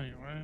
Anyway.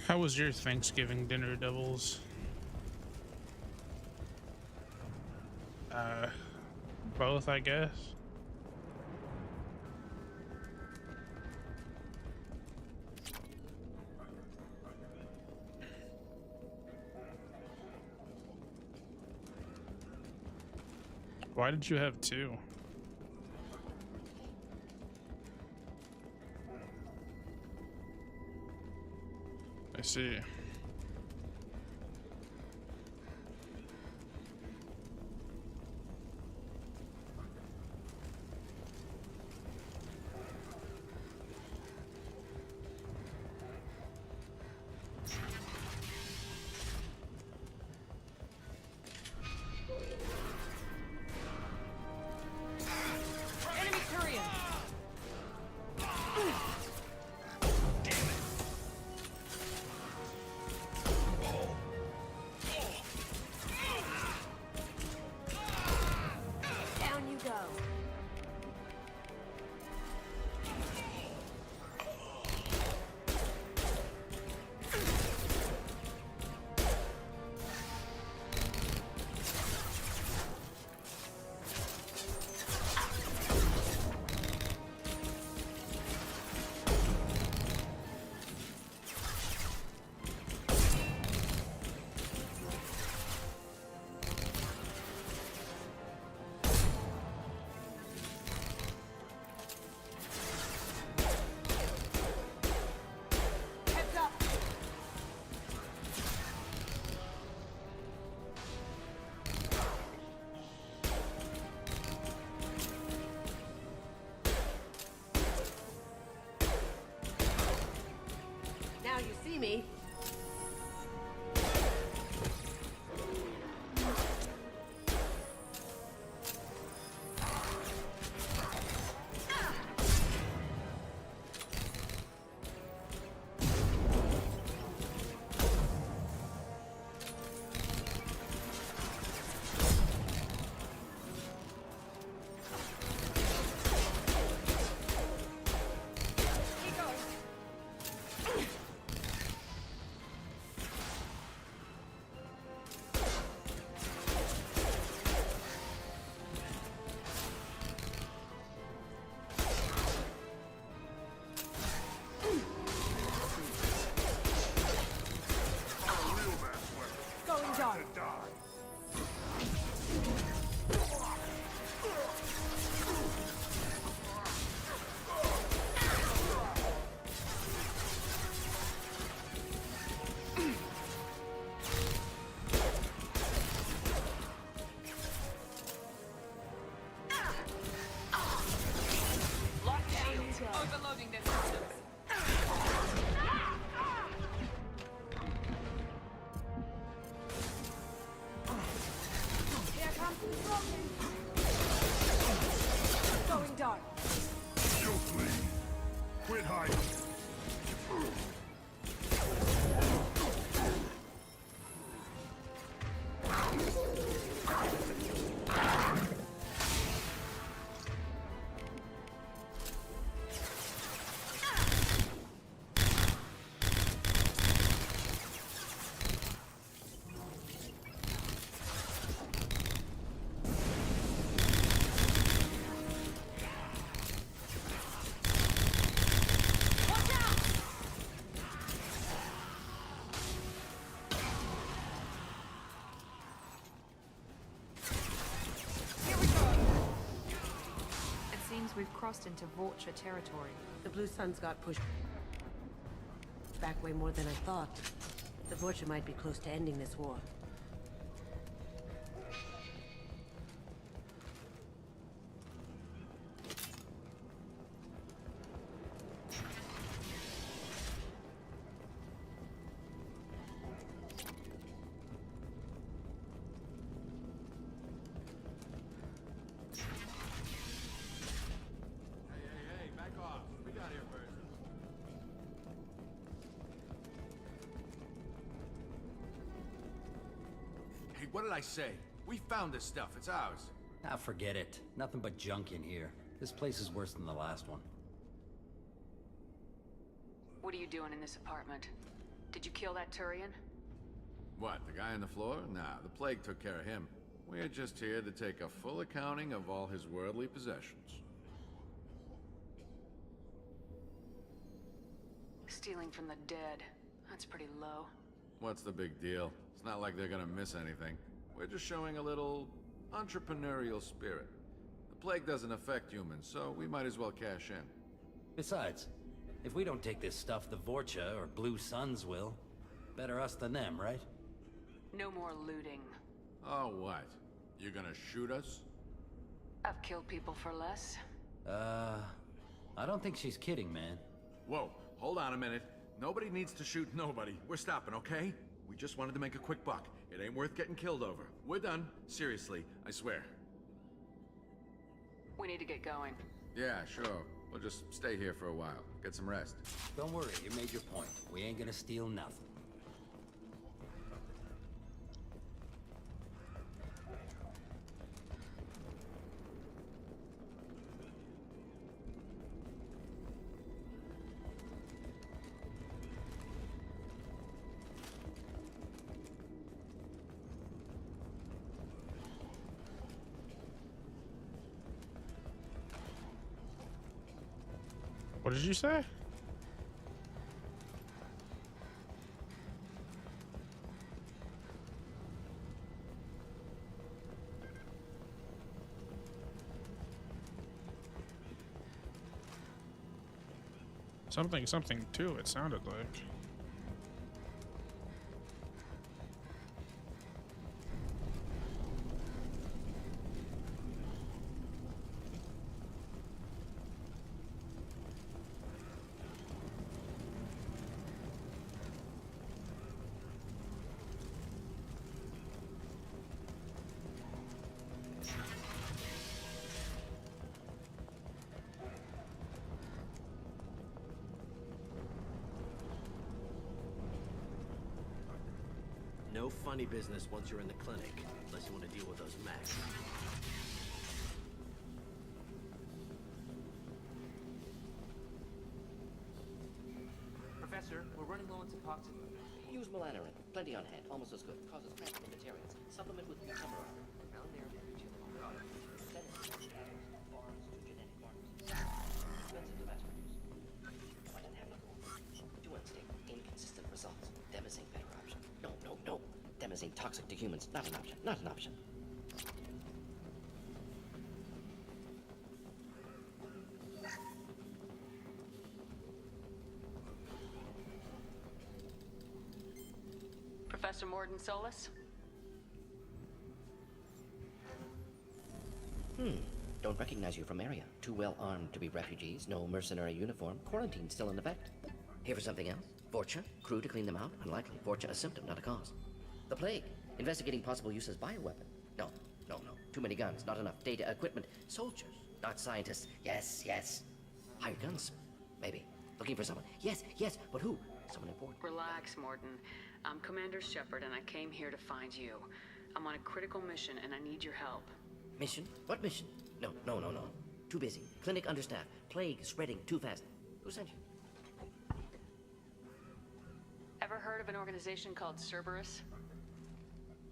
How was your Thanksgiving dinner, Devils? Both, I guess. Why did you have two? I see. You see me. We've crossed into Vulture territory. The Blue Suns got pushed back way more than I thought. The Vulture might be close to ending this war. Hey, what did I say? We found this stuff. It's ours. Ah, forget it. Nothing but junk in here. This place is worse than the last one. What are you doing in this apartment? Did you kill that Turian? What, the guy on the floor? Nah, the plague took care of him. We're just here to take a full accounting of all his worldly possessions. Stealing from the dead. That's pretty low. What's the big deal? It's not like they're gonna miss anything. We're just showing a little entrepreneurial spirit. The plague doesn't affect humans, so we might as well cash in. Besides, if we don't take this stuff, the Vorcha or Blue Suns will. Better us than them, right? No more looting. Oh, what? You gonna shoot us? I've killed people for less. I don't think she's kidding, man. Whoa, hold on a minute. Nobody needs to shoot nobody. We're stopping, okay? We just wanted to make a quick buck. It ain't worth getting killed over. We're done. Seriously, I swear. We need to get going. Yeah, sure. We'll just stay here for a while. Get some rest. Don't worry, you made your point. We ain't gonna steal nothing. What did you say? Something too, it sounded like. No funny business once you're in the clinic, unless you want to deal with those mechs. Professor, we're running low on toxic. Use melanorin. Plenty on hand. Almost as good. Causes cramp in vegetarians. Supplement with cucumber. Around there, farms to genetic markers. Expensive to mass produce. Quite unhappy. Too unstable. Inconsistent results. Demazine better option. No. Demazine toxic to humans. Not an option. Not an option. Professor Morden Solis? Don't recognize you from area. Too well armed to be refugees. No mercenary uniform. Quarantine still in effect. Here for something else? Vorcha? Crew to clean them out? Unlikely. Vorcha a symptom, not a cause. The plague. Investigating possible use as bioweapon. No. Too many guns, not enough data, equipment. Soldiers, not scientists. Yes. Hired guns, maybe. Looking for someone. Yes, but who? Someone important. Relax, Morden. I'm Commander Shepard, and I came here to find you. I'm on a critical mission, and I need your help. Mission? What mission? No. Too busy. Clinic understaffed. Plague spreading too fast. Who sent you? Ever heard of an organization called Cerberus?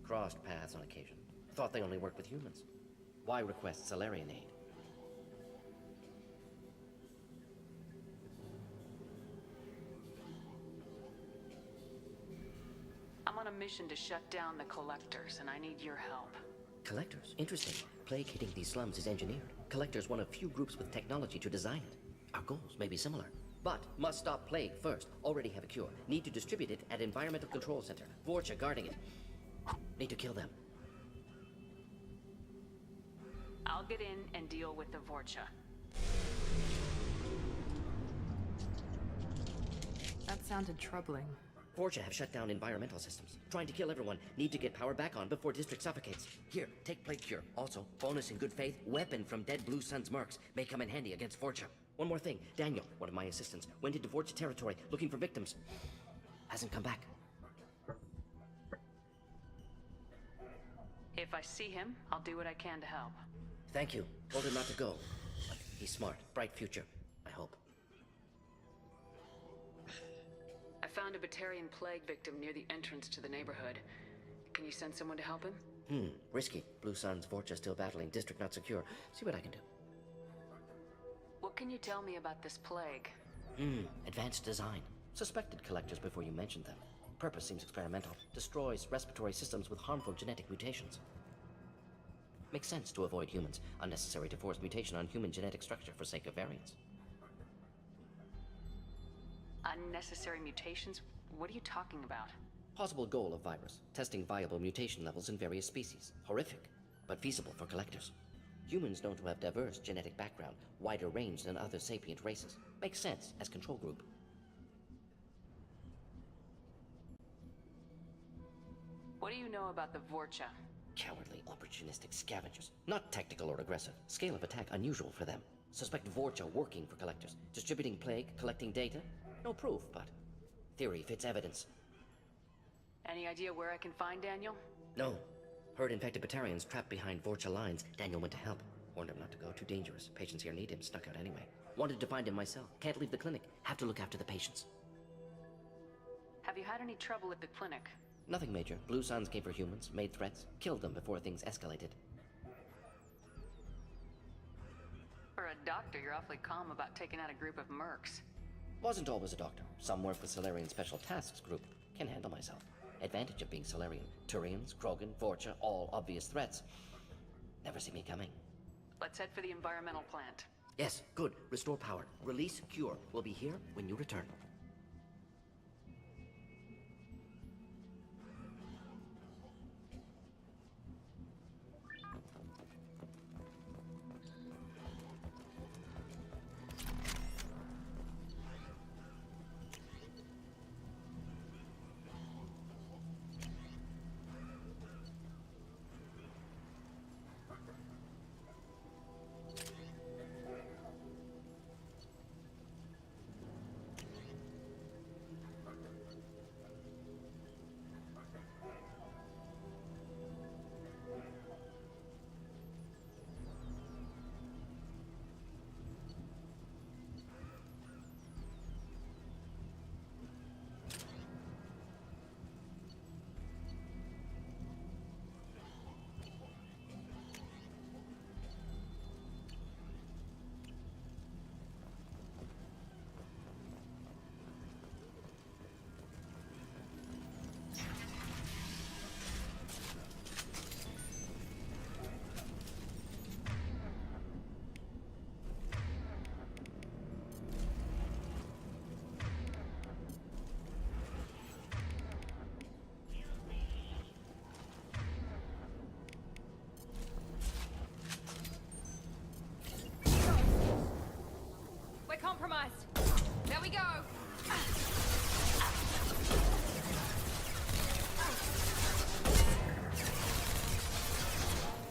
Crossed paths on occasion. Thought they only worked with humans. Why request Salarian aid? I'm on a mission to shut down the Collectors, and I need your help. Collectors? Interesting. Plague hitting these slums is engineered. Collectors one of few groups with technology to design it. Our goals may be similar. But must stop plague first. Already have a cure. Need to distribute it at Environmental Control Center. Vorcha guarding it. Need to kill them. I'll get in and deal with the Vorcha. That sounded troubling. Vorcha have shut down environmental systems. Trying to kill everyone. Need to get power back on before district suffocates. Here, take plague cure. Also, bonus in good faith, weapon from dead Blue Sun's mercs. May come in handy against Vorcha. One more thing. Daniel, one of my assistants, went into Vorcha territory looking for victims. Hasn't come back. If I see him, I'll do what I can to help. Thank you. Told him not to go. He's smart. Bright future. I hope. I found a Batarian plague victim near the entrance to the neighborhood. Can you send someone to help him? Risky. Blue Sun's Vorcha still battling. District not secure. See what I can do. What can you tell me about this plague? Advanced design. Suspected collectors before you mentioned them. Purpose seems experimental. Destroys respiratory systems with harmful genetic mutations. Makes sense to avoid humans. Unnecessary to force mutation on human genetic structure for sake of variance. Unnecessary mutations? What are you talking about? Possible goal of virus. Testing viable mutation levels in various species. Horrific, but feasible for collectors. Humans known to have diverse genetic background, wider range than other sapient races. Makes sense as control group. What do you know about the Vorcha? Cowardly, opportunistic scavengers. Not tactical or aggressive. Scale of attack unusual for them. Suspect Vorcha working for collectors. Distributing plague, collecting data. No proof, but theory fits evidence. Any idea where I can find Daniel? No. Heard infected Batarians trapped behind Vorcha lines. Daniel went to help. Warned him not to go. Too dangerous. Patients here need him. Snuck out anyway. Wanted to find him myself. Can't leave the clinic. Have to look after the patients. Have you had any trouble at the clinic? Nothing major. Blue Suns came for humans, made threats, killed them before things escalated. For a doctor, you're awfully calm about taking out a group of mercs. Wasn't always a doctor. Some work with Solarian Special Tasks Group. Can handle myself. Advantage of being Solarian. Turians, Krogan, Vorcha, all obvious threats. Never see me coming. Let's head for the environmental plant. Yes, good. Restore power. Release cure. We'll be here when you return. Compromised. There we go.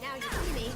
Now you see me.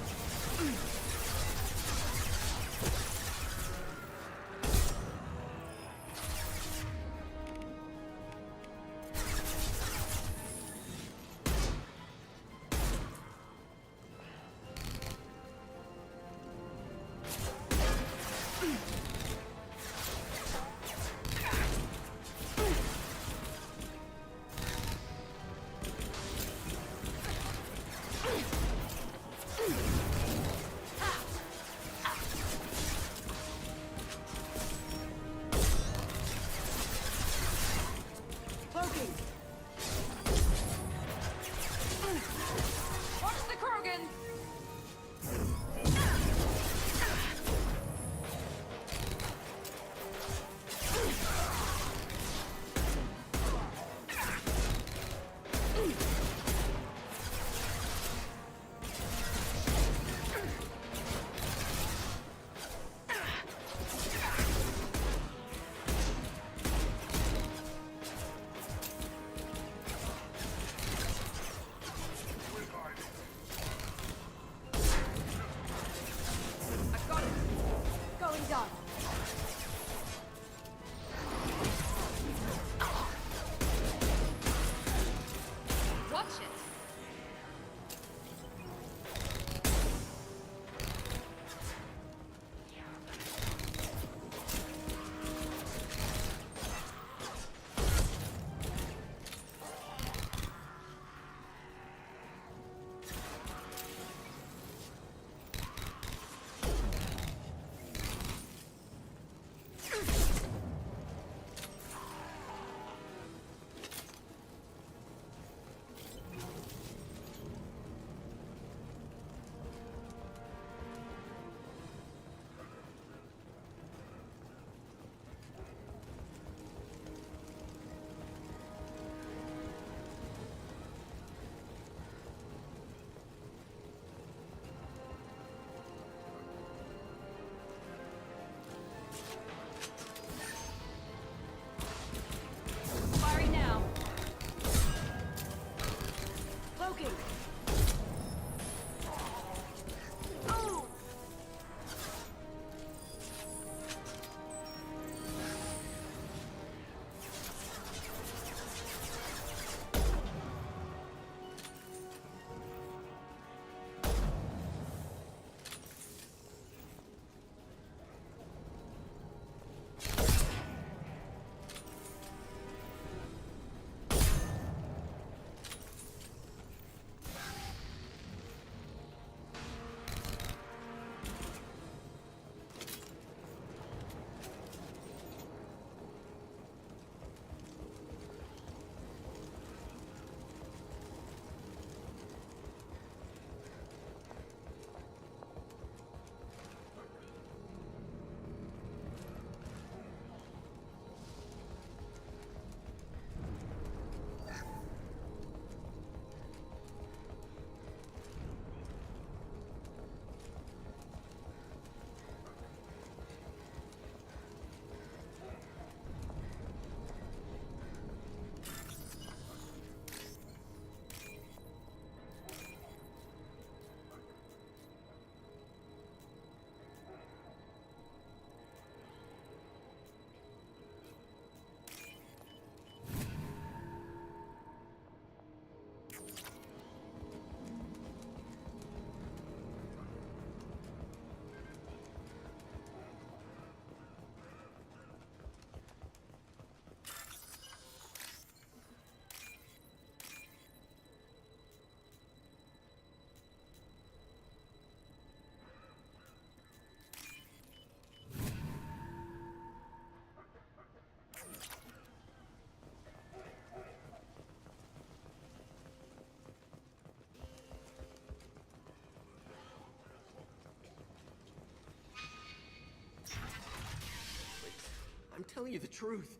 I'm telling you the truth.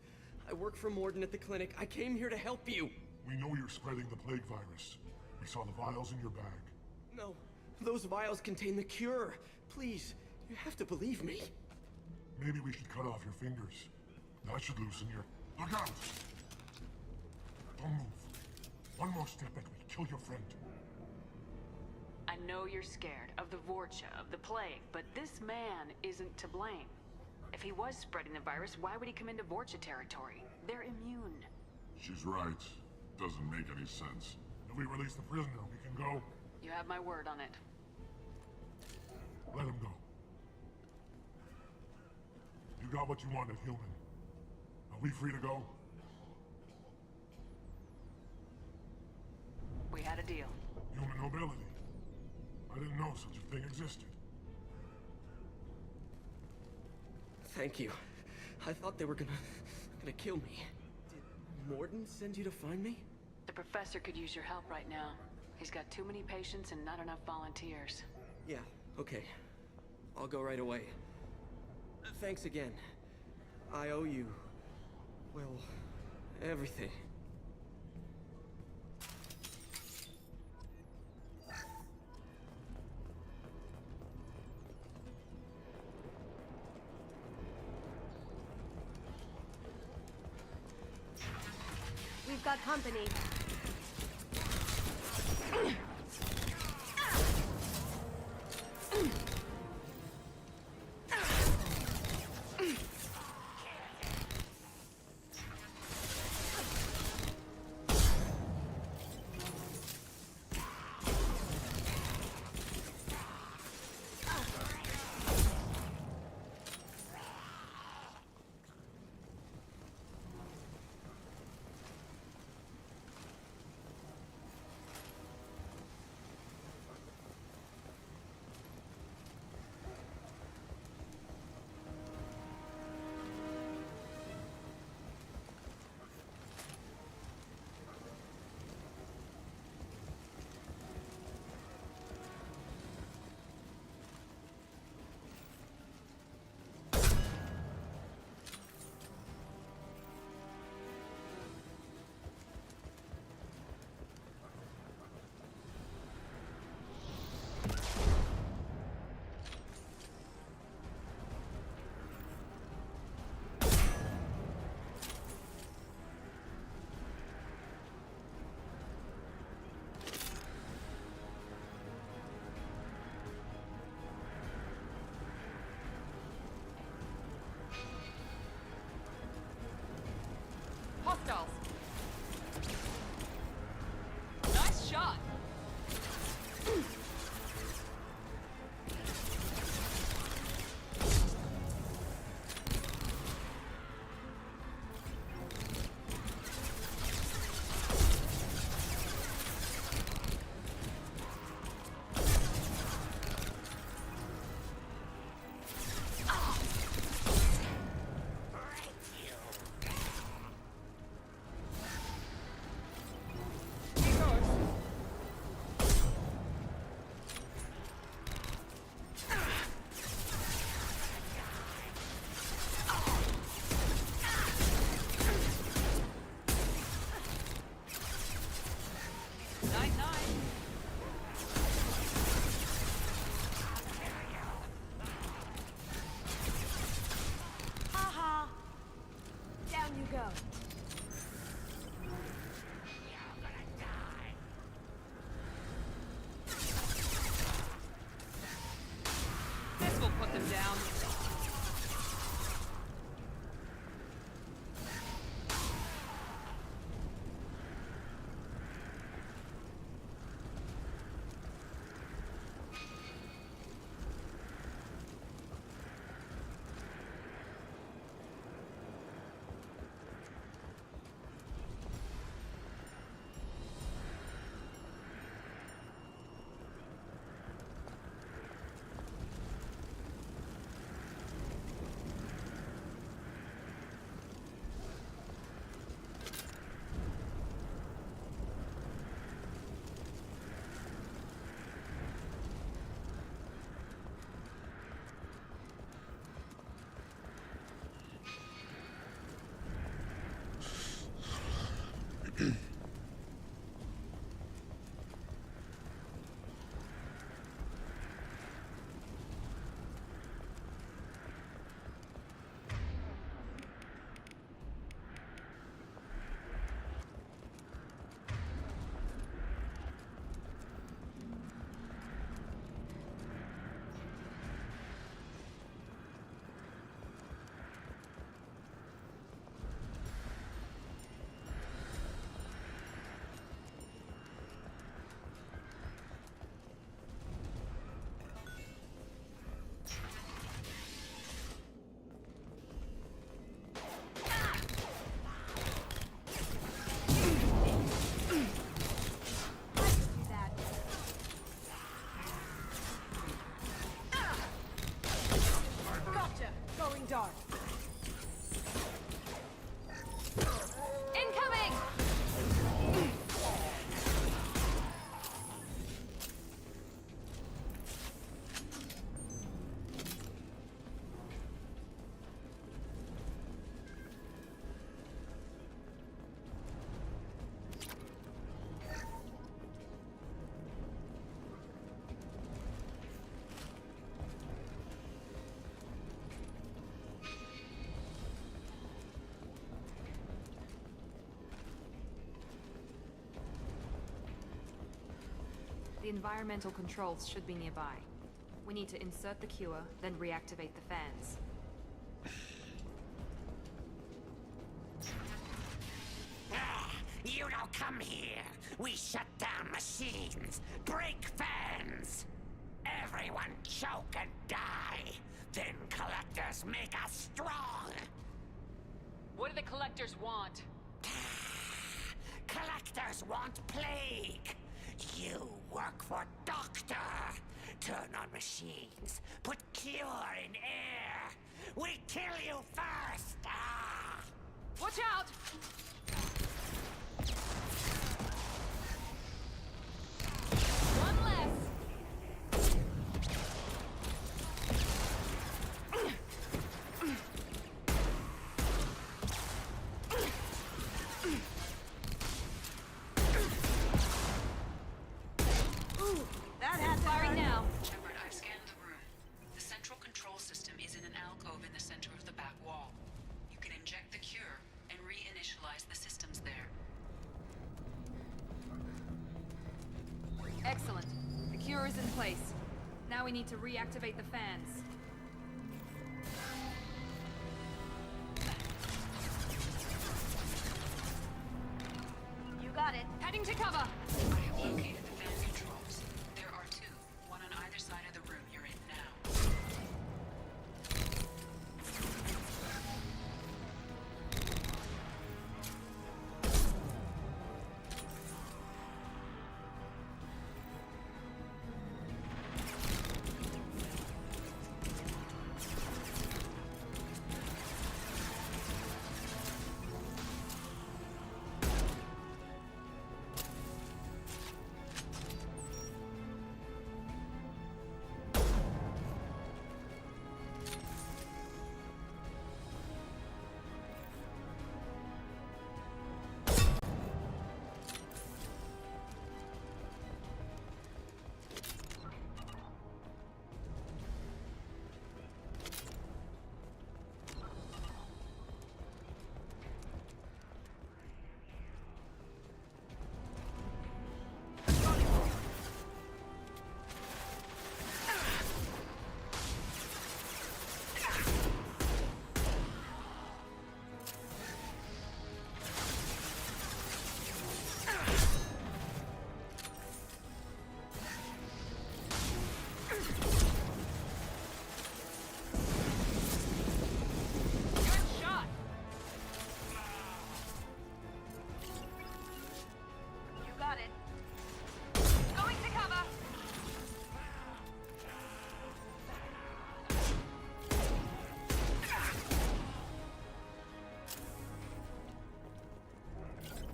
I work for Morden at the clinic. I came here to help you. We know you're spreading the plague virus. We saw the vials in your bag. No, those vials contain the cure. Please, you have to believe me. Maybe we should cut off your fingers. That should loosen your... Look out! Don't move. One more step and we kill your friend. I know you're scared of the Vorcha, of the plague, but this man isn't to blame. If he was spreading the virus, why would he come into Vorcha territory? They're immune. She's right. Doesn't make any sense. If we release the prisoner, we can go. You have my word on it. Let him go. You got what you wanted, human. Are we free to go? We had a deal. Human nobility. I didn't know such a thing existed. Thank you. I thought they were gonna kill me. Did Morden send you to find me? The professor could use your help right now. He's got too many patients and not enough volunteers. Yeah, okay. I'll go right away. Thanks again. I owe you... well, everything. We've got company. dark. Incoming! The environmental controls should be nearby. We need to insert the cure, then reactivate the fans. You don't come here. We shut down machines, break fans. Everyone choke and die. Then collectors make us strong. What do the collectors want? Collectors want plague. You work for Doctor. Turn on machines. Put cure in air. We kill you first. Ah! Watch out! One less. Ooh, that had Firing now. Shepard, I've scanned the room. The central control system is in an alcove in the center of the back wall. You can inject the cure and reinitialize the systems there. Excellent. The cure is in place. Now we need to reactivate the fans. You got it. Heading to cover! I have located the fan controls. There are two, one on either side of the room you're in now.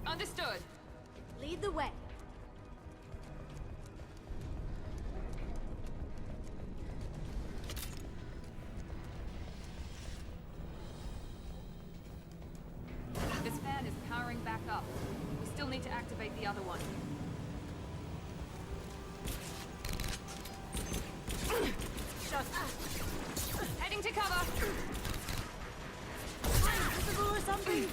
Understood. Lead the way. This fan is powering back up. We still need to activate the other one. Shut Heading to cover! Invisible or something?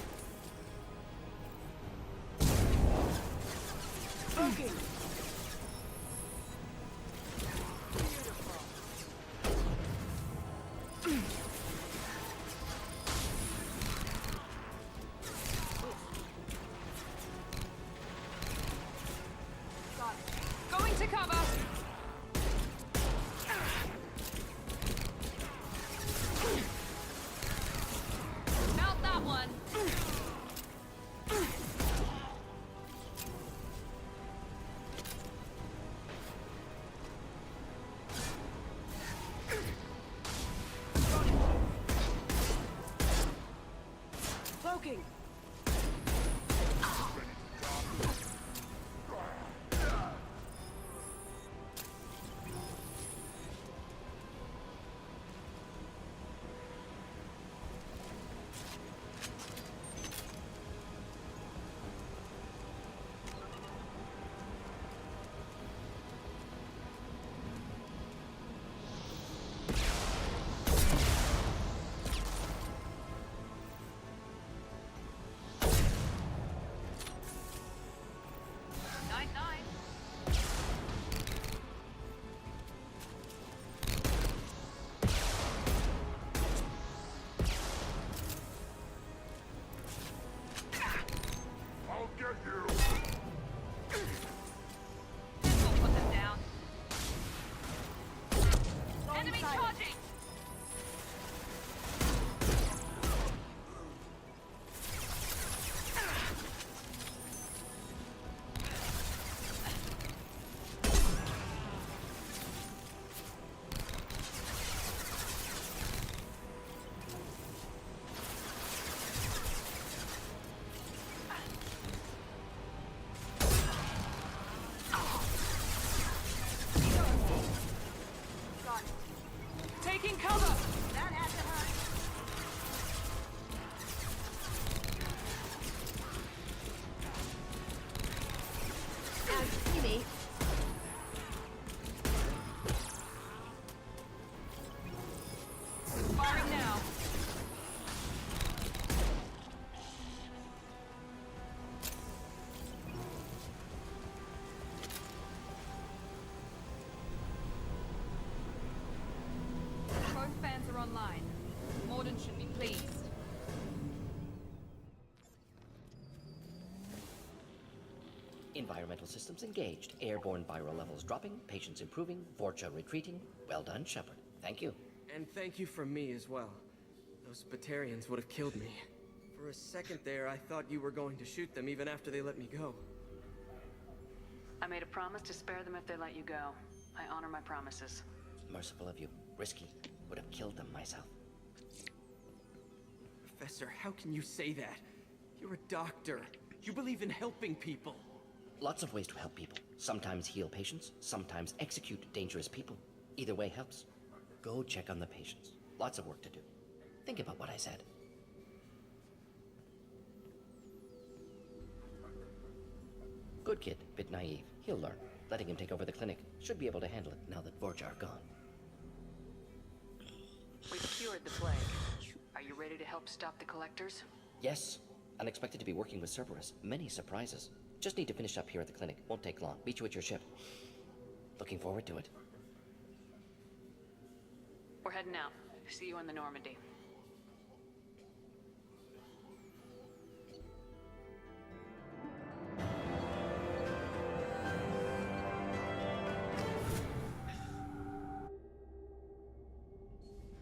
Okay. Charging! Taking cover! That had to hurt. Now you see me. Firing now. Both fans are online. Morden should be pleased. Environmental systems engaged. Airborne viral levels dropping. Patients improving. Vorcha retreating. Well done, Shepard. Thank you. And thank you from me as well. Those Batarians would have killed me. For a second there, I thought you were going to shoot them even after they let me go. I made a promise to spare them if they let you go. I honor my promises. Merciful of you. Risky. Would have killed them myself. Professor, how can you say that? You're a doctor. You believe in helping people. Lots of ways to help people. Sometimes heal patients, sometimes execute dangerous people. Either way helps. Go check on the patients. Lots of work to do. Think about what I said. Good kid, bit naive. He'll learn. Letting him take over the clinic. Should be able to handle it now that Vorcha are gone. We've cured the plague. Are you ready to help stop the collectors? Yes. Unexpected to be working with Cerberus. Many surprises. Just need to finish up here at the clinic. Won't take long. Meet you at your ship. Looking forward to it. We're heading out. See you in the Normandy.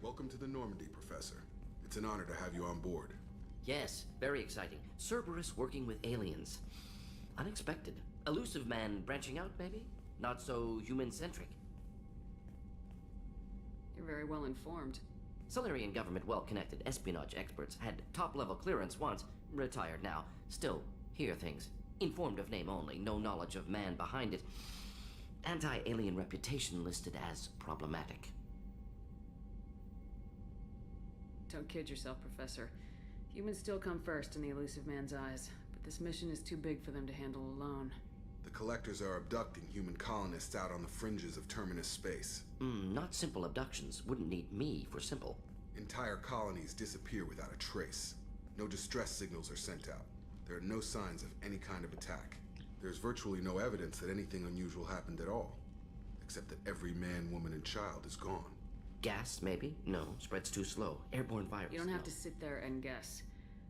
Welcome to the Normandy, Professor. It's an honor to have you on board. Yes, very exciting. Cerberus working with aliens. Unexpected. Elusive man branching out, maybe? Not so human-centric. You're very well informed. Solarian government well-connected espionage experts had top-level clearance once, retired now. Still, hear things. Informed of name only, no knowledge of man behind it. Anti-alien reputation listed as problematic. Don't kid yourself, Professor. Humans still come first in the elusive man's eyes, but this mission is too big for them to handle alone. The Collectors are abducting human colonists out on the fringes of Terminus space. Not simple abductions. Wouldn't need me for simple. Entire colonies disappear without a trace. No distress signals are sent out. There are no signs of any kind of attack. There's virtually no evidence that anything unusual happened at all. Except that every man, woman, and child is gone. Gas, maybe? No, spreads too slow. Airborne virus. You don't have no. to sit there and guess.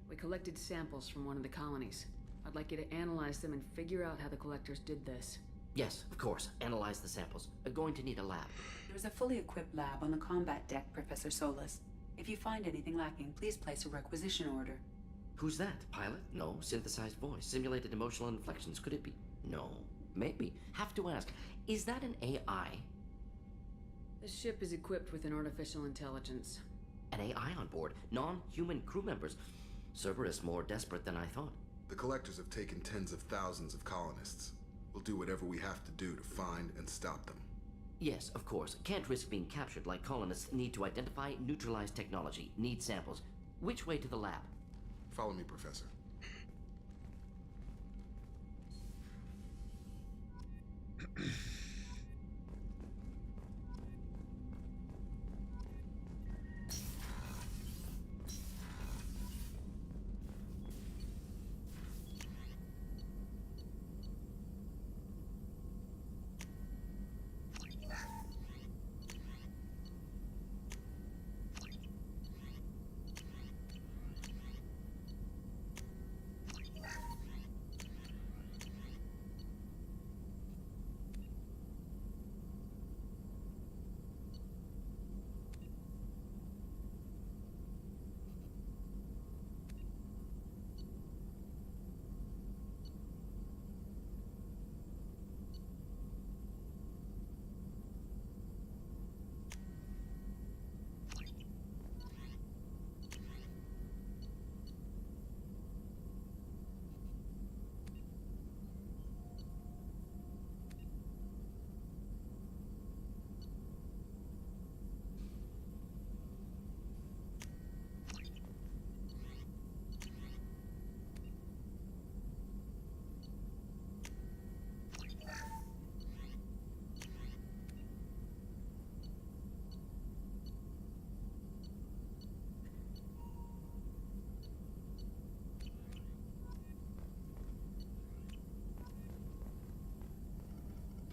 We collected samples from one of the colonies. I'd like you to analyze them and figure out how the Collectors did this. Yes, of course. Analyze the samples. Going to need a lab. There's a fully equipped lab on the combat deck, Professor Solis. If you find anything lacking, please place a requisition order. Who's that? Pilot? No. Synthesized voice. Simulated emotional inflections. Could it be? No. Maybe. Have to ask. Is that an AI? The ship is equipped with an artificial intelligence. An AI on board. Non-human crew members. Cerberus more desperate than I thought. The Collectors have taken tens of thousands of colonists. We'll do whatever we have to do to find and stop them. Yes, of course. Can't risk being captured like colonists need to identify, neutralize technology, need samples. Which way to the lab? Follow me, Professor.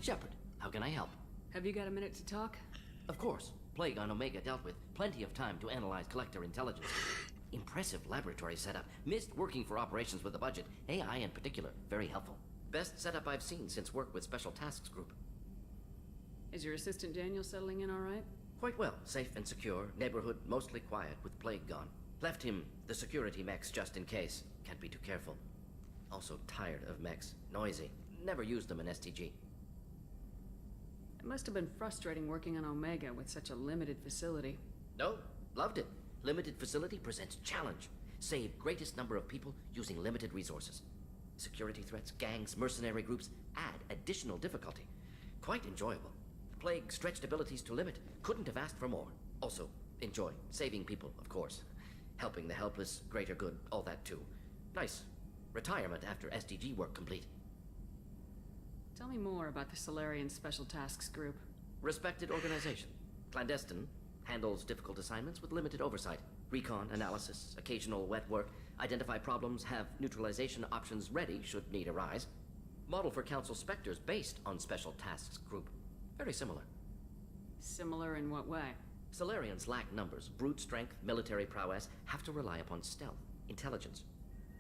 Shepard, how can I help? Have you got a minute to talk? Of course. Plague on Omega dealt with. Plenty of time to analyze Collector intelligence. Impressive laboratory setup. Missed working for operations with a budget. AI in particular, very helpful. Best setup I've seen since work with Special Tasks Group. Is your assistant Daniel settling in all right? Quite well. Safe and secure. Neighborhood mostly quiet with Plague gone. Left him the security mechs just in case. Can't be too careful. Also tired of mechs. Noisy. Never used them in STG. It must have been frustrating working on Omega with such a limited facility. No, loved it. Limited facility presents challenge. Save greatest number of people using limited resources. Security threats, gangs, mercenary groups add additional difficulty. Quite enjoyable. Plague stretched abilities to limit. Couldn't have asked for more. Also, enjoy. Saving people, of course. Helping the helpless, greater good, all that too. Nice. Retirement after SDG work complete. Tell me more about the Solarian Special Tasks Group. Respected organization. Clandestine. Handles difficult assignments with limited oversight. Recon, analysis, occasional wet work. Identify problems, have neutralization options ready should need arise. Model for Council Spectres based on Special Tasks Group. Very similar. Similar in what way? Solarians lack numbers, brute strength, military prowess, have to rely upon stealth, intelligence.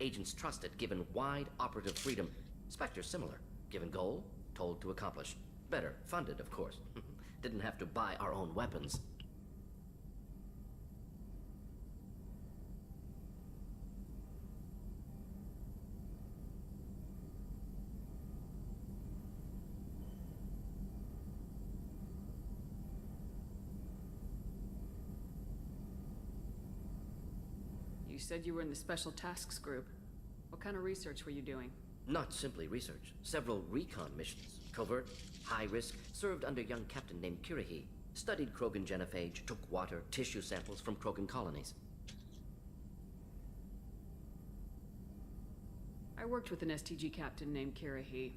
Agents trusted, given wide operative freedom. Spectres similar. Given goal, told to accomplish. Better, funded, of course. Didn't have to buy our own weapons. You said you were in the Special Tasks Group. What kind of research were you doing? Not simply research. Several recon missions. Covert, high risk, served under young captain named Kirahi. Studied Krogan genophage, took water, tissue samples from Krogan colonies. I worked with an STG captain named Kirahi.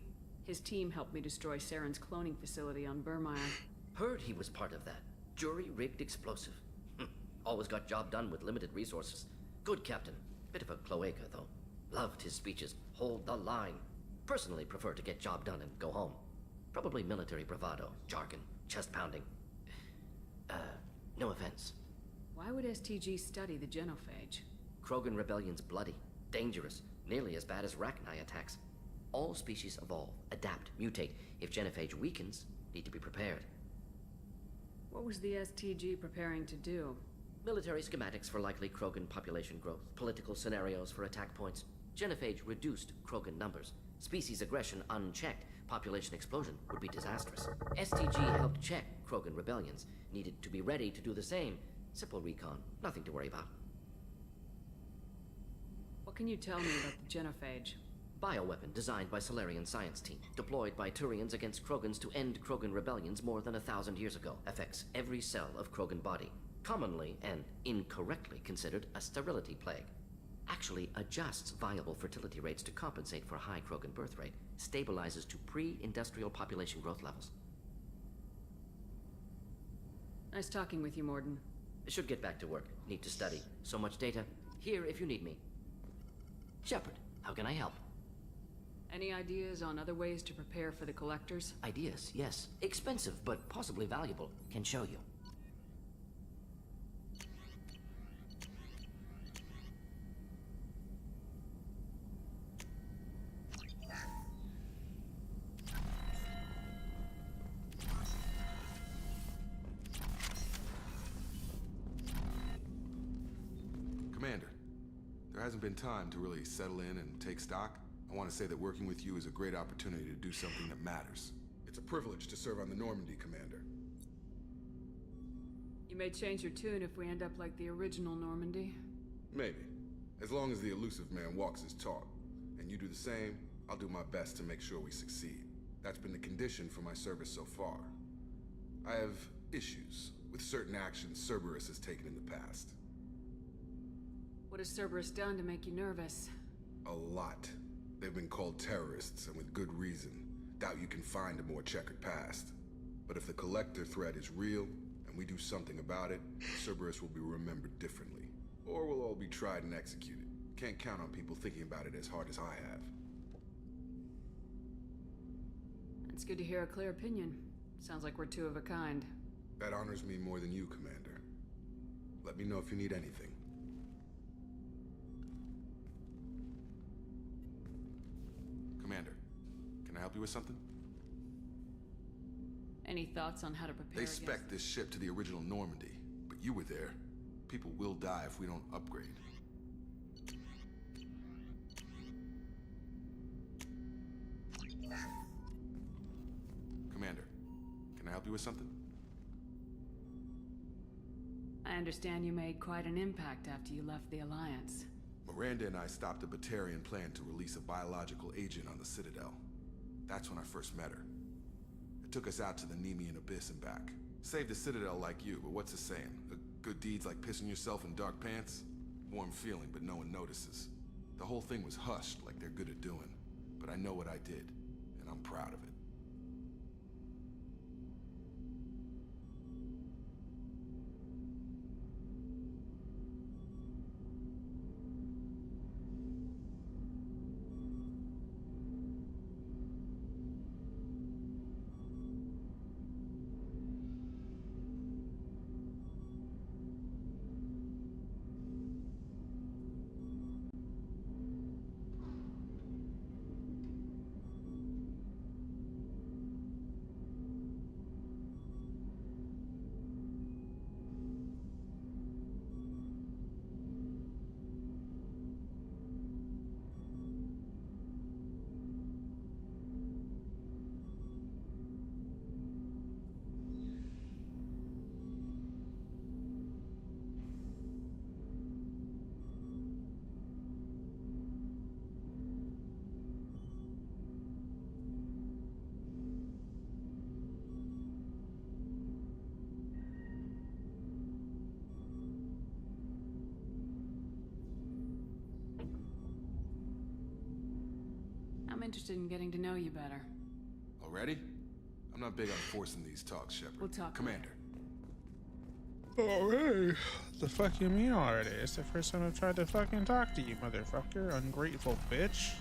His team helped me destroy Saren's cloning facility on Burmire. Heard he was part of that. Jury-rigged explosive. Always got job done with limited resources. Good captain. Bit of a cloaca, though. Loved his speeches. Hold the line. Personally prefer to get job done and go home. Probably military bravado, jargon, chest pounding. No offense. Why would STG study the genophage? Krogan rebellion's bloody, dangerous, nearly as bad as Rachni attacks. All species evolve, adapt, mutate. If genophage weakens, need to be prepared. What was the STG preparing to do? Military schematics for likely Krogan population growth, political scenarios for attack points. Genophage reduced Krogan numbers. Species aggression unchecked, population explosion would be disastrous. STG helped check Krogan rebellions. Needed to be ready to do the same. Simple recon, nothing to worry about. What can you tell me about the genophage? Bioweapon designed by Solarian science team. Deployed by Turians against Krogans to end Krogan rebellions more than 1,000 years ago. Affects every cell of Krogan body. Commonly and incorrectly considered a sterility plague. Actually adjusts viable fertility rates to compensate for high Krogan birth rate. Stabilizes to pre-industrial population growth levels. Nice talking with you, Morden. Should get back to work. Need to study. So much data. Here if you need me. Shepard, how can I help? Any ideas on other ways to prepare for the collectors? Ideas, yes. Expensive, but possibly valuable. Can show you. Commander, there hasn't been time to really settle in and take stock. I want to say that working with you is a great opportunity to do something that matters. It's a privilege to serve on the Normandy, Commander. You may change your tune if we end up like the original Normandy. Maybe. As long as the elusive man walks his talk, and you do the same, I'll do my best to make sure we succeed. That's been the condition for my service so far. I have issues with certain actions Cerberus has taken in the past. What has Cerberus done to make you nervous? A lot. They've been called terrorists, and with good reason. Doubt you can find a more checkered past. But if the Collector threat is real, and we do something about it, Cerberus will be remembered differently. Or we'll all be tried and executed. Can't count on people thinking about it as hard as I have. It's good to hear a clear opinion. Sounds like we're two of a kind. That honors me more than you, Commander. Let me know if you need anything. Commander, can I help you with something? Any thoughts on how to prepare They spec'd this ship to the original Normandy, but you were there. People will die if we don't upgrade. Commander, can I help you with something? I understand you made quite an impact after you left the Alliance. Miranda and I stopped a Batarian plan to release a biological agent on the Citadel. That's when I first met her. It took us out to the Nemean Abyss and back. Saved the Citadel like you, but what's the saying? Good deeds like pissing yourself in dark pants? Warm feeling, but no one notices. The whole thing was hushed like they're good at doing. But I know what I did, and I'm proud of it. I'm interested in getting to know you better. Already? I'm not big on forcing these talks, Shepard. We'll talk Commander. Alright. The fuck you mean already? It's the first time I've tried to fucking talk to you, motherfucker. Ungrateful bitch.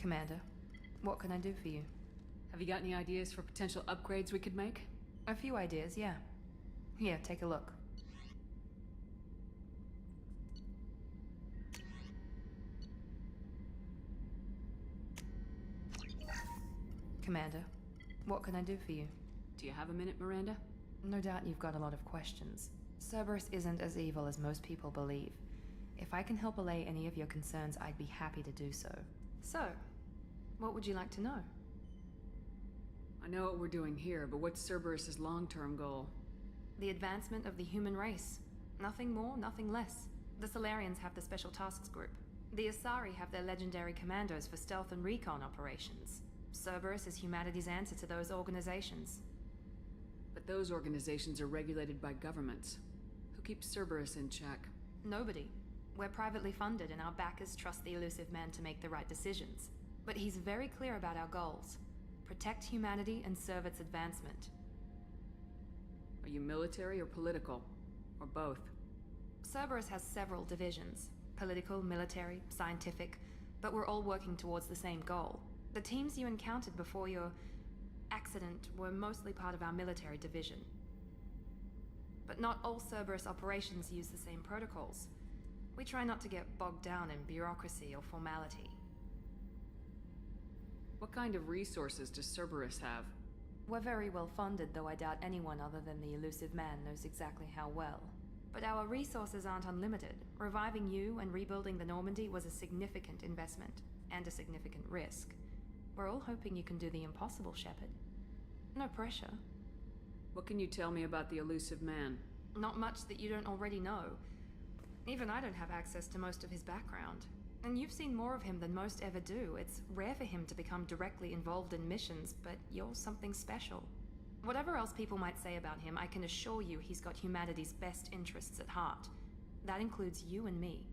Commander, what can I do for you? Have you got any ideas for potential upgrades we could make? A few ideas, yeah. Here, take a look. Commander, What can I do for you? Do you have a minute, Miranda? No doubt you've got a lot of questions. Cerberus isn't as evil as most people believe. If I can help allay any of your concerns, I'd be happy to do so. So, what would you like to know? I know what we're doing here, but what's Cerberus's long-term goal? The advancement of the human race. Nothing more, nothing less. The Solarians have the Special Tasks Group. The Asari have their legendary commandos for stealth and recon operations. Cerberus is humanity's answer to those organizations. But those organizations are regulated by governments. Who keeps Cerberus in check? Nobody. We're privately funded and our backers trust the elusive man to make the right decisions. But he's very clear about our goals. Protect humanity and serve its advancement. Are you military or political? Or both? Cerberus has several divisions. Political, military, scientific. But we're all working towards the same goal. The teams you encountered before your accident were mostly part of our military division. But not all Cerberus operations use the same protocols. We try not to get bogged down in bureaucracy or formality. What kind of resources does Cerberus have? We're very well funded, though I doubt anyone other than the elusive man knows exactly how well. But our resources aren't unlimited. Reviving you and rebuilding the Normandy was a significant investment, and a significant risk. We're all hoping you can do the impossible, Shepard. No pressure. What can you tell me about the elusive man? Not much that you don't already know. Even I don't have access to most of his background. And you've seen more of him than most ever do. It's rare for him to become directly involved in missions, but you're something special. Whatever else people might say about him, I can assure you he's got humanity's best interests at heart. That includes you and me.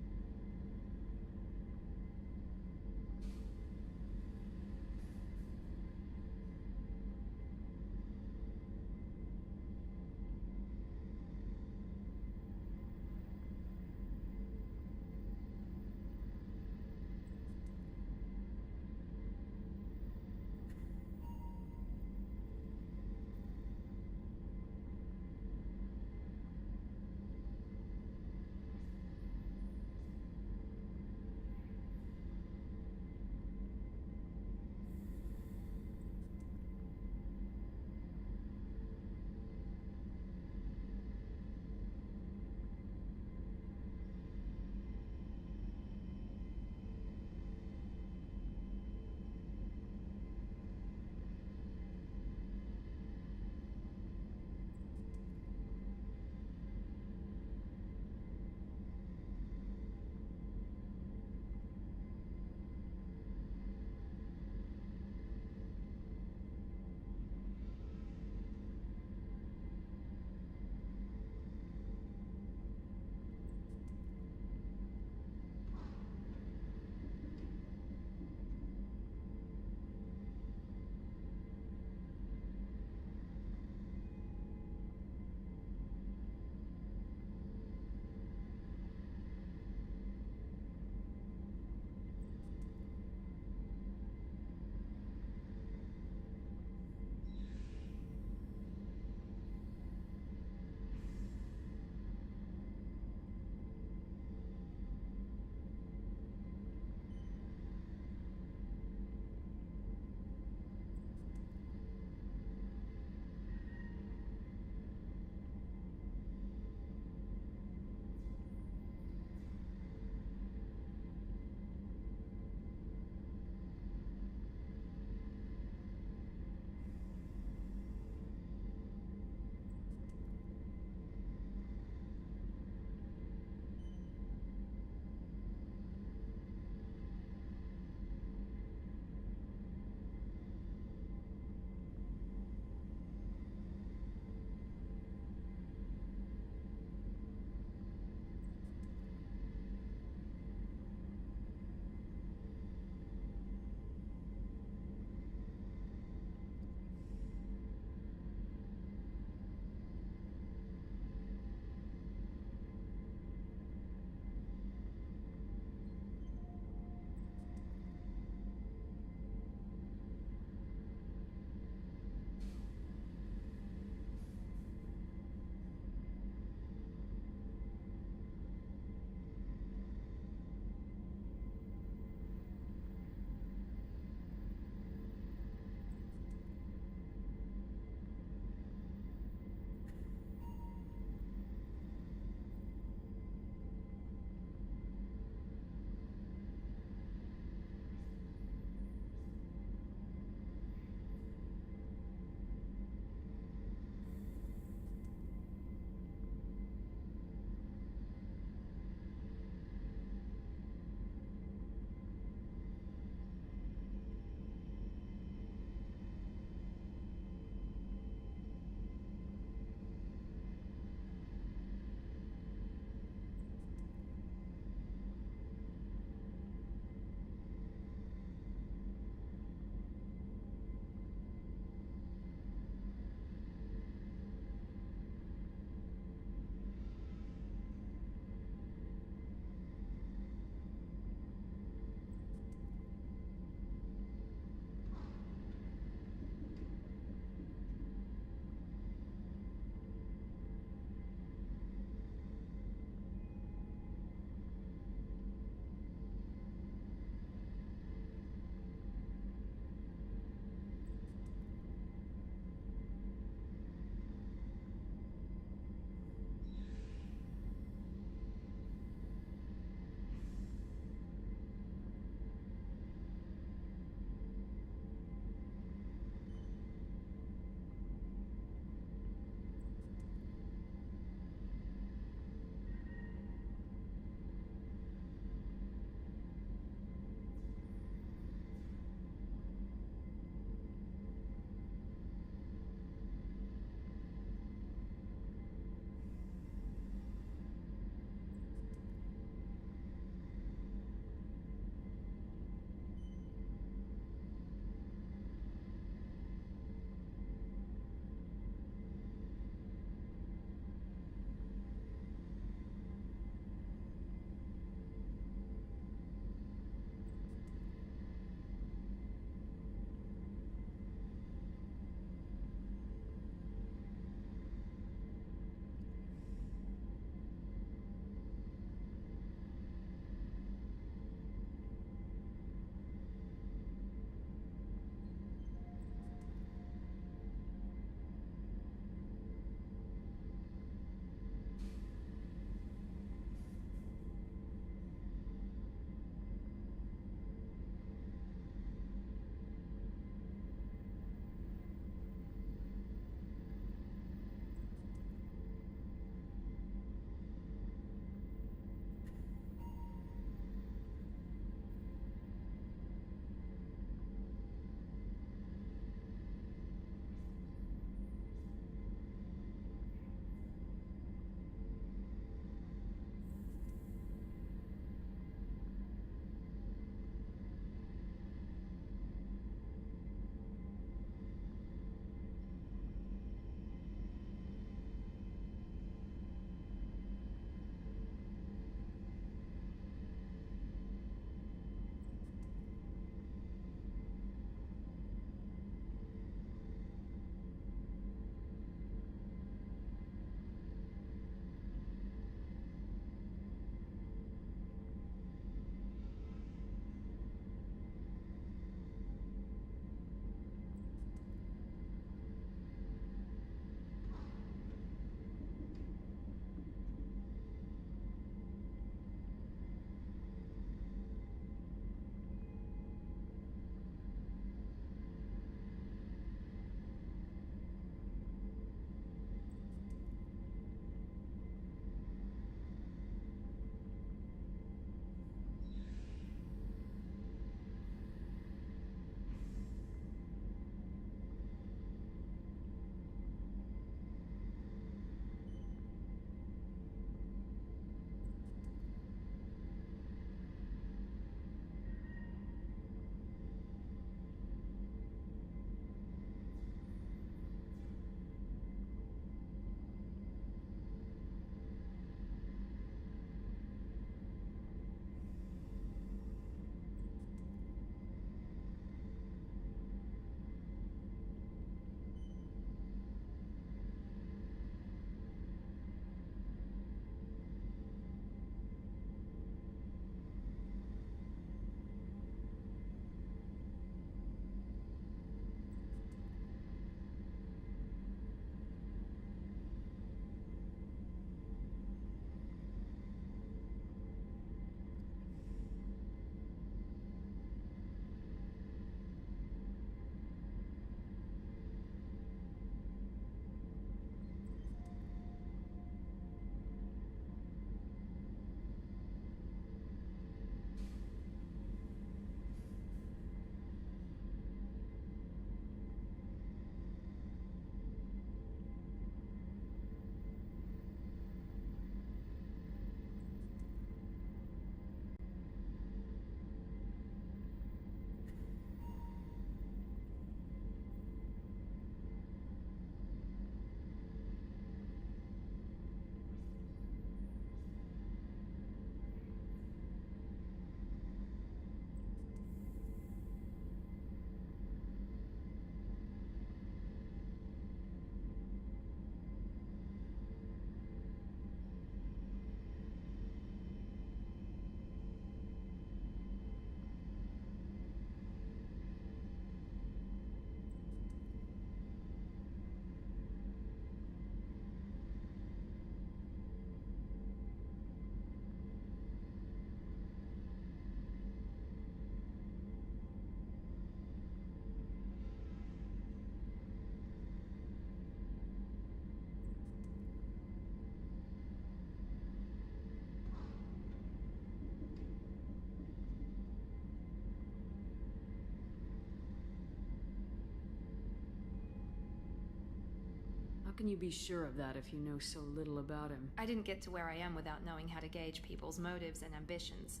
can you be sure of that if you know so little about him? I didn't get to where I am without knowing how to gauge people's motives and ambitions,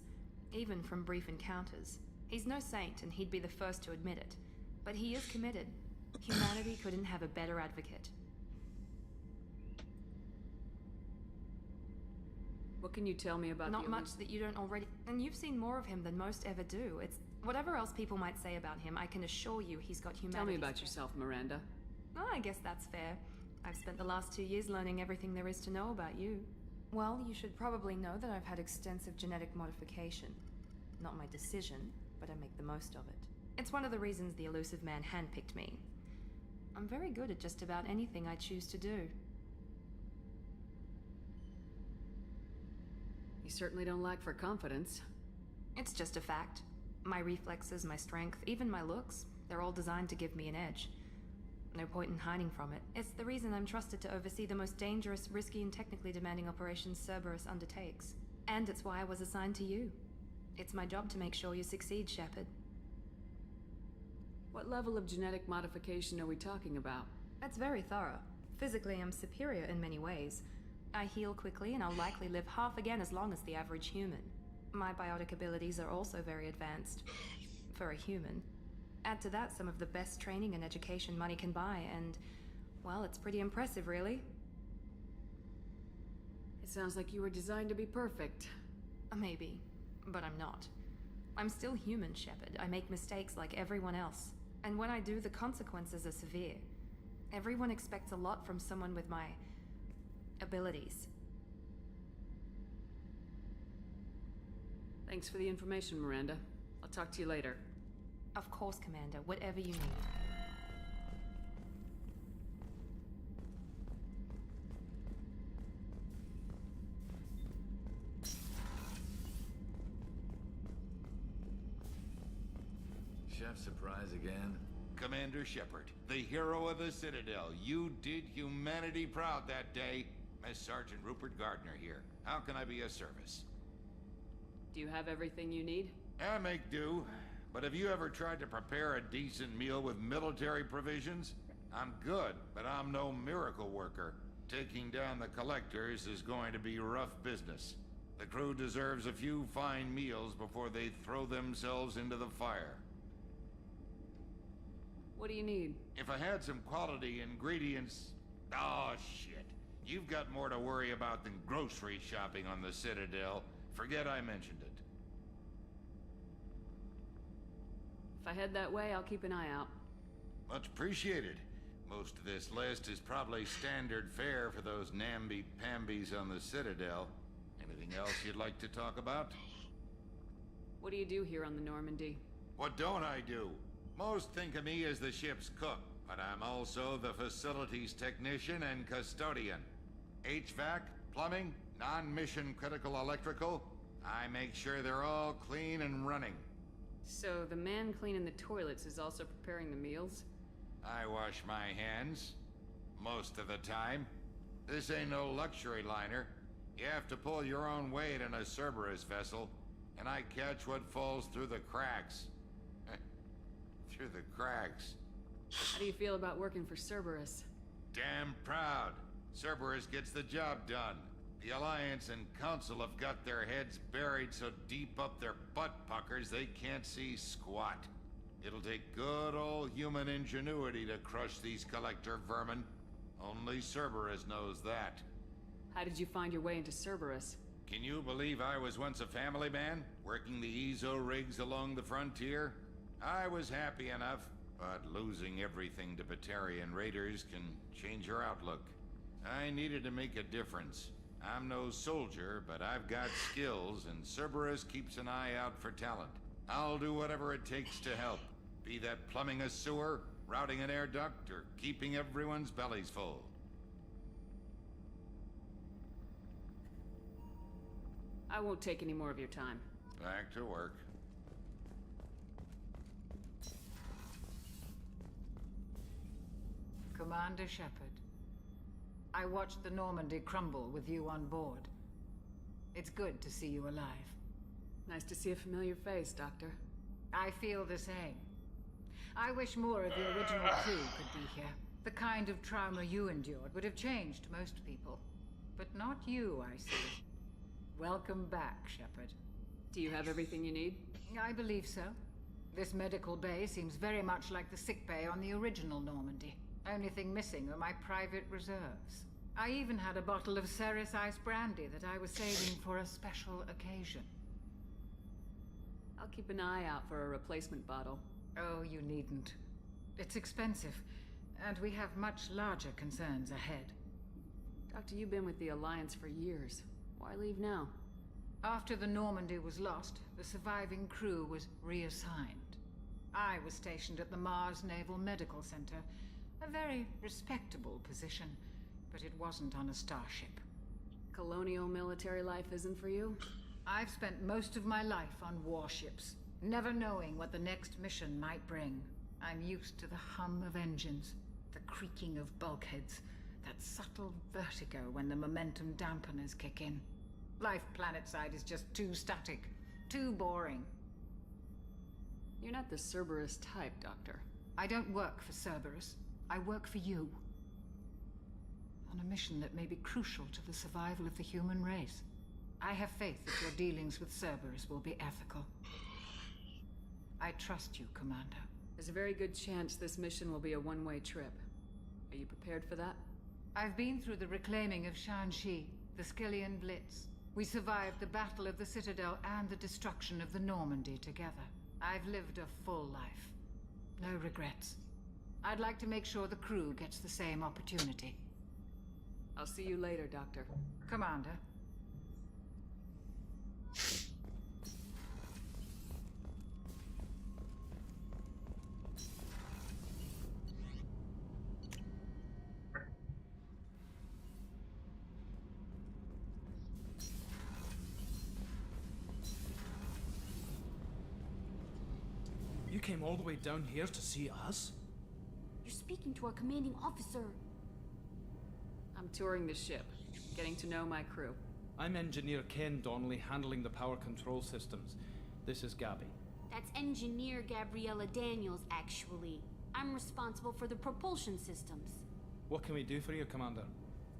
even from brief encounters. He's no saint, and he'd be the first to admit it. But he is committed. Humanity couldn't have a better advocate. What can you tell me about Not much that you don't already... And you've seen more of him than most ever do. It's... Whatever else people might say about him, I can assure you he's got humanity. Tell me about yourself, Miranda. Oh, I guess that's fair. I've spent the last 2 years learning everything there is to know about you. Well, you should probably know that I've had extensive genetic modification. Not my decision, but I make the most of it. It's one of the reasons the elusive man handpicked me. I'm very good at just about anything I choose to do. You certainly don't lack for confidence. It's just a fact. My reflexes, my strength, even my looks, they're all designed to give me an edge. No point in hiding from it. It's the reason I'm trusted to oversee the most dangerous, risky, and technically demanding operations Cerberus undertakes. And it's why I was assigned to you. It's my job to make sure you succeed, Shepard. What level of genetic modification are we talking about? That's very thorough. Physically, I'm superior in many ways. I heal quickly, and I'll likely live half again as long as the average human. My biotic abilities are also very advanced. For a human. Add to that some of the best training and education money can buy, and... well, it's pretty impressive, really. It sounds like you were designed to be perfect. Maybe, but I'm not. I'm still human, Shepard. I make mistakes like everyone else. And when I do, the consequences are severe. Everyone expects a lot from someone with my... abilities. Thanks for the information, Miranda. I'll talk to you later. Of course, Commander. Whatever you need. Chef surprise again? Commander Shepard, the hero of the Citadel. You did humanity proud that day. Miss Sergeant Rupert Gardner here. How can I be of service? Do you have everything you need? I make do. But have you ever tried to prepare a decent meal with military provisions? I'm good, but I'm no miracle worker. Taking down the collectors is going to be rough business. The crew deserves a few fine meals before they throw themselves into the fire. What do you need? If I had some quality ingredients... Oh, shit. You've got more to worry about than grocery shopping on the Citadel. Forget I mentioned it. If I head that way, I'll keep an eye out. Much appreciated. Most of this list is probably standard fare for those namby-pambies on the Citadel. Anything else you'd like to talk about? What do you do here on the Normandy? What don't I do? Most think of me as the ship's cook, but I'm also the facilities technician and custodian. HVAC, plumbing, non-mission critical electrical. I make sure they're all clean and running. So the man cleaning the toilets is also preparing the meals? I wash my hands. Most of the time. This ain't no luxury liner. You have to pull your own weight in a Cerberus vessel, and I catch what falls through the cracks. Through the cracks. How do you feel about working for Cerberus? Damn proud. Cerberus gets the job done. The Alliance and Council have got their heads buried so deep up their butt puckers they can't see squat. It'll take good old human ingenuity to crush these collector vermin. Only Cerberus knows that. How did you find your way into Cerberus? Can you believe I was once a family man, working the EZO rigs along the frontier? I was happy enough, but losing everything to Batarian raiders can change your outlook. I needed to make a difference. I'm no soldier, but I've got skills, and Cerberus keeps an eye out for talent. I'll do whatever it takes to help. Be that plumbing a sewer, routing an air duct, or keeping everyone's bellies full. I won't take any more of your time. Back to work. Commander Shepard, I watched the Normandy crumble with you on board. It's good to see you alive. Nice to see a familiar face, Doctor. I feel the same. I wish more of the original crew could be here. The kind of trauma you endured would have changed most people. But not you, I see. Welcome back, Shepard. Do you have everything you need? I believe so. This medical bay seems very much like the sick bay on the original Normandy. Only thing missing are my private reserves. I even had a bottle of Ceres Ice brandy that I was saving for a special occasion. I'll keep an eye out for a replacement bottle. Oh, you needn't. It's expensive, and we have much larger concerns ahead. Doctor, you've been with the Alliance for years. Why leave now? After the Normandy was lost, the surviving crew was reassigned. I was stationed at the Mars Naval Medical Center, a very respectable position, but it wasn't on a starship. Colonial military life isn't for you? I've spent most of my life on warships, never knowing what the next mission might bring. I'm used to the hum of engines, the creaking of bulkheads, that subtle vertigo when the momentum dampeners kick in. Life planetside is just too static, too boring. You're not the Cerberus type, Doctor. I don't work for Cerberus. I work for you. On a mission that may be crucial to the survival of the human race. I have faith that your dealings with Cerberus will be ethical. I trust you, Commander. There's a very good chance this mission will be a one-way trip. Are you prepared for that? I've been through the reclaiming of Shanxi, the Skillian Blitz. We survived the Battle of the Citadel and the destruction of the Normandy together. I've lived a full life. No regrets. I'd like to make sure the crew gets the same opportunity. I'll see you later, Doctor. Commander. You came all the way down here to see us? You're speaking to our commanding officer. I'm touring the ship, getting to know my crew. I'm Engineer Ken Donnelly, handling the power control systems. This is Gabby. That's Engineer Gabriella Daniels, actually. I'm responsible for the propulsion systems. What can we do for you, Commander?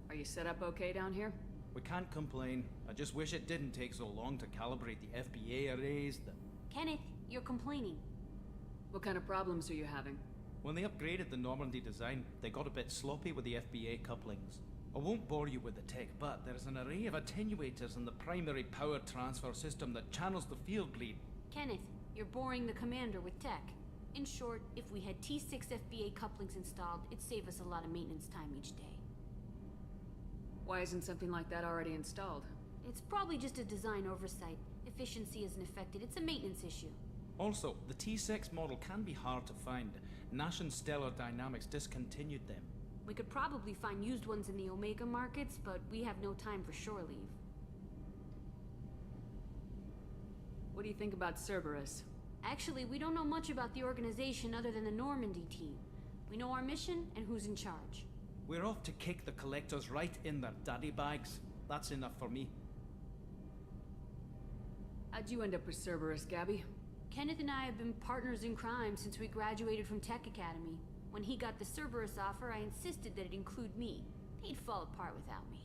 Are you set up okay down here? We can't complain. I just wish it didn't take so long to calibrate the FBA arrays. Kenneth, you're complaining. What kind of problems are you having? When they upgraded the Normandy design, they got a bit sloppy with the FBA couplings. I won't bore you with the tech, but there's an array of attenuators in the primary power transfer system that channels the field bleed. Kenneth, you're boring the commander with tech. In short, if we had T6 FBA couplings installed, it'd save us a lot of maintenance time each day. Why isn't something like that already installed? It's probably just a design oversight. Efficiency isn't affected. It's a maintenance issue. Also, the T6 model can be hard to find. Nash and Stellar Dynamics discontinued them. We could probably find used ones in the Omega markets, but we have no time for shore leave. What do you think about Cerberus? Actually, we don't know much about the organization other than the Normandy team. We know our mission and who's in charge. We're off to kick the collectors right in their daddy bags. That's enough for me. How'd you end up with Cerberus, Gabby? Kenneth and I have been partners in crime since we graduated from Tech Academy. When he got the Cerberus offer, I insisted that it include me. He'd fall apart without me.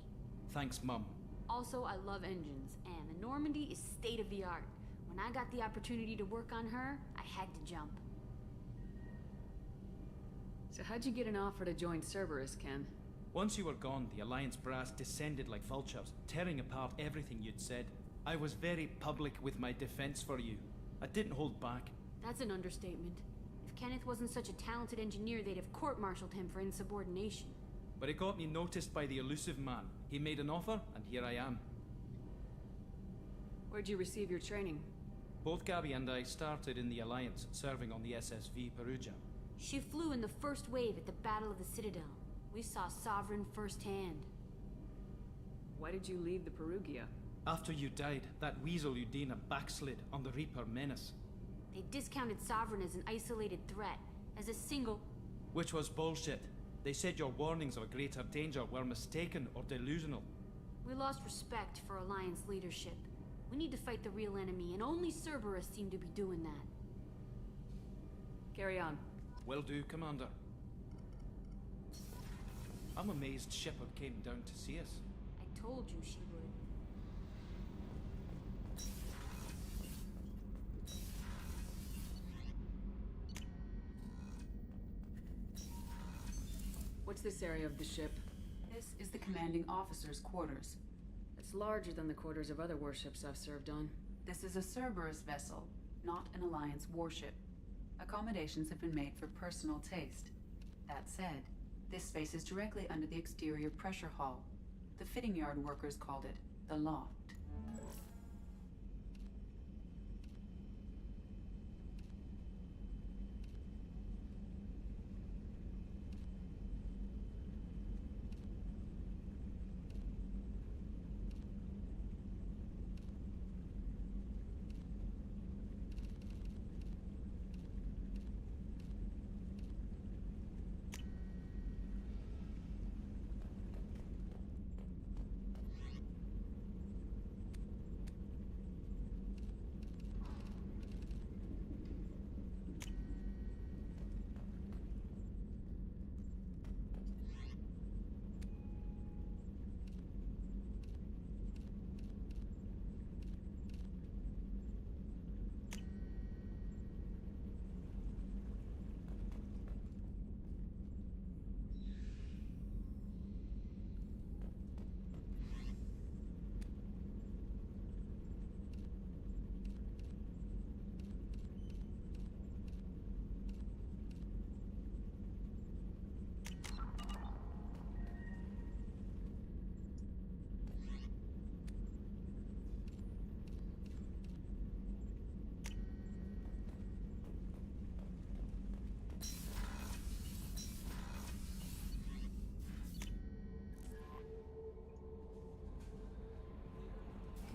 Thanks, Mum. Also, I love engines, and the Normandy is state-of-the-art. When I got the opportunity to work on her, I had to jump. So how'd you get an offer to join Cerberus, Ken? Once you were gone, the Alliance brass descended like vultures, tearing apart everything you'd said. I was very public with my defense for you. I didn't hold back. That's an understatement. If Kenneth wasn't such a talented engineer, they'd have court-martialed him for insubordination. But it got me noticed by the elusive man. He made an offer, and here I am. Where'd you receive your training? Both Gabby and I started in the Alliance, serving on the SSV Perugia. She flew in the first wave at the Battle of the Citadel. We saw Sovereign firsthand. Why did you leave the Perugia? After you died, that weasel Udina backslid on the Reaper menace. They discounted Sovereign as an isolated threat, as a single... Which was bullshit. They said your warnings of a greater danger were mistaken or delusional. We lost respect for Alliance leadership. We need to fight the real enemy, and only Cerberus seemed to be doing that. Carry on. Will do, Commander. I'm amazed Shepard came down to see us. I told you she would. What's this area of the ship? This is the commanding officer's quarters. It's larger than the quarters of other warships I've served on. This is a Cerberus vessel, not an Alliance warship. Accommodations have been made for personal taste. That said, this space is directly under the exterior pressure hull. The fitting yard workers called it the loft.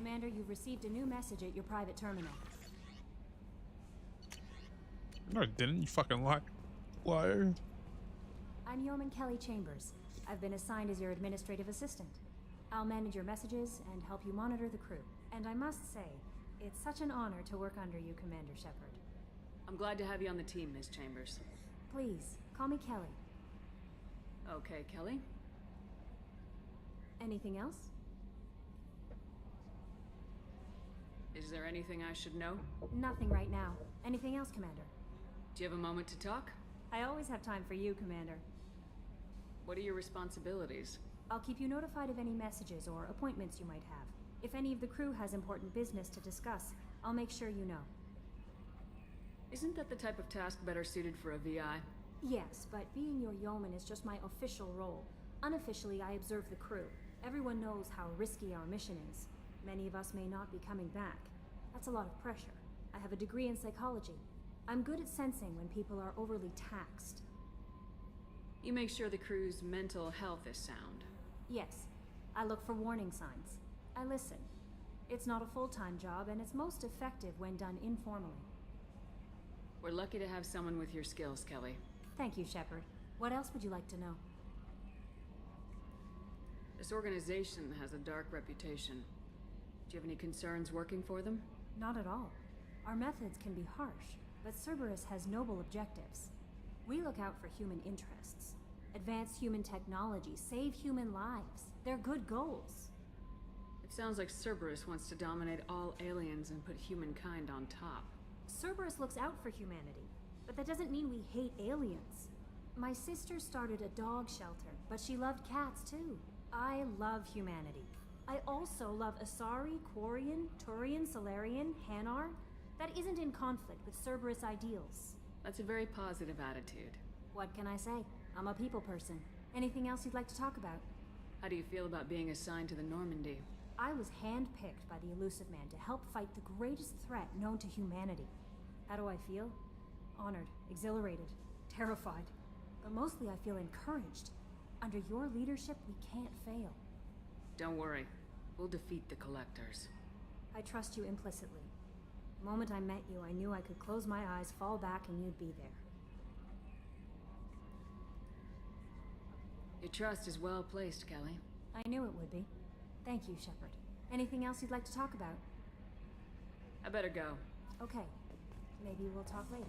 Commander, you've received a new message at your private terminal. No, I didn't. You fucking liar. I'm Yeoman Kelly Chambers. I've been assigned as your administrative assistant. I'll manage your messages and help you monitor the crew. And I must say, it's such an honor to work under you, Commander Shepard. I'm glad to have you on the team, Miss Chambers. Please, call me Kelly. Okay, Kelly. Anything else? Is there anything I should know? Nothing right now. Anything else, Commander? Do you have a moment to talk? I always have time for you, Commander. What are your responsibilities? I'll keep you notified of any messages or appointments you might have. If any of the crew has important business to discuss, I'll make sure you know. Isn't that the type of task better suited for a VI? Yes, but being your yeoman is just my official role. Unofficially, I observe the crew. Everyone knows how risky our mission is. Many of us may not be coming back. That's a lot of pressure. I have a degree in psychology. I'm good at sensing when people are overly taxed. You make sure the crew's mental health is sound. Yes. I look for warning signs. I listen. It's not a full-time job, and it's most effective when done informally. We're lucky to have someone with your skills, Kelly. Thank you, Shepard. What else would you like to know? This organization has a dark reputation. Do you have any concerns working for them? Not at all. Our methods can be harsh, but Cerberus has noble objectives. We look out for human interests. Advance human technology, save human lives. They're good goals. It sounds like Cerberus wants to dominate all aliens and put humankind on top. Cerberus looks out for humanity, but that doesn't mean we hate aliens. My sister started a dog shelter, but she loved cats too. I love humanity. I also love Asari, Quarian, Turian, Solarian, Hanar. That isn't in conflict with Cerberus ideals. That's a very positive attitude. What can I say? I'm a people person. Anything else you'd like to talk about? How do you feel about being assigned to the Normandy? I was handpicked by the Elusive Man to help fight the greatest threat known to humanity. How do I feel? Honored, exhilarated, terrified. But mostly I feel encouraged. Under your leadership, we can't fail. Don't worry. We'll defeat the Collectors. I trust you implicitly. The moment I met you, I knew I could close my eyes, fall back, and you'd be there. Your trust is well placed, Kelly. I knew it would be. Thank you, Shepard. Anything else you'd like to talk about? I better go. Okay. Maybe we'll talk later.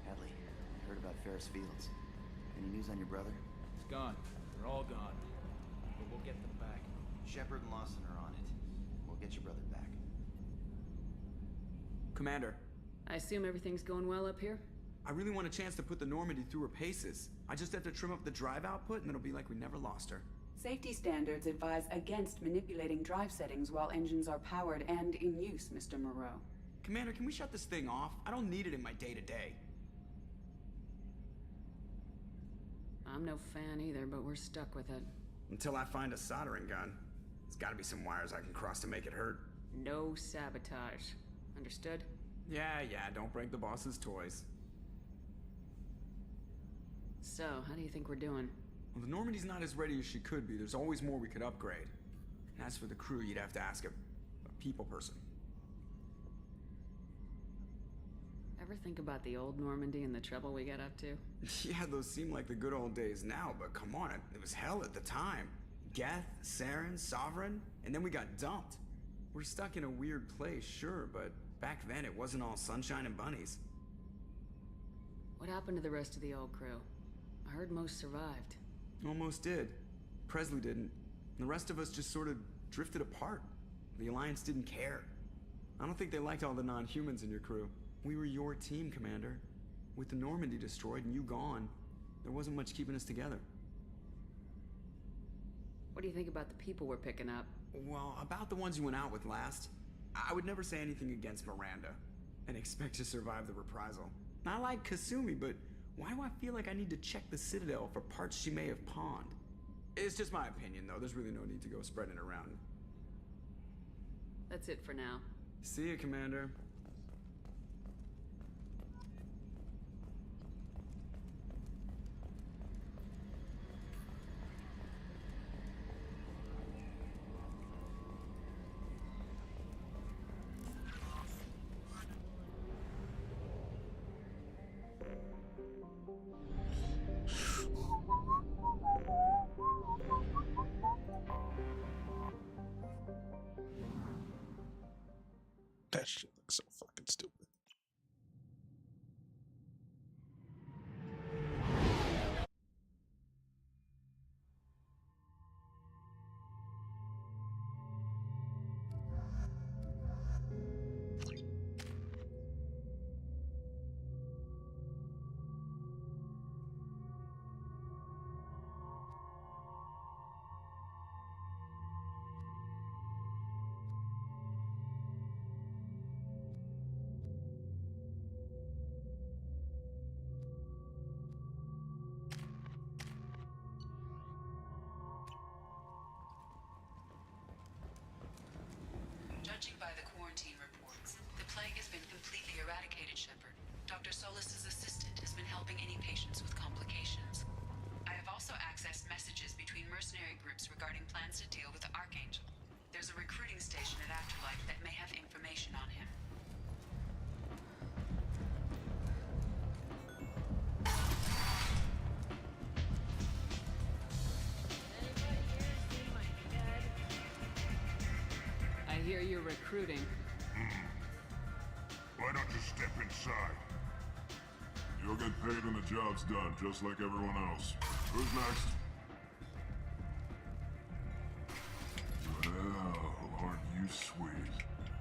Hadley, heard about Ferris Fields. Any news on your brother? He's gone. They're all gone. But we'll get them back. Shepard and Lawson are on it. We'll get your brother back. Commander, I assume everything's going well up here? I really want a chance to put the Normandy through her paces. I just have to trim up the drive output and it'll be like we never lost her. Safety standards advise against manipulating drive settings while engines are powered and in use, Mr. Moreau. Commander, can we shut this thing off? I don't need it in my day-to-day. I'm no fan either, but we're stuck with it. Until I find a soldering gun. There's gotta be some wires I can cross to make it hurt. No sabotage. Understood? Yeah, don't break the boss's toys. So, how do you think we're doing? Well, the Normandy's not as ready as she could be. There's always more we could upgrade. And as for the crew, you'd have to ask a people person. Ever think about the old Normandy and the trouble we got up to? Yeah, those seem like the good old days now, but come on, it was hell at the time. Geth, Saren, Sovereign, and then we got dumped. We're stuck in a weird place, sure, but back then it wasn't all sunshine and bunnies. What happened to the rest of the old crew? I heard most survived. Almost did. Presley didn't. The rest of us just sort of drifted apart. The Alliance didn't care. I don't think they liked all the non-humans in your crew. We were your team, Commander. With the Normandy destroyed and you gone, there wasn't much keeping us together. What do you think about the people we're picking up? Well, about the ones you went out with last, I would never say anything against Miranda and expect to survive the reprisal. I like Kasumi, but why do I feel like I need to check the Citadel for parts she may have pawned? It's just my opinion, though. There's really no need to go spreading it around. That's it for now. See you, Commander. That shit looks so fucking stupid. Judging by the quarantine reports, the plague has been completely eradicated, Shepard. Dr. Solis's assistant has been helping any patients with complications. I have also accessed messages between mercenary groups regarding plans to deal with the Archangel. There's a recruiting station at Afterlife that may have information on him. I hear you're recruiting. Why don't you step inside? You'll get paid when the job's done, just like everyone else. Who's next? Well, aren't you sweet?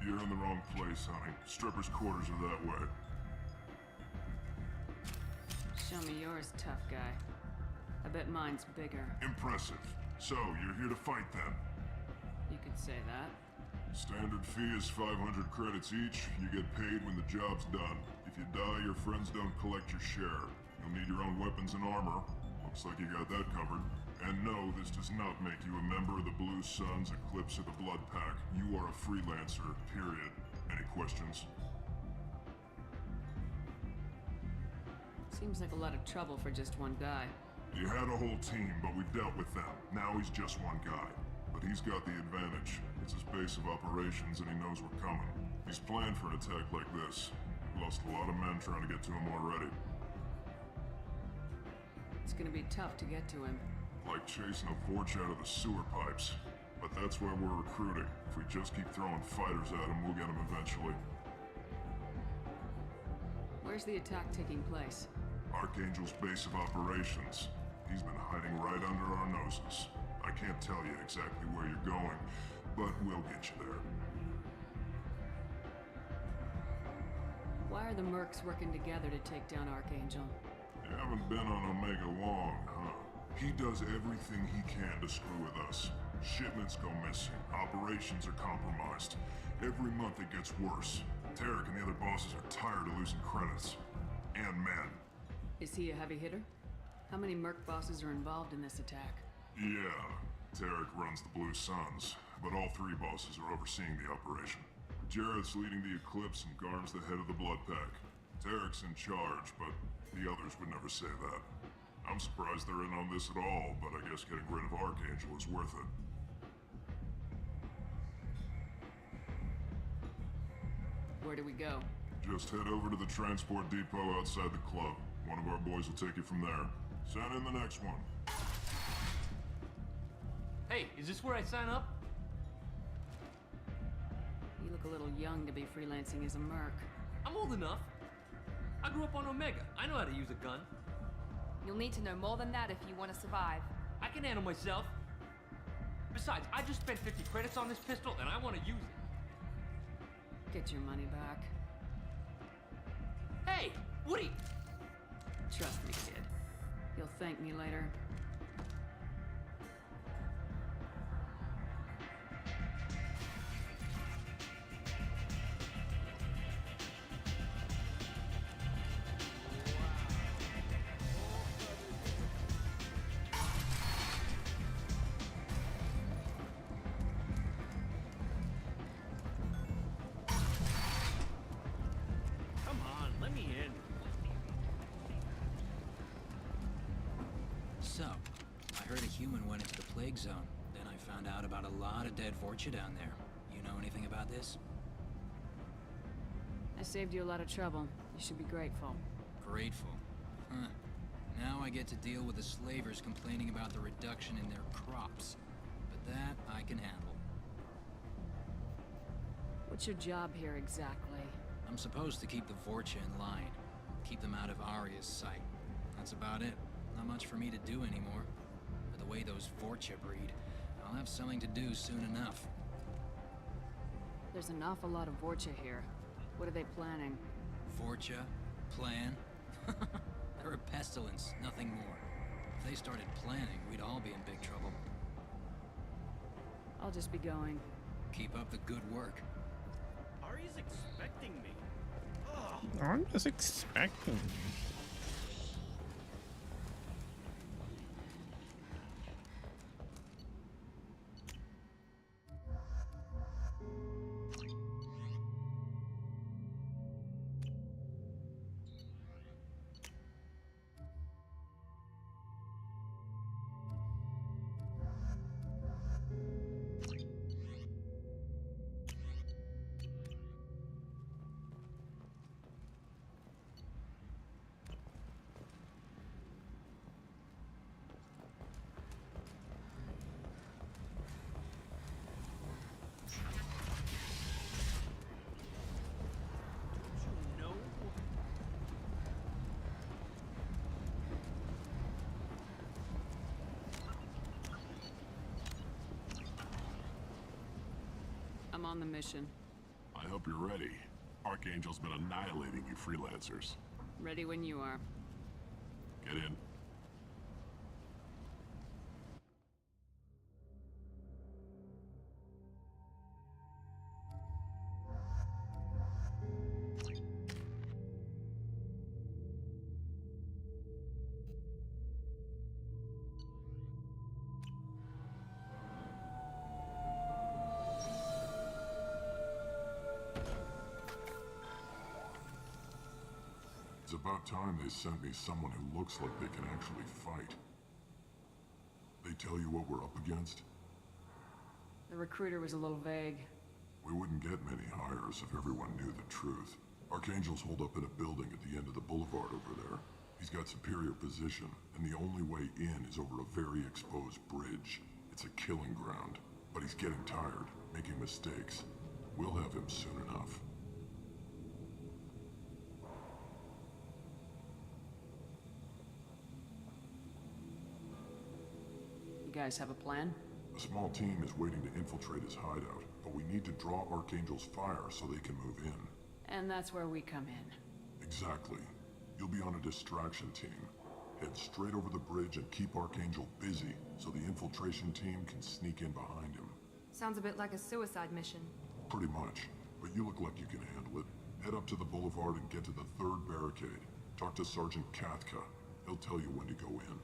You're in the wrong place, honey. Strippers' quarters are that way. Show me yours, tough guy. I bet mine's bigger. Impressive. So, you're here to fight them? You could say that. Standard fee is 500 credits each. You get paid when the job's done. If you die, your friends don't collect your share. You'll need your own weapons and armor. Looks like you got that covered. And no, this does not make you a member of the Blue Suns, Eclipse, or the Blood Pack. You are a freelancer, period. Any questions? Seems like a lot of trouble for just one guy. You had a whole team, but we dealt with them. Now he's just one guy. But he's got the advantage. It's his base of operations and he knows we're coming. He's planned for an attack like this. We lost a lot of men trying to get to him already. It's gonna be tough to get to him. Like chasing a Vorch out of the sewer pipes. But that's why we're recruiting. If we just keep throwing fighters at him, we'll get him eventually. Where's the attack taking place? Archangel's base of operations. He's been hiding right under our noses. I can't tell you exactly where you're going, but we'll get you there. Why are the mercs working together to take down Archangel? You haven't been on Omega long, huh? He does everything he can to screw with us. Shipments go missing, operations are compromised. Every month it gets worse. Tarek and the other bosses are tired of losing credits. And men. Is he a heavy hitter? How many merc bosses are involved in this attack? Yeah, Tarek runs the Blue Suns, but all three bosses are overseeing the operation. Jarrett's leading the Eclipse and Garm's the head of the Blood Pack. Tarek's in charge, but the others would never say that. I'm surprised they're in on this at all, but I guess getting rid of Archangel is worth it. Where do we go? Just head over to the transport depot outside the club. One of our boys will take you from there. Send in the next one. Hey, is this where I sign up? You look a little young to be freelancing as a merc. I'm old enough. I grew up on Omega. I know how to use a gun. You'll need to know more than that if you want to survive. I can handle myself. Besides, I just spent 50 credits on this pistol and I want to use it. Get your money back. Hey, Woody! Trust me, kid. You'll thank me later. Come on, let me in. So, I heard a human went into the plague zone. Then I found out about a lot of dead Vorcha down there. You know anything about this? I saved you a lot of trouble. You should be grateful. Grateful. Huh. Now I get to deal with the slavers complaining about the reduction in their crops. But that I can handle. What's your job here exactly? I'm supposed to keep the Vorcha in line. Keep them out of Arya's sight. That's about it. Not much for me to do anymore. But the way those Vorcha breed, I'll have something to do soon enough. There's an awful lot of Vorcha here. What are they planning? Vorcha? Plan? They're a pestilence, nothing more. If they started planning, we'd all be in big trouble. I'll just be going. Keep up the good work. Arya's expecting me. I'm just expecting. I'm on the mission. I hope you're ready. Archangel's been annihilating you freelancers. Ready when you are. Get in. It's about time they sent me someone who looks like they can actually fight. They tell you what we're up against? The recruiter was a little vague. We wouldn't get many hires if everyone knew the truth. Archangel's holed up in a building at the end of the boulevard over there. He's got superior position, and the only way in is over a very exposed bridge. It's a killing ground, but he's getting tired, making mistakes. We'll have him soon enough. guys have a plan? A small team is waiting to infiltrate his hideout, but we need to draw Archangel's fire so they can move in. And that's where we come in. Exactly. You'll be on a distraction team. Head straight over the bridge and keep Archangel busy so the infiltration team can sneak in behind him. Sounds a bit like a suicide mission. Pretty much. But you look like you can handle it. Head up to the boulevard and get to the 3rd barricade. Talk to Sergeant Katka. He'll tell you when to go in.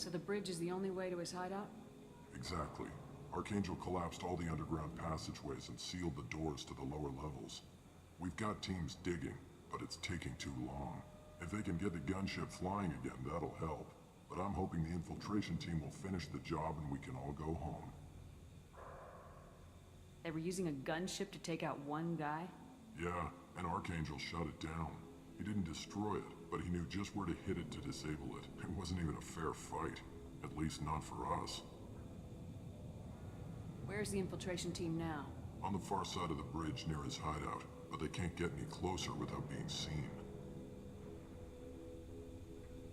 So the bridge is the only way to his hideout? Exactly. Archangel collapsed all the underground passageways and sealed the doors to the lower levels. We've got teams digging, but it's taking too long. If they can get the gunship flying again, that'll help. But I'm hoping the infiltration team will finish the job and we can all go home. They were using a gunship to take out one guy? Yeah, and Archangel shut it down. He didn't destroy it, but he knew just where to hit it to disable it. It wasn't even a fair fight. At least not for us. Where's the infiltration team now? On the far side of the bridge near his hideout, but they can't get any closer without being seen.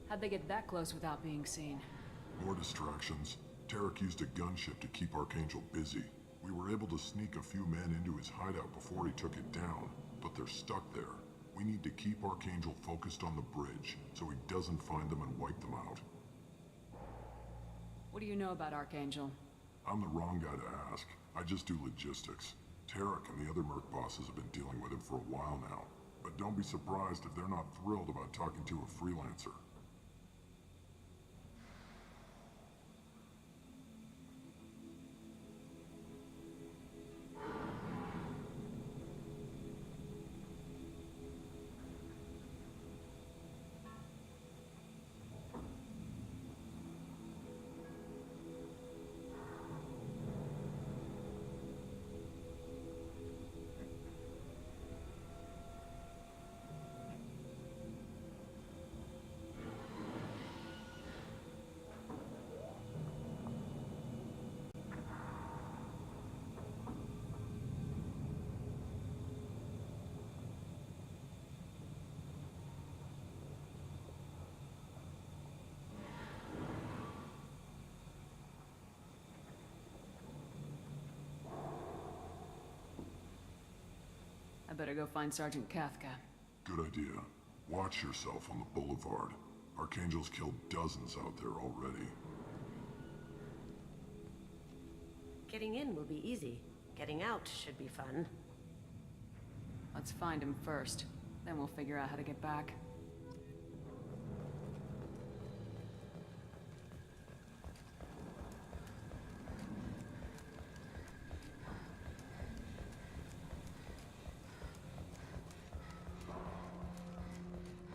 How'd they get that close without being seen? More distractions. Tarek used a gunship to keep Archangel busy. We were able to sneak a few men into his hideout before he took it down, but they're stuck there. We need to keep Archangel focused on the bridge, so he doesn't find them and wipe them out. What do you know about Archangel? I'm the wrong guy to ask. I just do logistics. Tarek and the other merc bosses have been dealing with him for a while now, but don't be surprised if they're not thrilled about talking to a freelancer. I better go find Sergeant Kafka. Good idea. Watch yourself on the boulevard. Archangel's killed dozens out there already. Getting in will be easy. Getting out should be fun. Let's find him first. Then we'll figure out how to get back.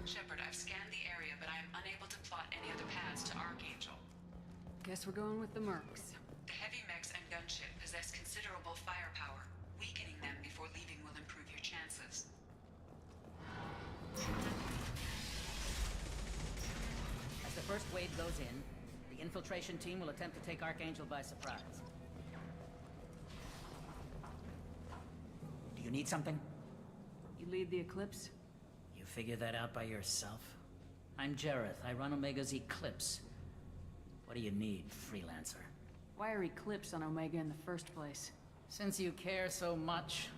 Shepard, I've scanned the area, but I am unable to plot any other paths to Archangel. Guess we're going with the mercs. The heavy mechs and gunship possess considerable firepower. Weakening them before leaving will improve your chances. As the first wave goes in, the infiltration team will attempt to take Archangel by surprise. Do you need something? You lead the Eclipse? You figure that out by yourself? I'm Jareth. I run Omega's Eclipse. What do you need, freelancer? Why are Eclipse on Omega in the first place? Since you care so much,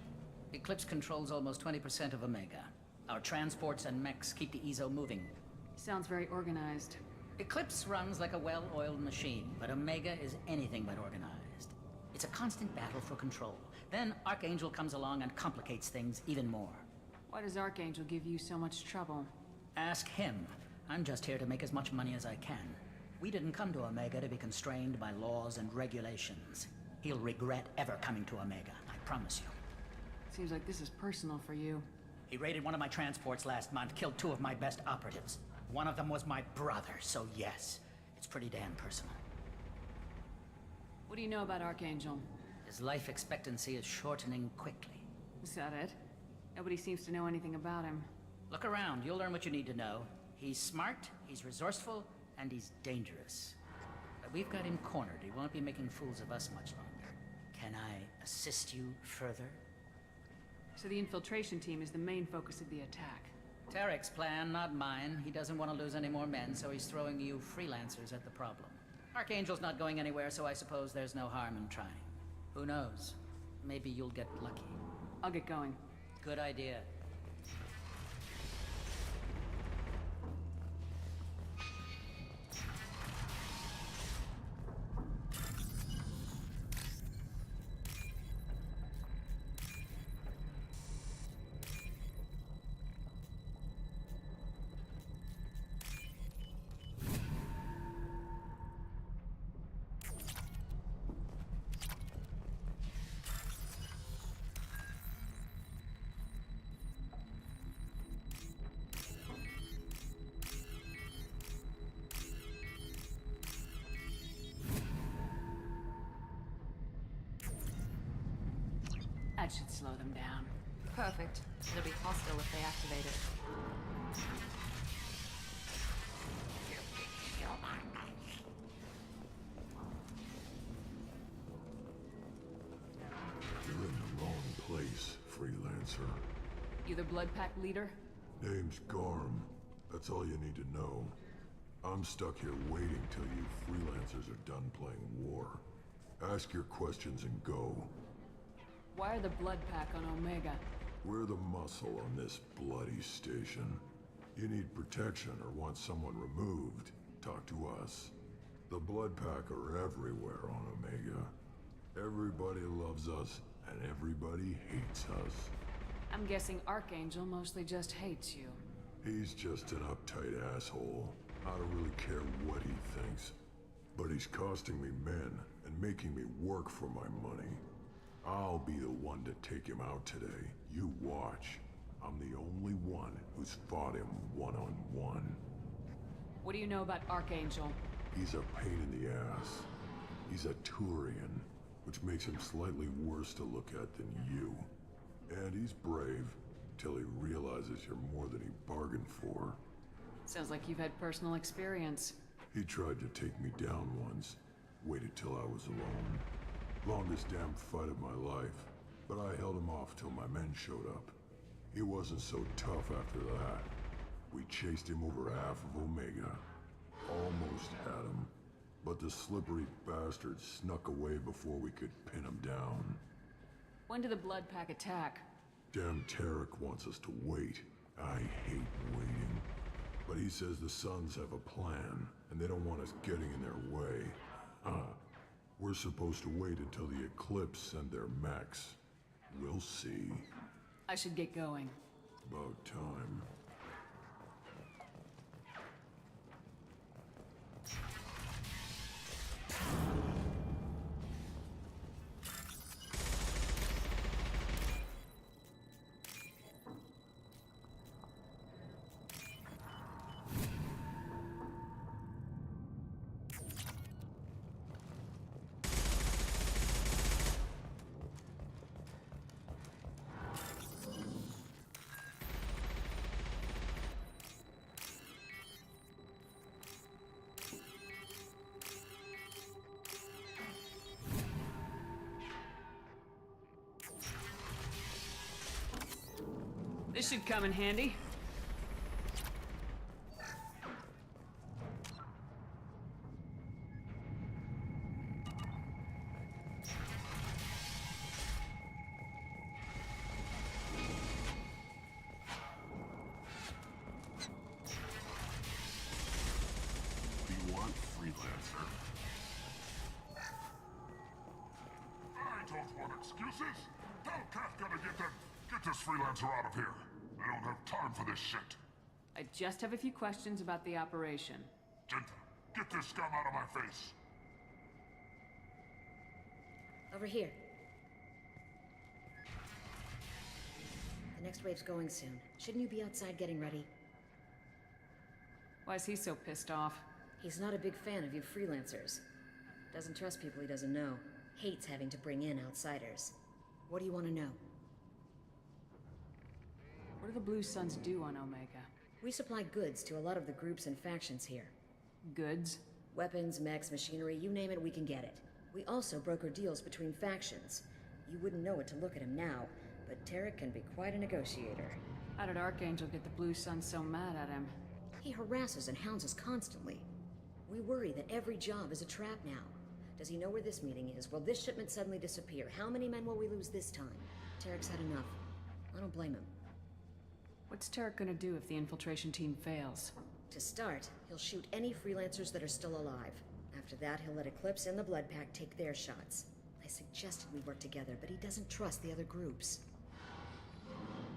Eclipse controls almost 20% of Omega. Our transports and mechs keep the EZO moving. Sounds very organized. Eclipse runs like a well-oiled machine, but Omega is anything but organized. It's a constant battle for control. Then Archangel comes along and complicates things even more. Why does Archangel give you so much trouble? Ask him. I'm just here to make as much money as I can. We didn't come to Omega to be constrained by laws and regulations. He'll regret ever coming to Omega, I promise you. Seems like this is personal for you. He raided one of my transports last month, killed 2 of my best operatives. One of them was my brother, so yes, it's pretty damn personal. What do you know about Archangel? His life expectancy is shortening quickly. Is that it? Nobody seems to know anything about him. Look around, you'll learn what you need to know. He's smart, he's resourceful, and he's dangerous. But we've got him cornered. He won't be making fools of us much longer. Can I assist you further? So the infiltration team is the main focus of the attack. Tarek's plan, not mine. He doesn't want to lose any more men, so he's throwing you freelancers at the problem. Archangel's not going anywhere, so I suppose there's no harm in trying. Who knows? Maybe you'll get lucky. I'll get going. Good idea. That should slow them down. Perfect. It'll be hostile if they activate it. You're in the wrong place, freelancer. You the Blood Pack leader? Name's Garm. That's all you need to know. I'm stuck here waiting till you freelancers are done playing war. Ask your questions and go. Why are the Blood Pack on Omega? We're the muscle on this bloody station. You need protection or want someone removed, talk to us. The Blood Pack are everywhere on Omega. Everybody loves us, and everybody hates us. I'm guessing Archangel mostly just hates you. He's just an uptight asshole. I don't really care what he thinks. But he's costing me men and making me work for my money. I'll be the one to take him out today. You watch. I'm the only one who's fought him one-on-one. What do you know about Archangel? He's a pain in the ass. He's a Turian, which makes him slightly worse to look at than you. And he's brave, till he realizes you're more than he bargained for. Sounds like you've had personal experience. He tried to take me down once. Waited till I was alone. Longest damn fight of my life. But I held him off till my men showed up. He wasn't so tough after that. We chased him over half of Omega. Almost had him. But the slippery bastard snuck away before we could pin him down. When did the Blood Pack attack? Damn Tarek wants us to wait. I hate waiting. But he says the Suns have a plan, and they don't want us getting in their way. We're supposed to wait until the Eclipse send their mechs. We'll see. I should get going. About time. This should come in handy. Do you want freelancer? I don't want excuses. Tell Kafka to get this freelancer out of here. I don't have time for this shit. I just have a few questions about the operation. Jinta, get this scum out of my face. Over here. The next wave's going soon. Shouldn't you be outside getting ready? Why is he so pissed off? He's not a big fan of you freelancers. Doesn't trust people he doesn't know. Hates having to bring in outsiders. What do you want to know? What do the Blue Suns do on Omega? We supply goods to a lot of the groups and factions here. Goods? Weapons, mechs, machinery, you name it, we can get it. We also broker deals between factions. You wouldn't know it to look at him now, but Tarek can be quite a negotiator. How did Archangel get the Blue Suns so mad at him? He harasses and hounds us constantly. We worry that every job is a trap now. Does he know where this meeting is? Will this shipment suddenly disappear? How many men will we lose this time? Tarek's had enough. I don't blame him. What's Tarek gonna do if the infiltration team fails? To start, he'll shoot any freelancers that are still alive. After that, he'll let Eclipse and the Blood Pack take their shots. I suggested we work together, but he doesn't trust the other groups.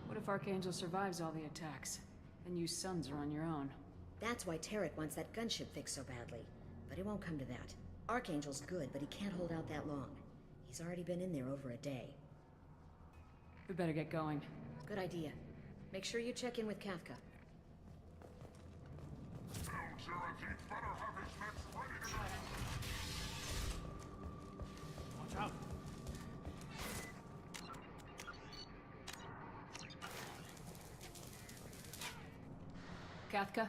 What if Archangel survives all the attacks? Then you Suns are on your own. That's why Tarek wants that gunship fixed so badly. But it won't come to that. Archangel's good, but he can't hold out that long. He's already been in there over a day. We better get going. Good idea. Make sure you check in with Kafka. Watch out. Kafka?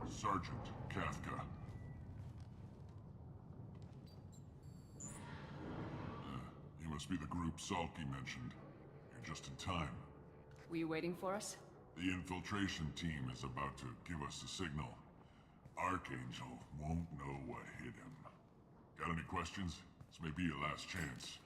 Sergeant Kafka. You must be the group Salky mentioned. You're just in time. Were you waiting for us? The infiltration team is about to give us a signal. Archangel won't know what hit him. Got any questions? This may be your last chance.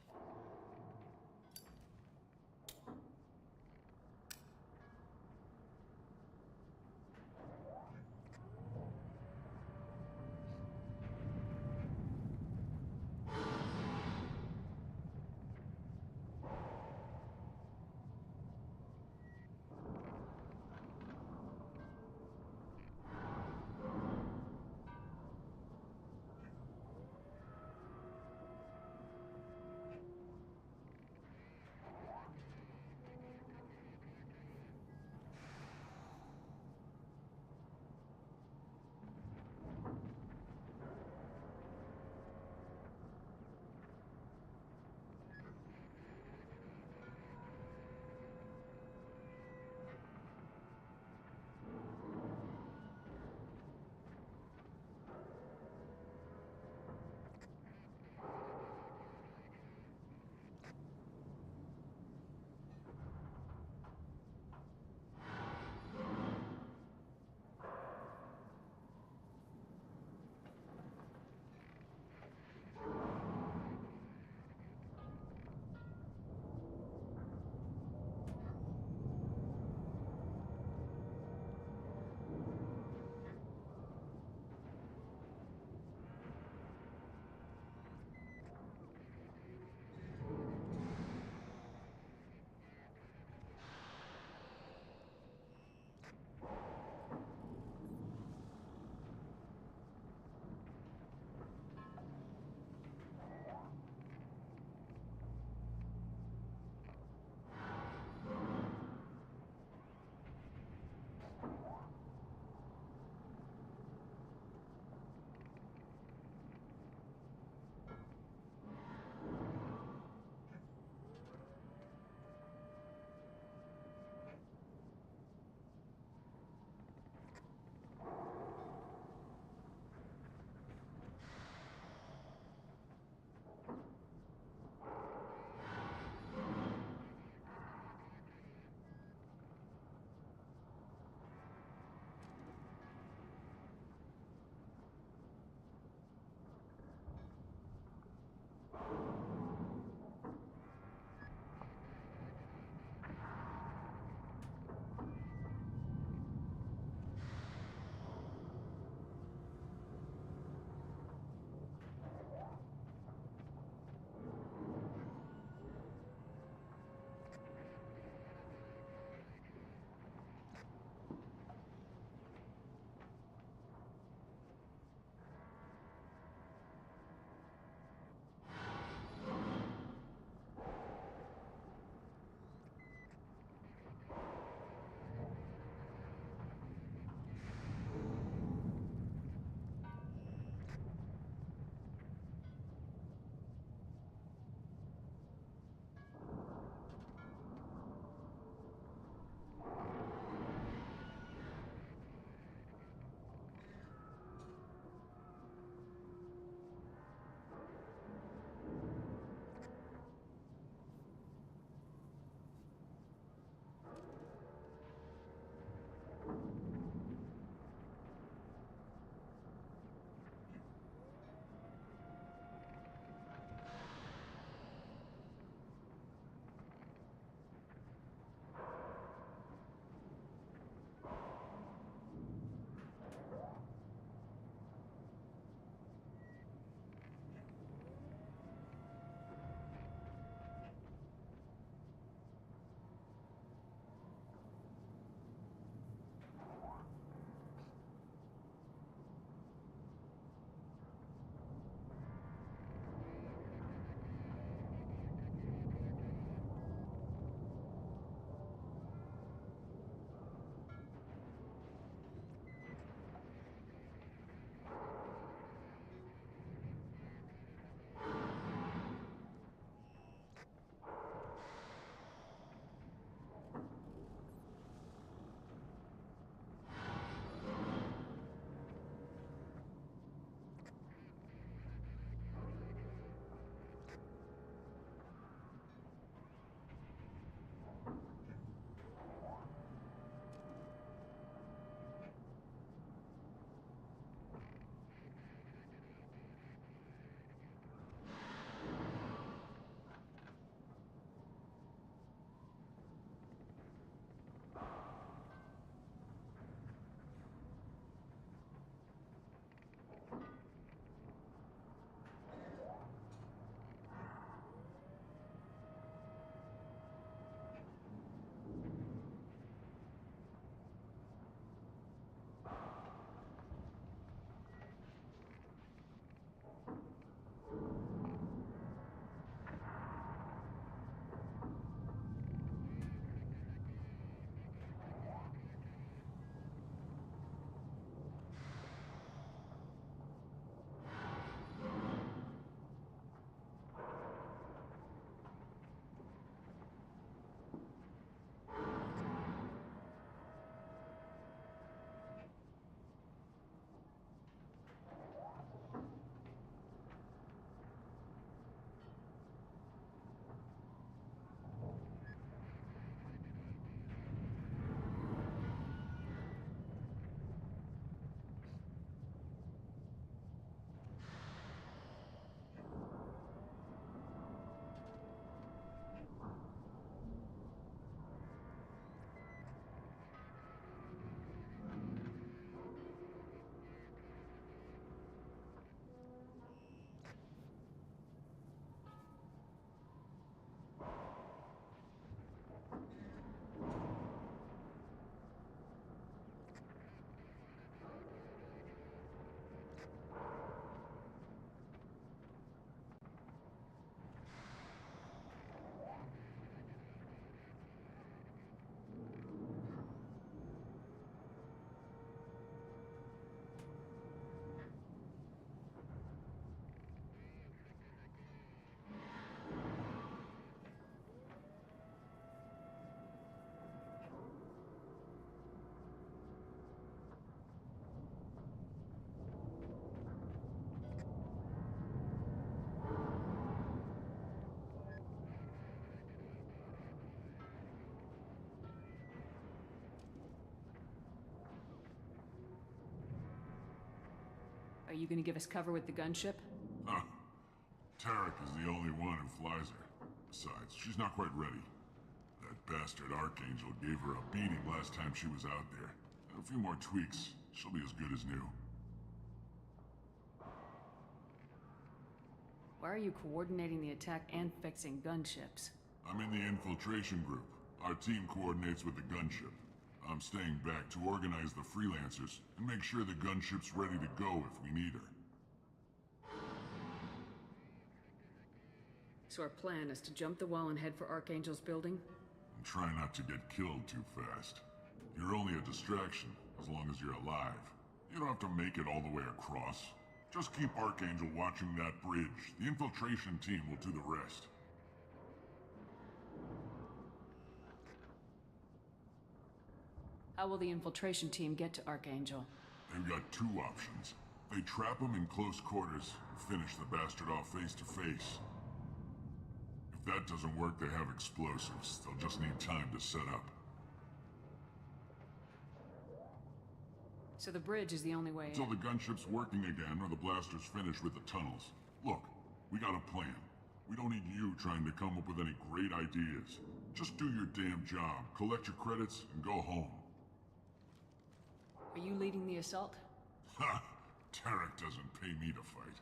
Are you gonna give us cover with the gunship? Huh. Tarek is the only one who flies her. Besides, she's not quite ready. That bastard Archangel gave her a beating last time she was out there. A few more tweaks, she'll be as good as new. Why are you coordinating the attack and fixing gunships? I'm in the infiltration group. Our team coordinates with the gunship. I'm staying back to organize the freelancers and make sure the gunship's ready to go if we need her. So our plan is to jump the wall and head for Archangel's building? And try not to get killed too fast. You're only a distraction, as long as you're alive. You don't have to make it all the way across. Just keep Archangel watching that bridge. The infiltration team will do the rest. How will the infiltration team get to Archangel? They've got two options. They trap him in close quarters and finish the bastard off face to face. If that doesn't work, they have explosives. They'll just need time to set up. So the bridge is the only way Until in. the gunship's working again or the blasters finish with the tunnels. Look, we got a plan. We don't need you trying to come up with any great ideas. Just do your damn job, collect your credits, and go home. Are you leading the assault? Ha! Tarek doesn't pay me to fight.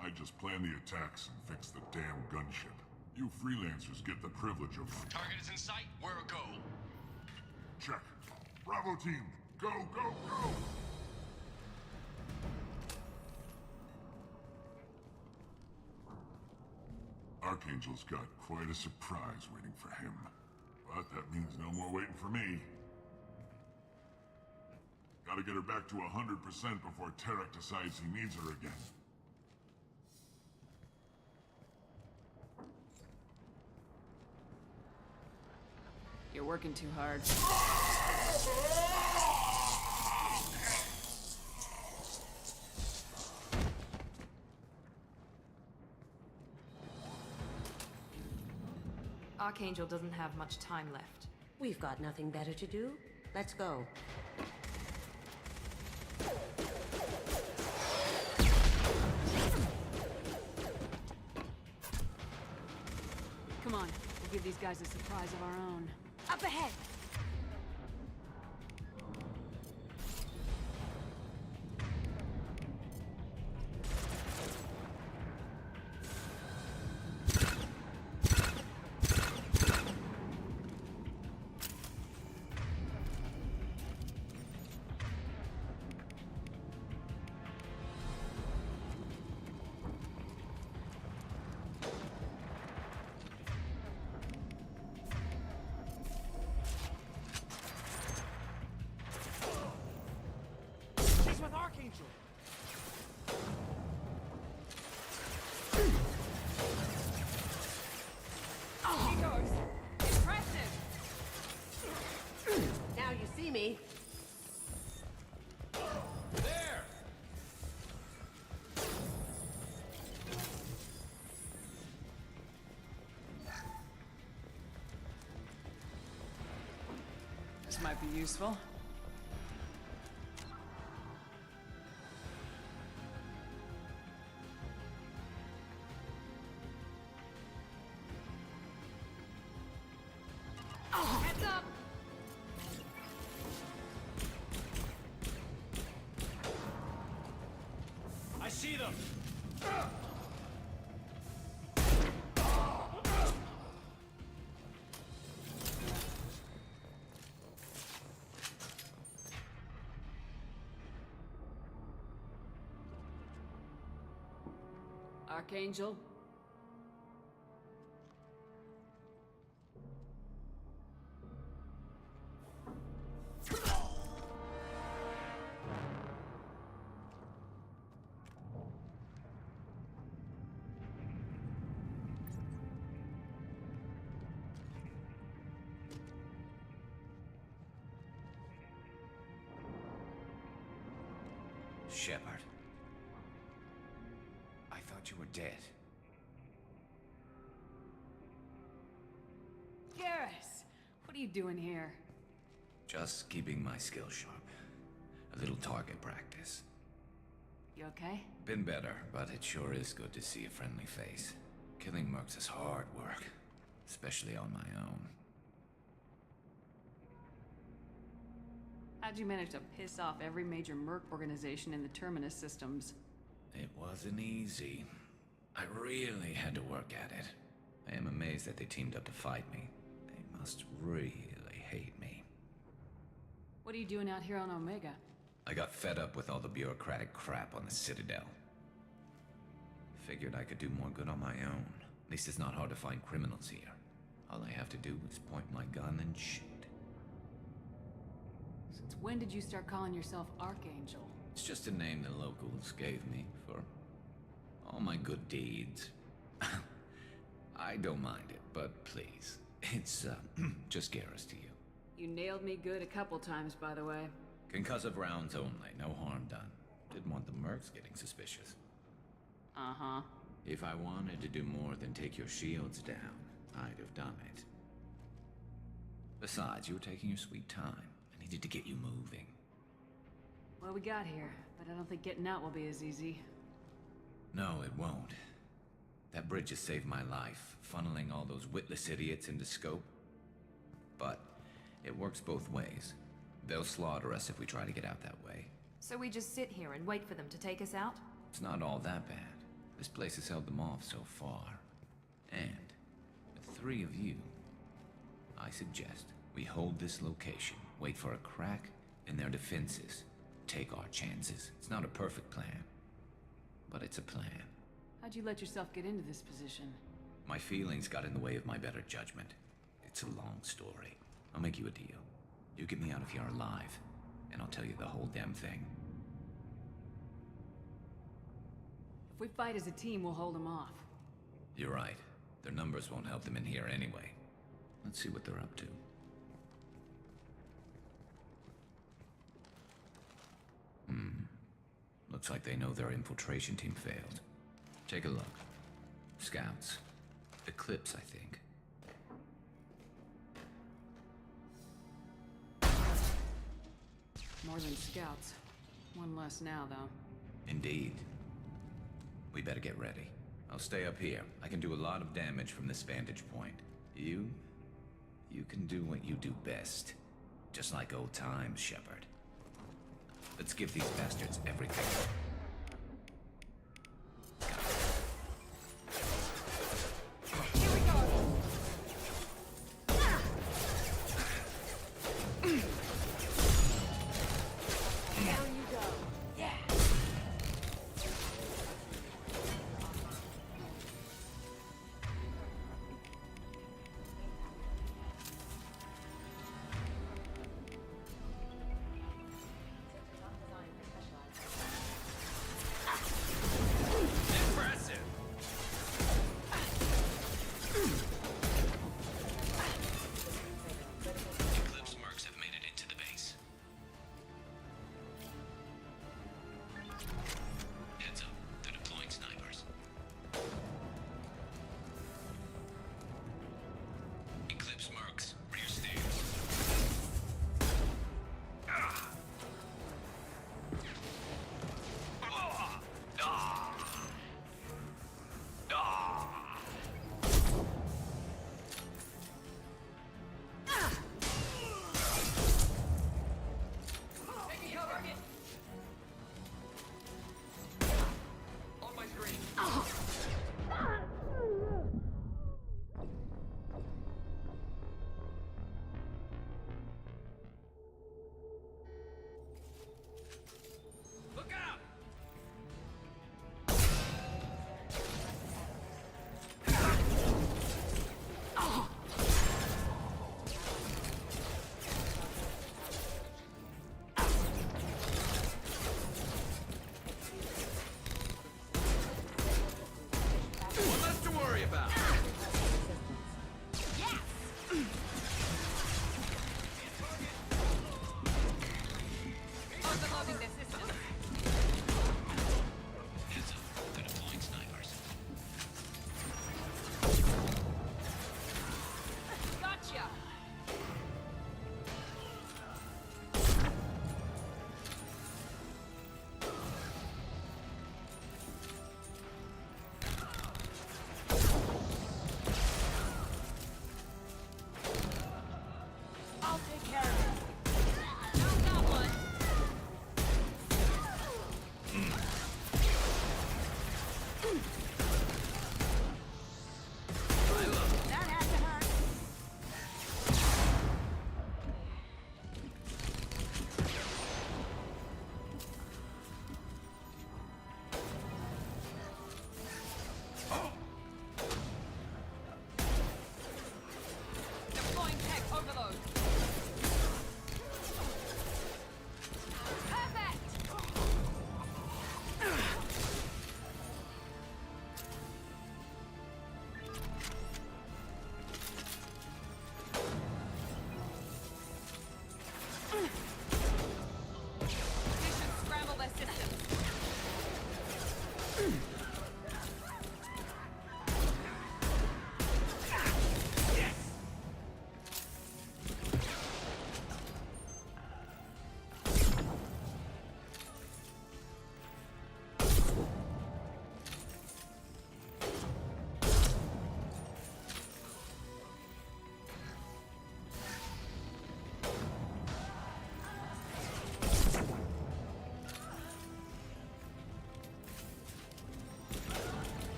I just plan the attacks and fix the damn gunship. You freelancers get the privilege of... Target is in sight. Where a go? Check. Bravo team, go, go, go! Archangel's got quite a surprise waiting for him. But that means no more waiting for me. Gotta get her back to 100% before Tarek decides he needs her again. You're working too hard. Archangel doesn't have much time left. We've got nothing better to do. Let's go. Come on, we'll give these guys a surprise of our own. Up ahead! She's with Archangel! Oh, he goes! Impressive! Now you see me. There! This might be useful. Heads up! I see them! Archangel? Shepard. I thought you were dead. Garrus! What are you doing here? Just keeping my skills sharp. A little target practice. You okay? Been better, but it sure is good to see a friendly face. Killing mercs is hard work, especially on my own. How'd you manage to piss off every major merc organization in the Terminus systems? It wasn't easy. I really had to work at it. I am amazed that they teamed up to fight me. They must really hate me. What are you doing out here on Omega? I got fed up with all the bureaucratic crap on the Citadel. Figured I could do more good on my own. At least it's not hard to find criminals here. All I have to do is point my gun and shoot. Since when did you start calling yourself Archangel? It's just a name the locals gave me for all my good deeds. I don't mind it, but please, it's just Garrus to you. You nailed me good a couple times, by the way. Concussive rounds only, no harm done. Didn't want the mercs getting suspicious. Uh-huh. If I wanted to do more than take your shields down, I'd have done it. Besides, you were taking your sweet time. I needed to get you moving. Well, we got here, but I don't think getting out will be as easy. No, it won't. That bridge has saved my life, funneling all those witless idiots into scope. But it works both ways. They'll slaughter us if we try to get out that way. So we just sit here and wait for them to take us out? It's not all that bad. This place has held them off so far. And with 3 of you, I suggest we hold this location, wait for a crack in their defenses, take our chances. It's not a perfect plan, but it's a plan. How'd you let yourself get into this position? My feelings got in the way of my better judgment. It's a long story. I'll make you a deal. You get me out of here alive, and I'll tell you the whole damn thing. If we fight as a team, we'll hold them off. You're right. Their numbers won't help them in here anyway. Let's see what they're up to. Looks like they know their infiltration team failed. Take a look. Scouts. Eclipse, I think. More than scouts. One less now, though. Indeed. We better get ready. I'll stay up here. I can do a lot of damage from this vantage point. You can do what you do best. Just like old times, Shepard. Let's give these bastards everything.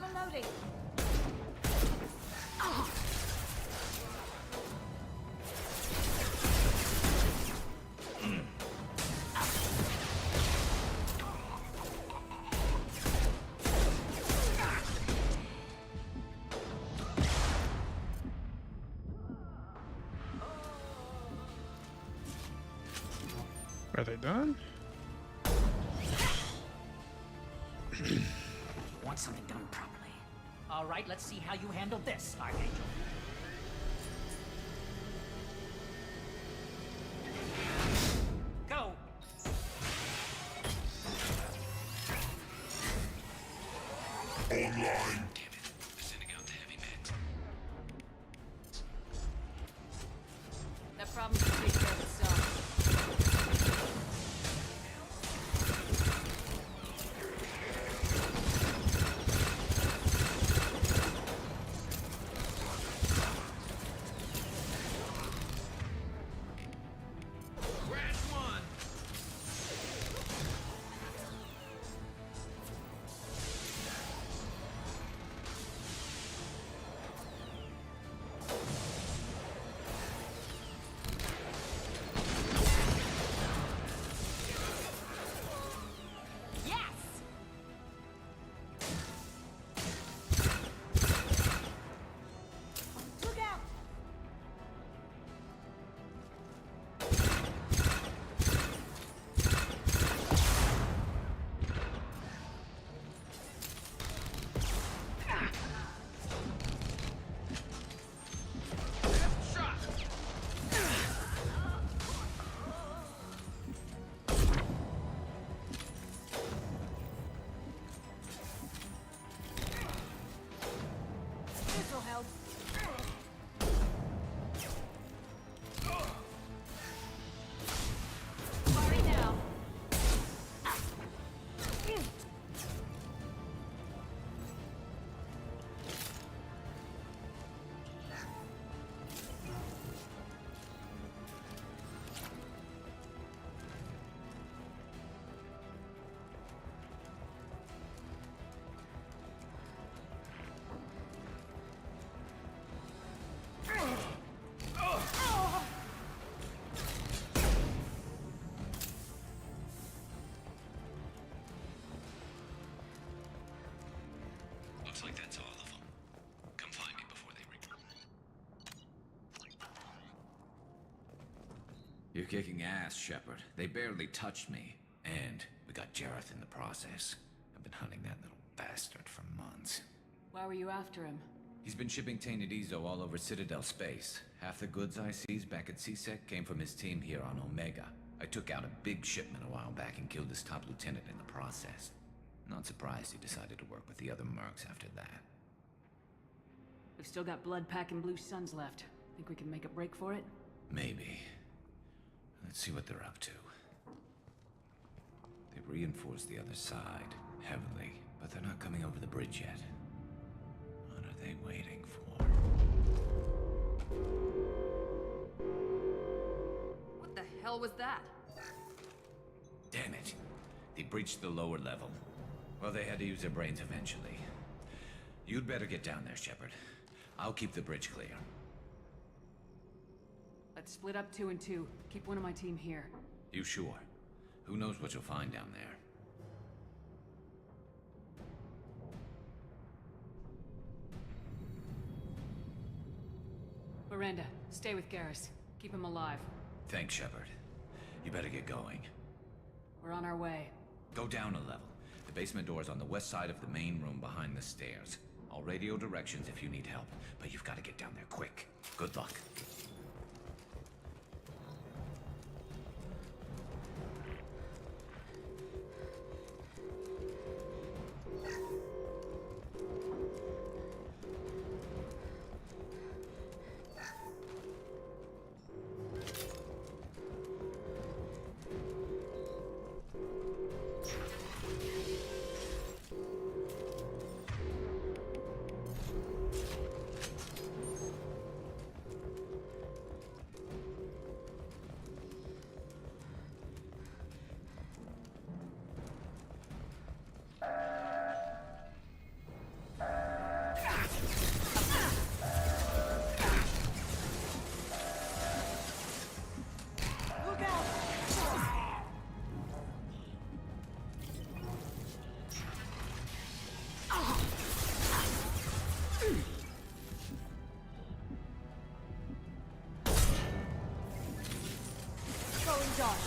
Overloading. Are they done? Want something done properly. All right, let's see how you handle this, Archangel. Go! Online. That problem can take care of itself. This'll help. Sorry now. Looks like that's all of them. Come find me before they return. You're kicking ass, Shepard. They barely touched me. And we got Jareth in the process. I've been hunting that little bastard for months. Why were you after him? He's been shipping tainted Ezo all over Citadel space. Half the goods I seized back at CSEC came from his team here on Omega. I took out a big shipment a while back and killed his top lieutenant in the process. Not surprised he decided to work with the other mercs after that. We've still got blood pack and blue suns left. Think we can make a break for it? Maybe. Let's see what they're up to. They've reinforced the other side, heavily, but they're not coming over the bridge yet. What are they waiting for? What the hell was that? Damn it. They breached the lower level. Well, they had to use their brains eventually. You'd better get down there, Shepard. I'll keep the bridge clear. Let's split up 2 and 2. Keep one of my team here. You sure? Who knows what you'll find down there? Miranda, stay with Garrus. Keep him alive. Thanks, Shepard. You better get going. We're on our way. Go down a level. The basement door's on the west side of the main room behind the stairs. I'll radio directions if you need help, but you've got to get down there quick. Good luck. dark.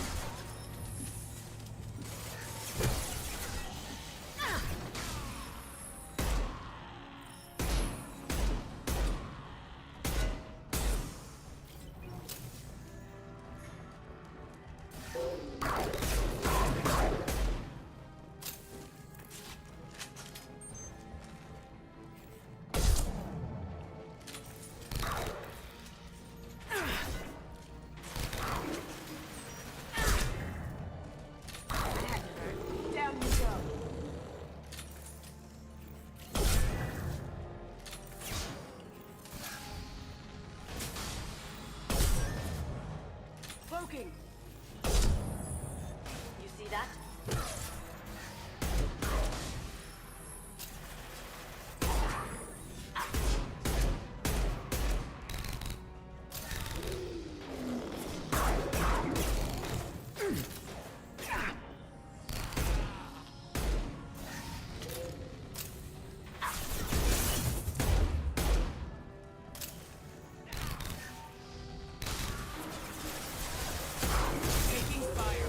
Cloaking. You see that?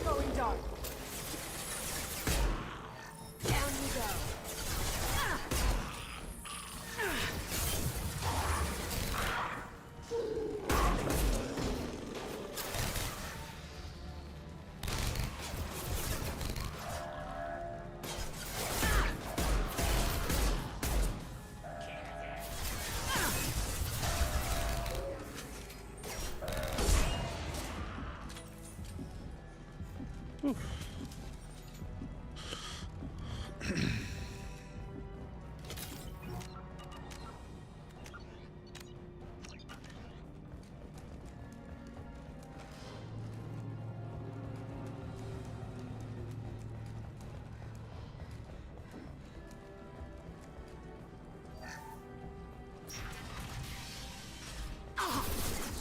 Going dark. Down you go.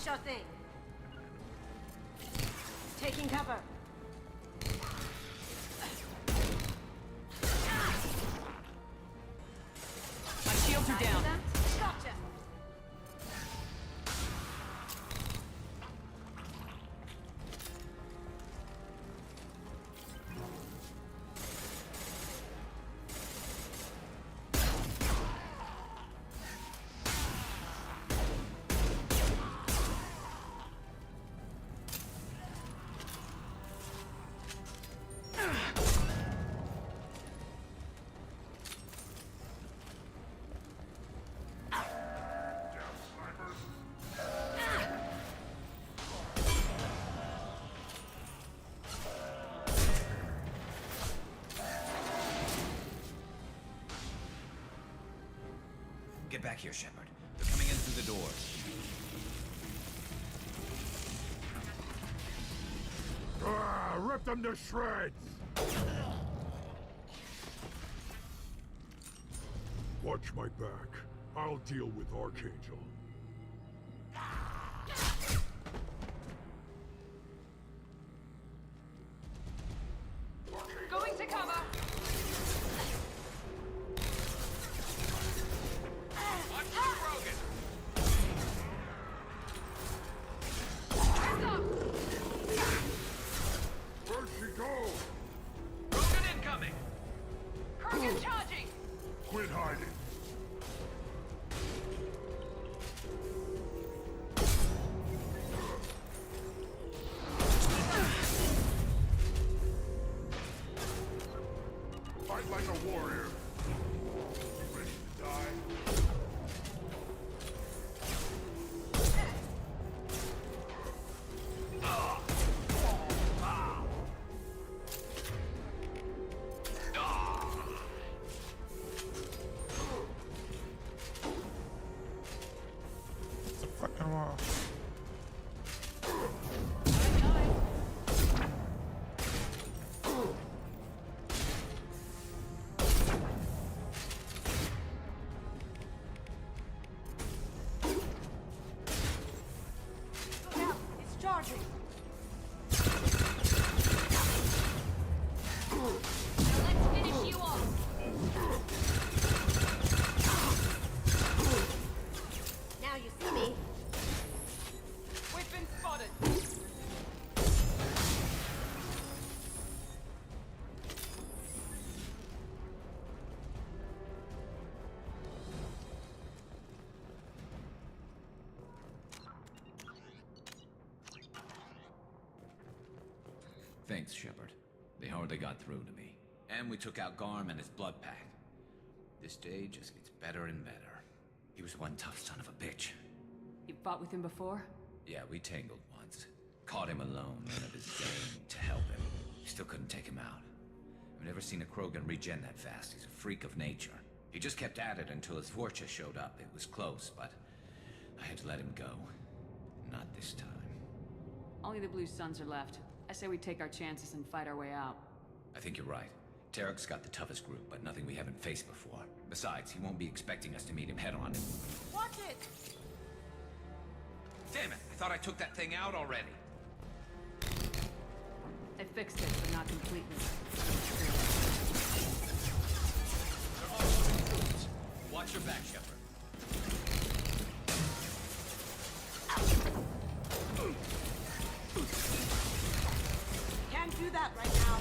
Sure thing. Taking cover. My shields are down. Gotcha. Get back here, Shepard. They're coming in through the doors. Rip them to shreds! Watch my back. I'll deal with Archangel. Going to cover. Where'd she go? Rogan incoming. Kurgan charging. Quit hiding. Fight like a warrior. You ready to die? It's a fucking wall. Look out. It's charging. Now let's finish you off. Now you see me. We've been spotted. Thanks, Shepard. They hardly got through to me. And we took out Garm and his blood pack. This day just gets better and better. He was one tough son of a bitch. You fought with him before? Yeah, we tangled once. Caught him alone, none of his gang to help him. Still couldn't take him out. I've never seen a Krogan regen that fast. He's a freak of nature. He just kept at it until his Vorcha showed up. It was close, but I had to let him go. Not this time. Only the Blue Suns are left. I say we take our chances and fight our way out. I think you're right. Tarek's got the toughest group, but nothing we haven't faced before. Besides, he won't be expecting us to meet him head-on. Watch it! Damn it! I thought I took that thing out already. I fixed it, but not completely. They're all moving troops. Watch your back, Shepard. Can't do that right now.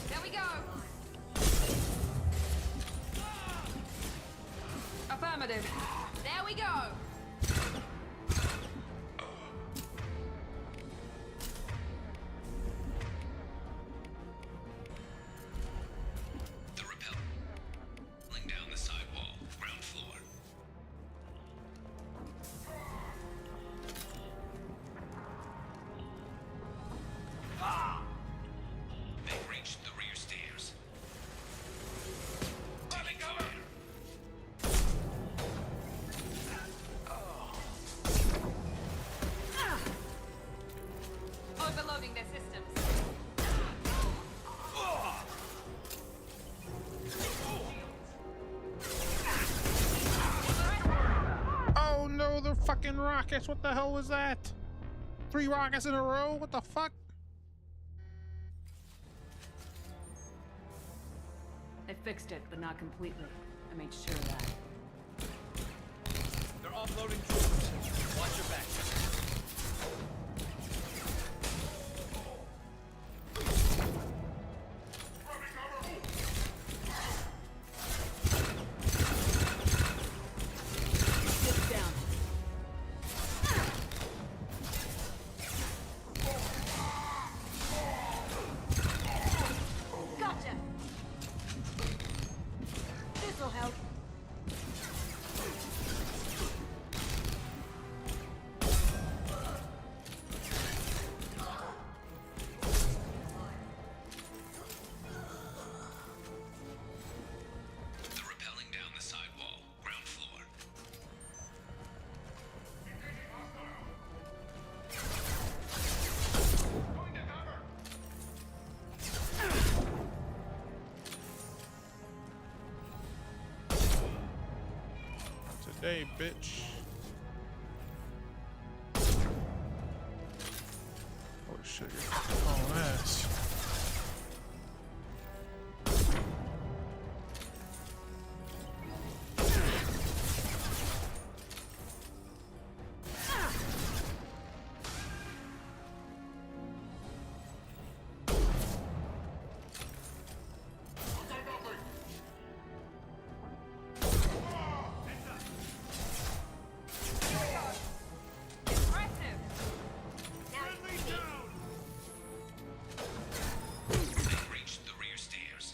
There we go. Affirmative. There we go. The rappel. Pulling down the sidewall, ground floor. They've reached the rear stairs. Taking fire. Overloading their systems. Oh no, the fucking rockets! What the hell was that? 3 rockets in a row? What the fuck? I fixed it, but not completely. I made sure of that. They're offloading troops. Watch your back. Get down. Gotcha! This'll help. They're rappelling down the sidewall, ground floor. Not today, bitch. Oh shit, you're hauling ass. Impressive. Now you see. They've reached the rear stairs.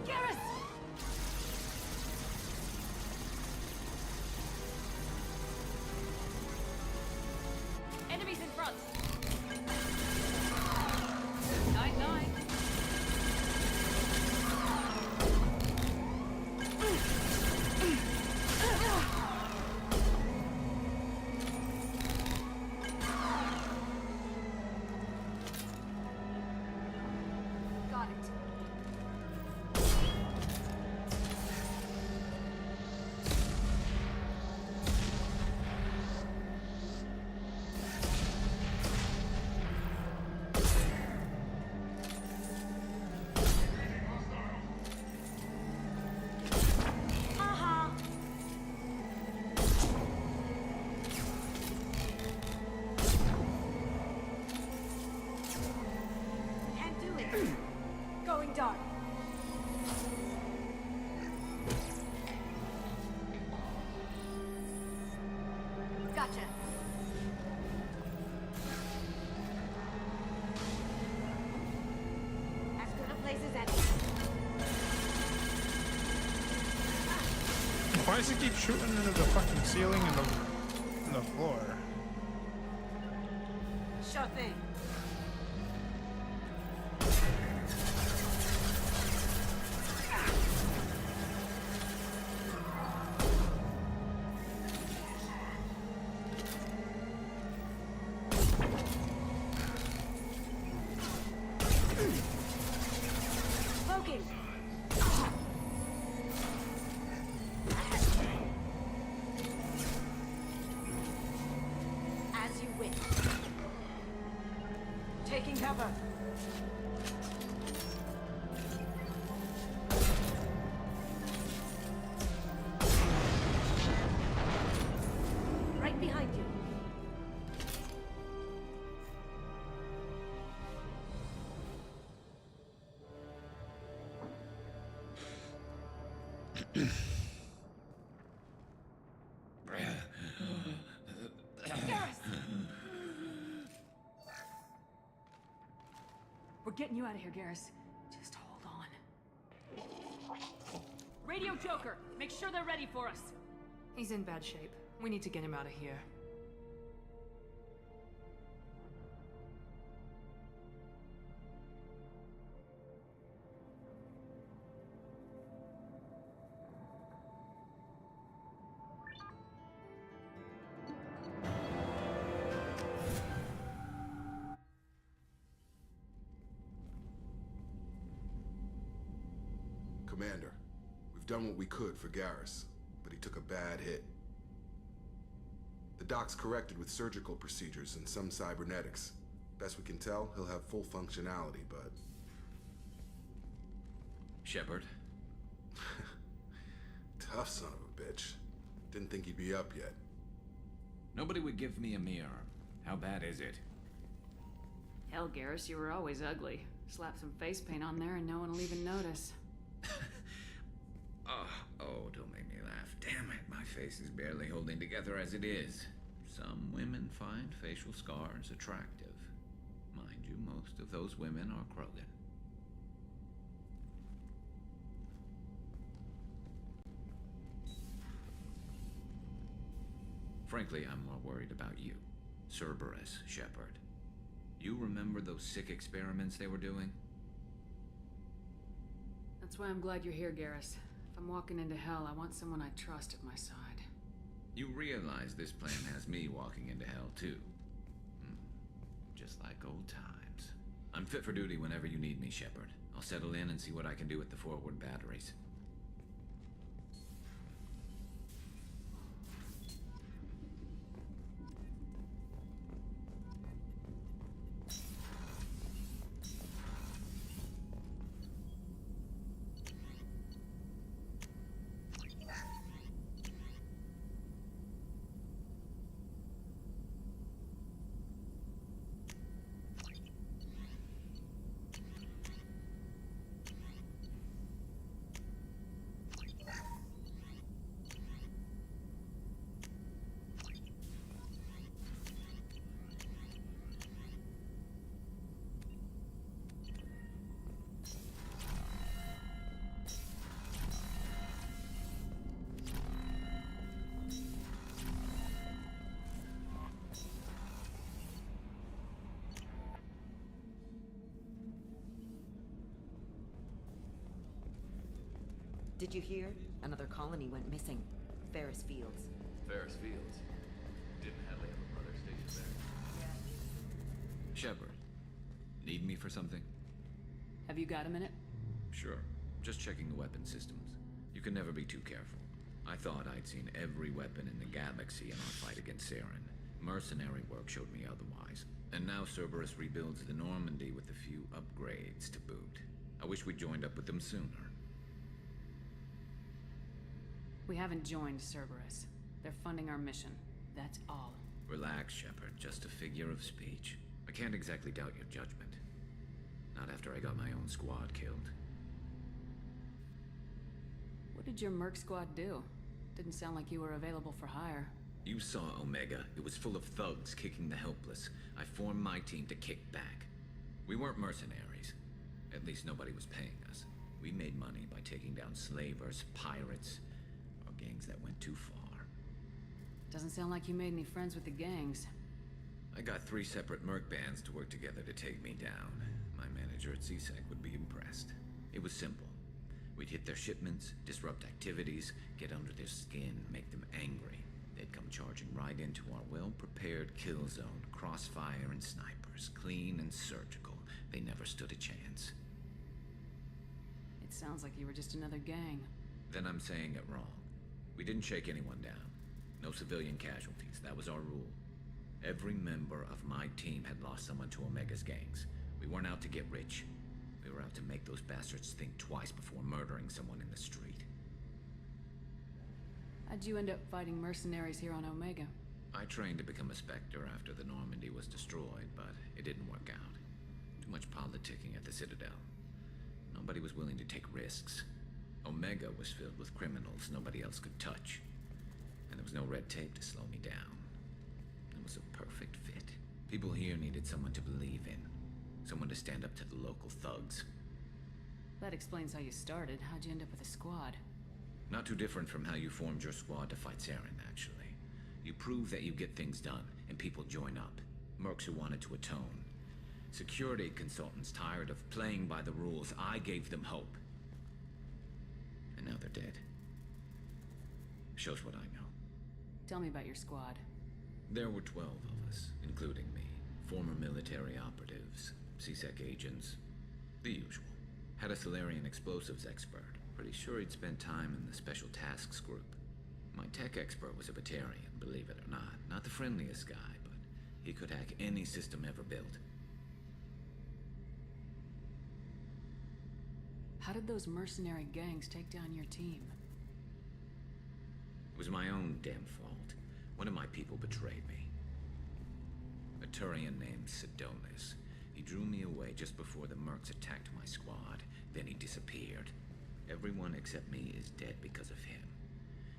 Garrus! Enemies in front. Night, night. start. Gotcha. As good a place as any. Why does it keep shooting into the fucking ceiling and the floor? Sure thing. Smoking. As you wish. Taking cover. Right behind you. We're getting you out of here, Garrus. Just hold on. Radio Joker, make sure they're ready for us. He's in bad shape. We need to get him out of here. Commander, we've done what we could for Garrus, but he took a bad hit. The doc's corrected with surgical procedures and some cybernetics. Best we can tell, he'll have full functionality, but... Shepard? Tough son of a bitch. Didn't think he'd be up yet. Nobody would give me a mirror. How bad is it? Hell, Garrus, you were always ugly. Slap some face paint on there and no one will even notice. Oh, don't make me laugh. Damn it, my face is barely holding together as it is. Some women find facial scars attractive. Mind you, most of those women are Krogan. Frankly, I'm more worried about you. Cerberus, Shepard. You remember those sick experiments they were doing? That's why I'm glad you're here, Garrus. If I'm walking into hell, I want someone I trust at my side. You realize this plan has me walking into hell, too. Just like old times. I'm fit for duty whenever you need me, Shepard. I'll settle in and see what I can do with the forward batteries. Did you hear? Another colony went missing. Ferris Fields. Ferris Fields? Didn't Hadley have a brother stationed there? Shepard, need me for something? Have you got a minute? Sure. Just checking the weapon systems. You can never be too careful. I thought I'd seen every weapon in the galaxy in our fight against Saren. Mercenary work showed me otherwise. And now Cerberus rebuilds the Normandy with a few upgrades to boot. I wish we'd joined up with them sooner. We haven't joined Cerberus. They're funding our mission. That's all. Relax, Shepard. Just a figure of speech. I can't exactly doubt your judgment. Not after I got my own squad killed. What did your merc squad do? Didn't sound like you were available for hire. You saw Omega. It was full of thugs kicking the helpless. I formed my team to kick back. We weren't mercenaries. At least nobody was paying us. We made money by taking down slavers, pirates, or gangs that went too far. Doesn't sound like you made any friends with the gangs. I got 3 separate merc bands to work together to take me down. My manager at CSEC would be impressed. It was simple. We'd hit their shipments, disrupt activities, get under their skin, make them angry. They'd come charging right into our well-prepared kill zone, crossfire and snipers, clean and surgical. They never stood a chance. It sounds like you were just another gang. Then I'm saying it wrong. We didn't shake anyone down. No civilian casualties, that was our rule. Every member of my team had lost someone to Omega's gangs. We weren't out to get rich. We were out to make those bastards think twice before murdering someone in the street. How'd you end up fighting mercenaries here on Omega? I trained to become a Spectre after the Normandy was destroyed, but it didn't work out. Too much politicking at the Citadel. Nobody was willing to take risks. Omega was filled with criminals nobody else could touch. And there was no red tape to slow me down. It was a perfect fit. People here needed someone to believe in. Someone to stand up to the local thugs. That explains how you started. How'd you end up with a squad? Not too different from how you formed your squad to fight Saren, actually. You prove that you get things done, and people join up. Mercs who wanted to atone. Security consultants tired of playing by the rules. I gave them hope. And now they're dead. Shows what I know. Tell me about your squad. There were 12 of us, including me. Former military operatives, CSEC agents, the usual. Had a Solarian explosives expert. Pretty sure he'd spent time in the Special Tasks Group. My tech expert was a Batarian, believe it or not. Not the friendliest guy, but he could hack any system ever built. How did those mercenary gangs take down your team? It was my own damn fault. One of my people betrayed me. A Turian named Sidonis. He drew me away just before the mercs attacked my squad. Then he disappeared. Everyone except me is dead because of him.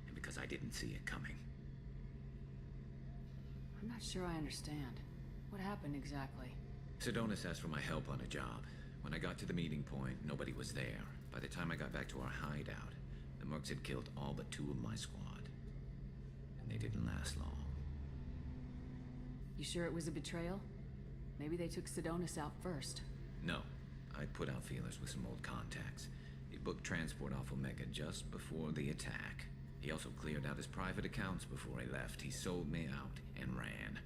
And because I didn't see it coming. I'm not sure I understand. What happened exactly? Sidonis asked for my help on a job. When I got to the meeting point, nobody was there. By the time I got back to our hideout, the mercs had killed all but 2 of my squad. And they didn't last long. You sure it was a betrayal? Maybe they took Sidonis out first. No. I put out feelers with some old contacts. He booked transport off Omega just before the attack. He also cleared out his private accounts before he left. He sold me out and ran.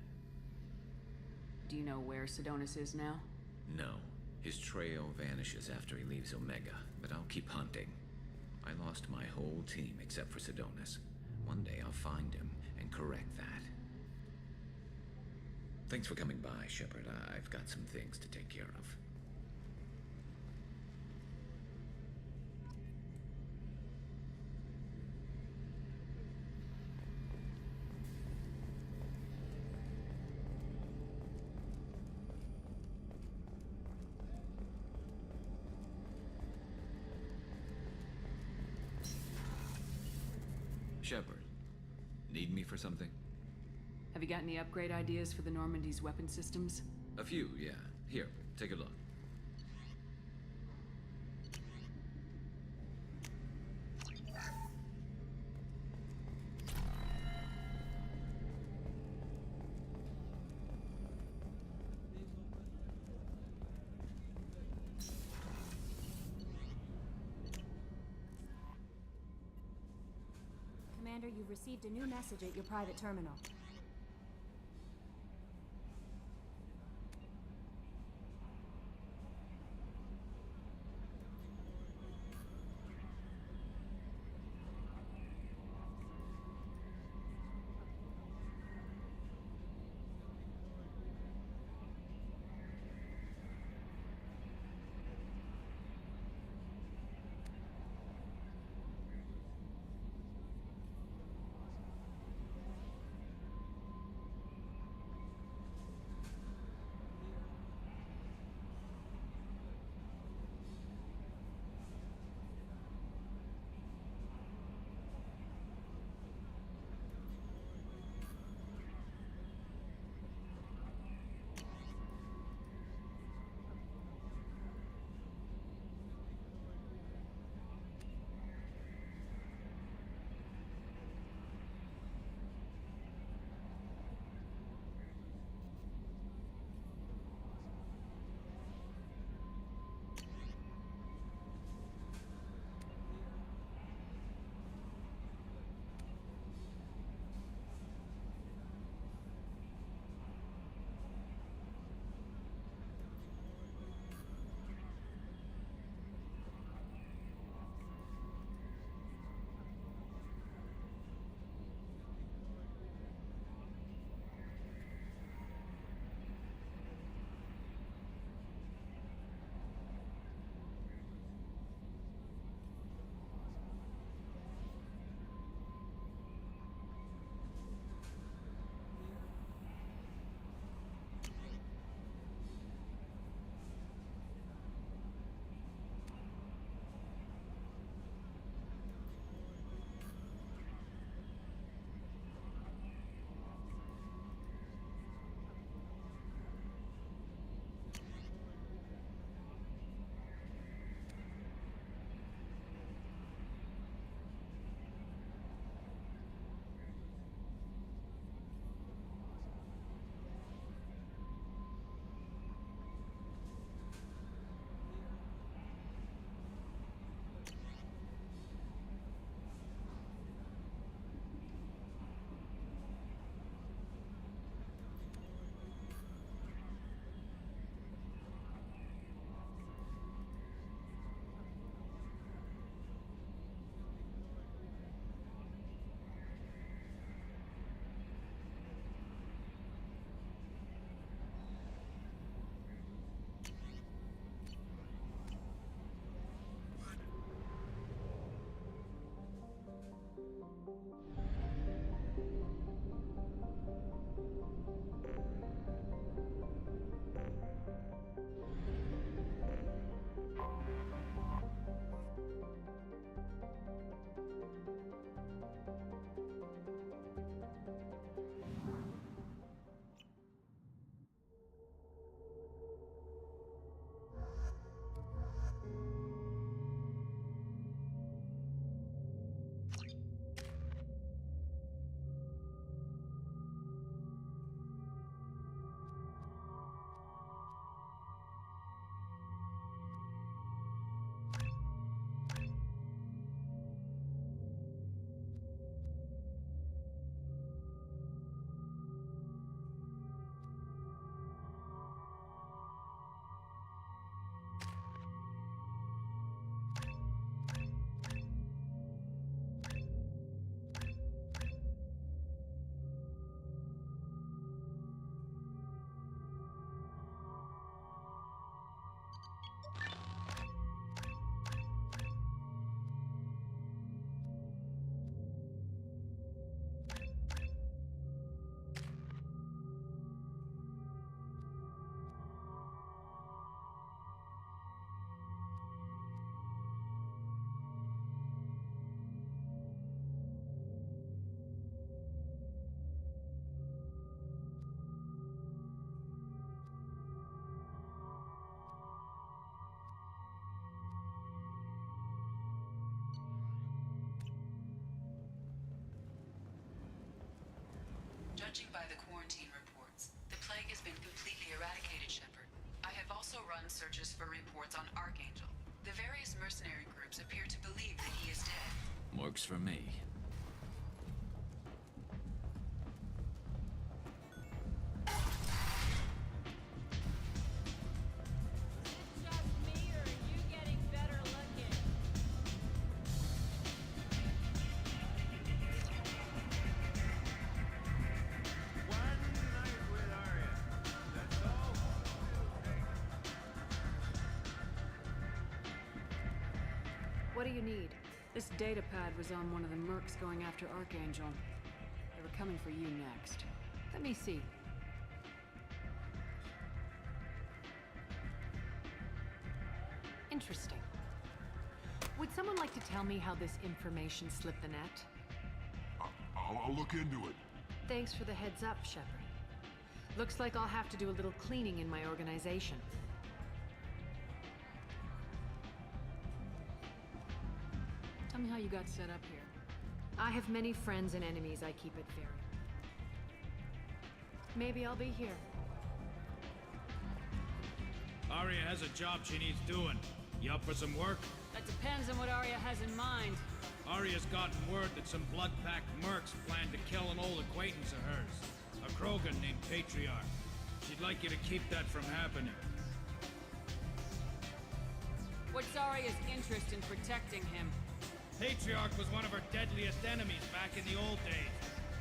Do you know where Sidonis is now? No. His trail vanishes after he leaves Omega, but I'll keep hunting. I lost my whole team except for Sidonis. One day I'll find him and correct that. Thanks for coming by, Shepard. I've got some things to take care of. Shepard, need me for something? Have you got any upgrade ideas for the Normandy's weapon systems? A few, yeah. Here, take a look. Commander, you've received a new message at your private terminal. Judging by the quarantine reports, the plague has been completely eradicated, Shepard. I have also run searches for reports on Archangel. The various mercenary groups appear to believe that he is dead. Works for me. What do you need? This data pad was on one of the mercs going after Archangel. They were coming for you next. Let me see. Interesting. Would someone like to tell me how this information slipped the net? I'll look into it. Thanks for the heads up, Shepard. Looks like I'll have to do a little cleaning in my organization. Tell me how you got set up here. I have many friends and enemies I keep at ferry. Maybe I'll be here. Arya has a job she needs doing. You up for some work? That depends on what Arya has in mind. Arya's gotten word that some blood-packed mercs plan to kill an old acquaintance of hers. A Krogan named Patriarch. She'd like you to keep that from happening. What's Arya's interest in protecting him? Patriarch was one of her deadliest enemies back in the old days.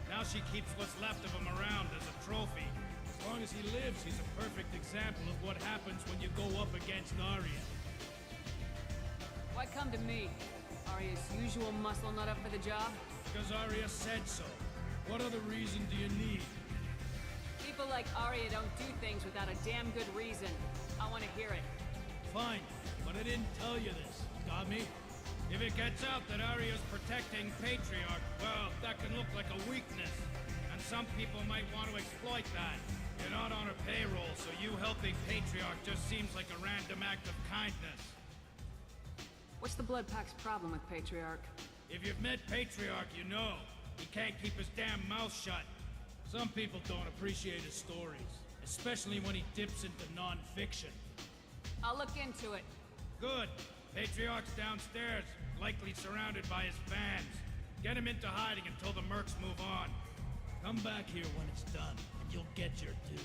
Now she keeps what's left of him around as a trophy. As long as he lives, he's a perfect example of what happens when you go up against Arya. Why come to me? Arya's usual muscle not up for the job? Because Arya said so. What other reason do you need? People like Arya don't do things without a damn good reason. I want to hear it. Fine, but I didn't tell you this. Got me? If it gets out that Arya's protecting Patriarch, well, that can look like a weakness. And some people might want to exploit that. You're not on her payroll, so you helping Patriarch just seems like a random act of kindness. What's the Blood Pack's problem with Patriarch? If you've met Patriarch, you know. He can't keep his damn mouth shut. Some people don't appreciate his stories, especially when he dips into non-fiction. I'll look into it. Good. Patriarch's downstairs, likely surrounded by his fans. Get him into hiding until the mercs move on. Come back here when it's done, and you'll get your due.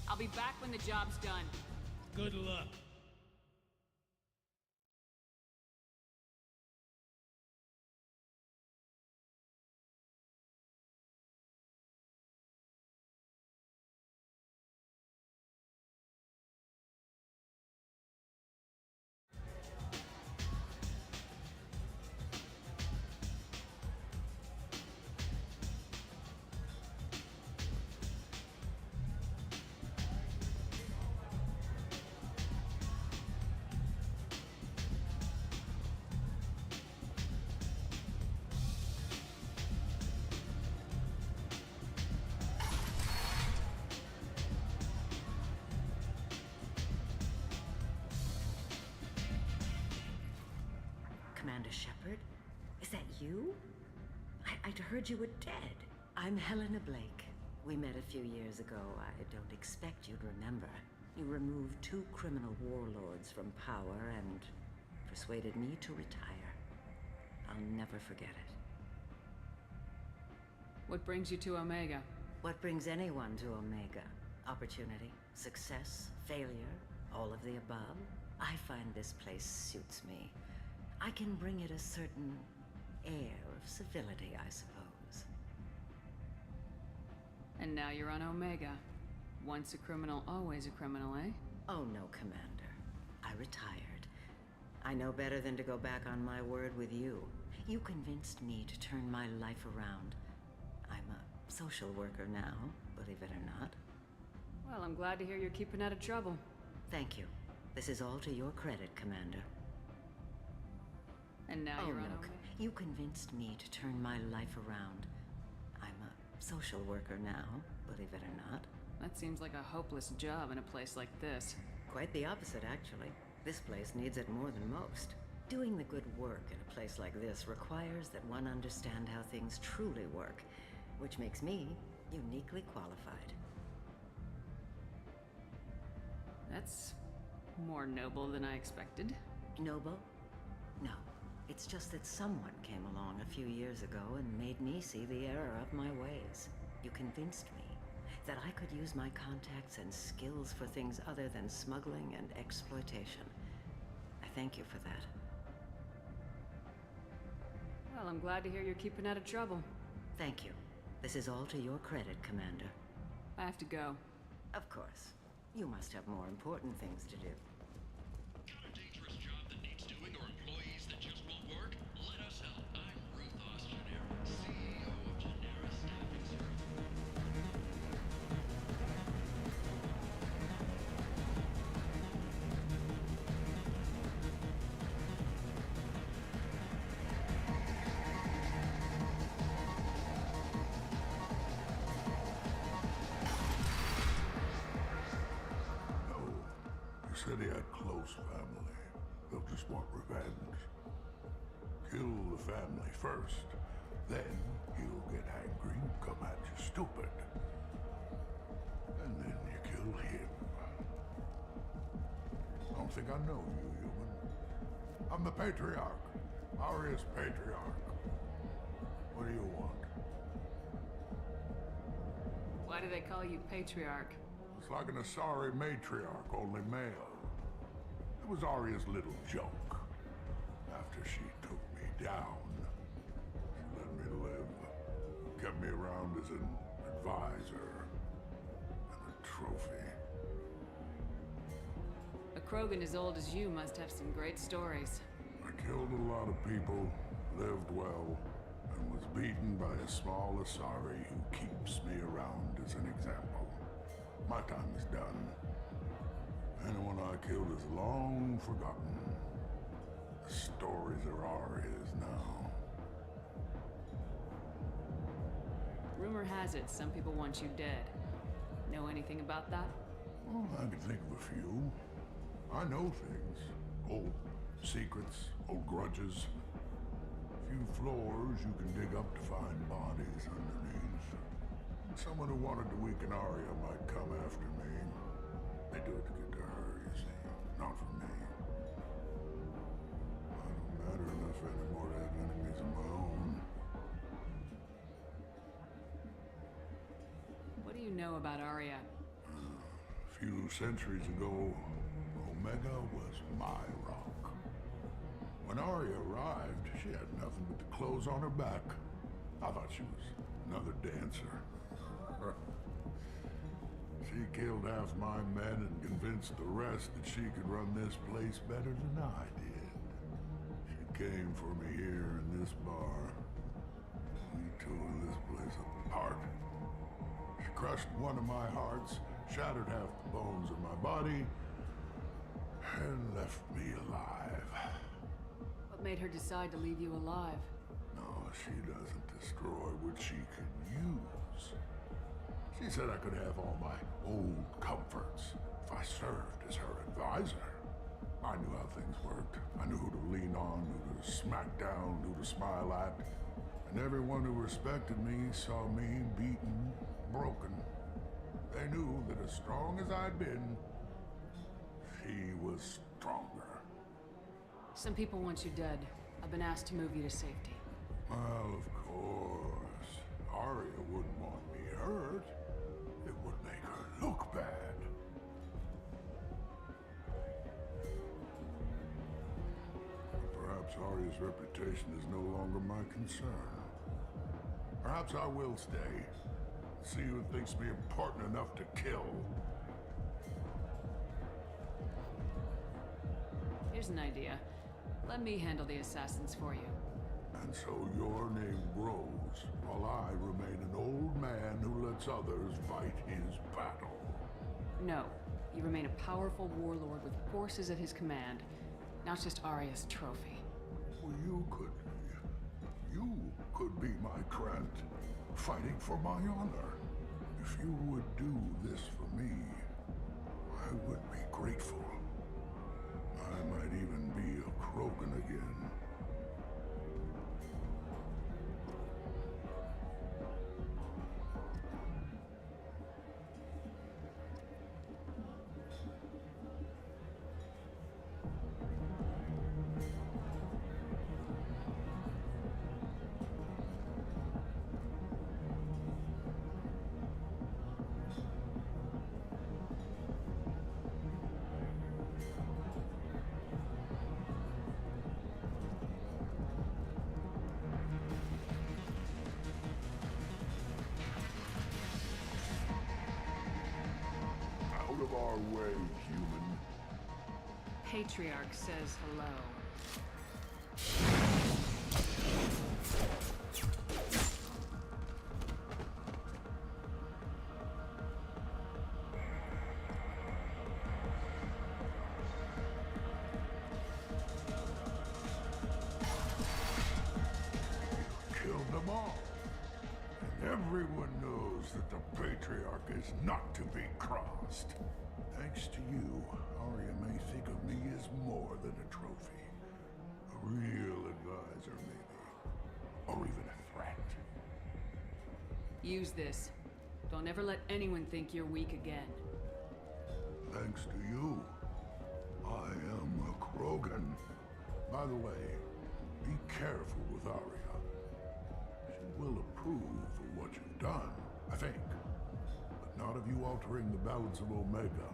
I'll be back when the job's done. Good luck. Shepard? Is that you? I'd heard you were dead. I'm Helena Blake. We met a few years ago. I don't expect you'd remember. You removed 2 criminal warlords from power and persuaded me to retire. I'll never forget it. What brings you to Omega? What brings anyone to Omega? Opportunity, success, failure, all of the above? I find this place suits me. I can bring it a certain air of civility, I suppose. And now you're on Omega. Once a criminal, always a criminal, eh? Oh no, Commander. I retired. I know better than to go back on my word with you. You convinced me to turn my life around. I'm a social worker now, believe it or not. Well, I'm glad to hear you're keeping out of trouble. Thank you. This is all to your credit, Commander. And now you're on no, Omega. You convinced me to turn my life around. I'm a social worker now, believe it or not. That seems like a hopeless job in a place like this. Quite the opposite, actually. This place needs it more than most. Doing the good work in a place like this requires that one understand how things truly work, which makes me uniquely qualified. That's more noble than I expected. Noble? No. It's just that someone came along a few years ago and made me see the error of my ways. You convinced me that I could use my contacts and skills for things other than smuggling and exploitation. I thank you for that. Well, I'm glad to hear you're keeping out of trouble. Thank you. This is all to your credit, Commander. I have to go. Of course. You must have more important things to do. Got a dangerous job that needs doing or employees that just won't work? Let us help. I'm Ruth Ostenera, CEO of Genera Staffing Services. Said he had close family. They'll just want revenge. Kill the family first. Then he'll get angry and come at you stupid. And then you kill him. I don't think I know you, human. I'm the Patriarch. Aria's Patriarch. What do you want? Why do they call you Patriarch? It's like an Asari matriarch, only male. It was Aria's little joke. After she took me down, she let me live. Kept me around as an advisor and a trophy. A Krogan as old as you must have some great stories. I killed a lot of people, lived well, and was beaten by a small Asari who keeps me around as an example. My time is done. Anyone I killed is long forgotten. The stories are Aria's now. Rumor has it some people want you dead. Know anything about that? Well, I can think of a few. I know things. Old secrets, old grudges. A few floors you can dig up to find bodies underneath. Someone who wanted to weaken Aria might come after me. They do it to get to her, you see. Not for me. I don't matter enough anymore to have enemies of my own. What do you know about Aria? A few centuries ago, Omega was my rock. When Aria arrived, she had nothing but the clothes on her back. I thought she was another dancer. She killed half my men and convinced the rest that she could run this place better than I did. She came for me here in this bar. We tore this place apart. She crushed one of my hearts, shattered half the bones of my body, and left me alive. What made her decide to leave you alive? No, she doesn't destroy what she can use. She said I could have all my old comforts if I served as her advisor. I knew how things worked. I knew who to lean on, who to smack down, who to smile at. And everyone who respected me saw me beaten, broken. They knew that as strong as I'd been, he was stronger. Some people want you dead. I've been asked to move you to safety. Well, of course. Arya wouldn't want me hurt. It would make her look bad. Perhaps Arya's reputation is no longer my concern. Perhaps I will stay. See who thinks me important enough to kill. Here's an idea. Let me handle the assassins for you. And so your name grows, while I remain an old man who lets others fight his battle. No. You remain a powerful warlord with forces at his command, not just Arya's trophy. Well, you could be my Krant, fighting for my honor. If you would do this for me, I would be grateful. I might even be a Krogan again. Out of our way, human. Patriarch says hello. Killed them all. And everyone knows that the Patriarch is not to be crossed. Thanks to you, Arya may think of me as more than a trophy. A real advisor, maybe. Or even a threat. Use this. Don't ever let anyone think you're weak again. Thanks to you, I am a Krogan. By the way, be careful with Arya. She will approve of what you've done, I think. But not of you altering the balance of Omega.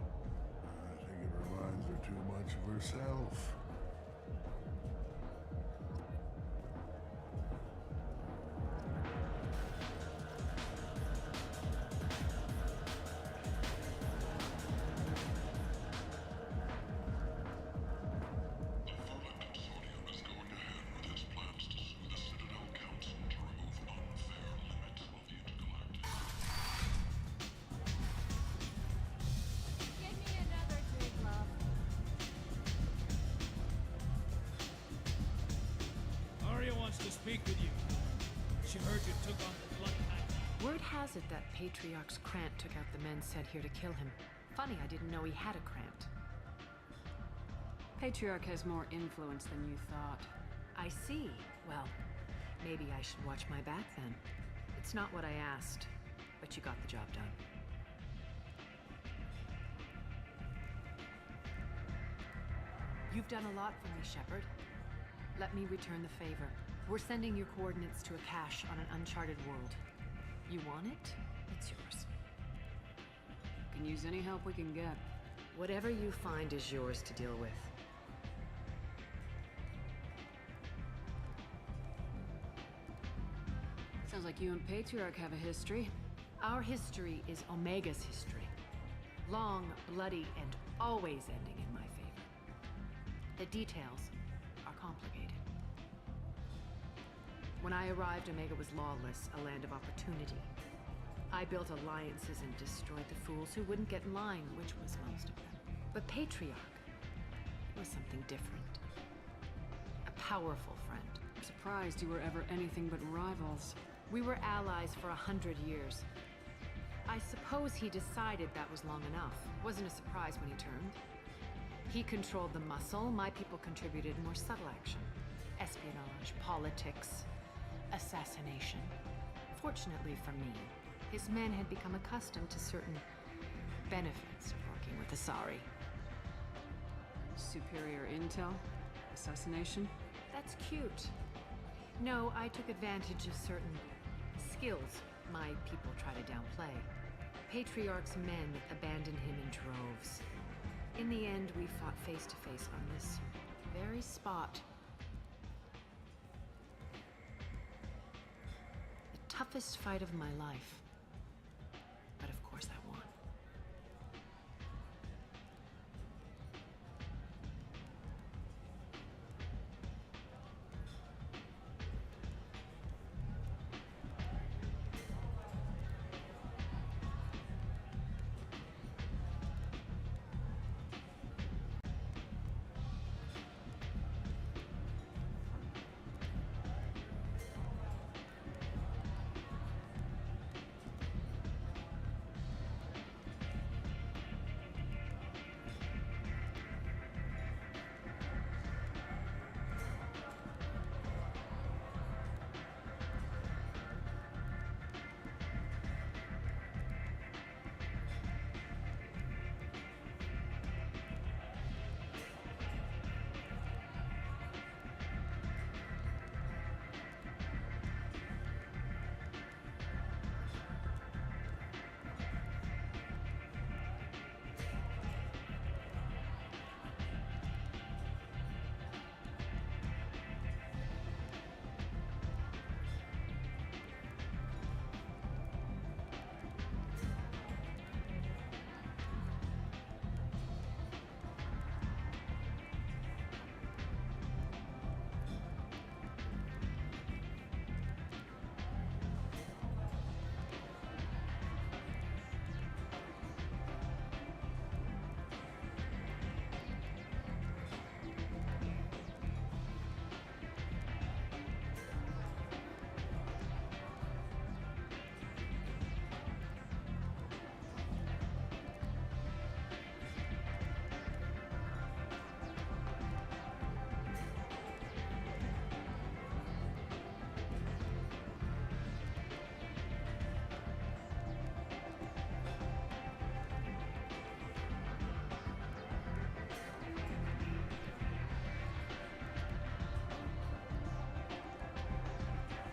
I think it reminds her too much of herself. Arya wants to speak with you. She heard you took on the Blood Pact. Word has it that Patriarch's Krant took out the men sent here to kill him. Funny, I didn't know he had a Krant. Patriarch has more influence than you thought. I see. Well, maybe I should watch my back then. It's not what I asked, but you got the job done. You've done a lot for me, Shepard. Let me return the favor. We're sending your coordinates to a cache on an uncharted world. You want it? It's yours. Can use any help we can get. Whatever you find is yours to deal with. Sounds like you and Patriarch have a history. Our history is Omega's history. Long, bloody, and always ending in my favor. The details are complicated. When I arrived, Omega was lawless, a land of opportunity. I built alliances and destroyed the fools who wouldn't get in line, which was most of them. But Patriarch was something different. A powerful friend. I'm surprised you were ever anything but rivals. We were allies for 100 years. I suppose he decided that was long enough. Wasn't a surprise when he turned. He controlled the muscle, my people contributed more subtle action. Espionage, politics, assassination. Fortunately for me, his men had become accustomed to certain benefits of working with Asari. Superior intel? Assassination? That's cute. No, I took advantage of certain skills my people try to downplay. Patriarch's men abandoned him in droves. In the end, we fought face to face on this very spot. The toughest fight of my life. But of course I won.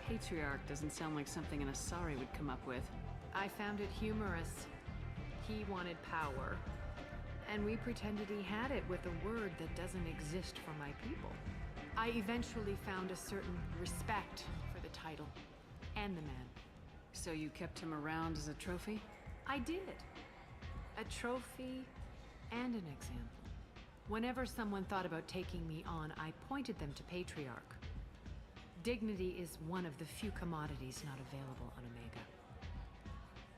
Patriarch doesn't sound like something an Asari would come up with. I found it humorous. He wanted power, and we pretended he had it with a word that doesn't exist for my people. I eventually found a certain respect for the title and the man. So you kept him around as a trophy? I did. A trophy and an example. Whenever someone thought about taking me on, I pointed them to Patriarch. Dignity is one of the few commodities not available on Omega.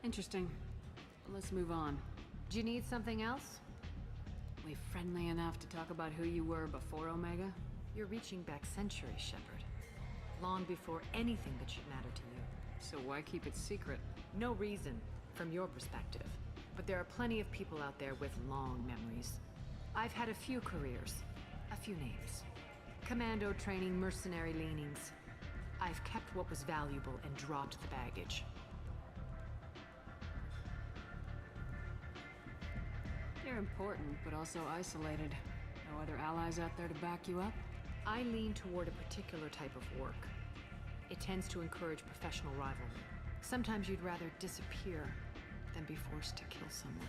Interesting. Let's move on. Do you need something else? We friendly enough to talk about who you were before Omega? You're reaching back centuries, Shepard. Long before anything that should matter to you. So why keep it secret? No reason, from your perspective. But there are plenty of people out there with long memories. I've had a few careers, a few names. Commando training, mercenary leanings. I've kept what was valuable and dropped the baggage. You're important, but also isolated. No other allies out there to back you up? I lean toward a particular type of work. It tends to encourage professional rivalry. Sometimes you'd rather disappear than be forced to kill someone.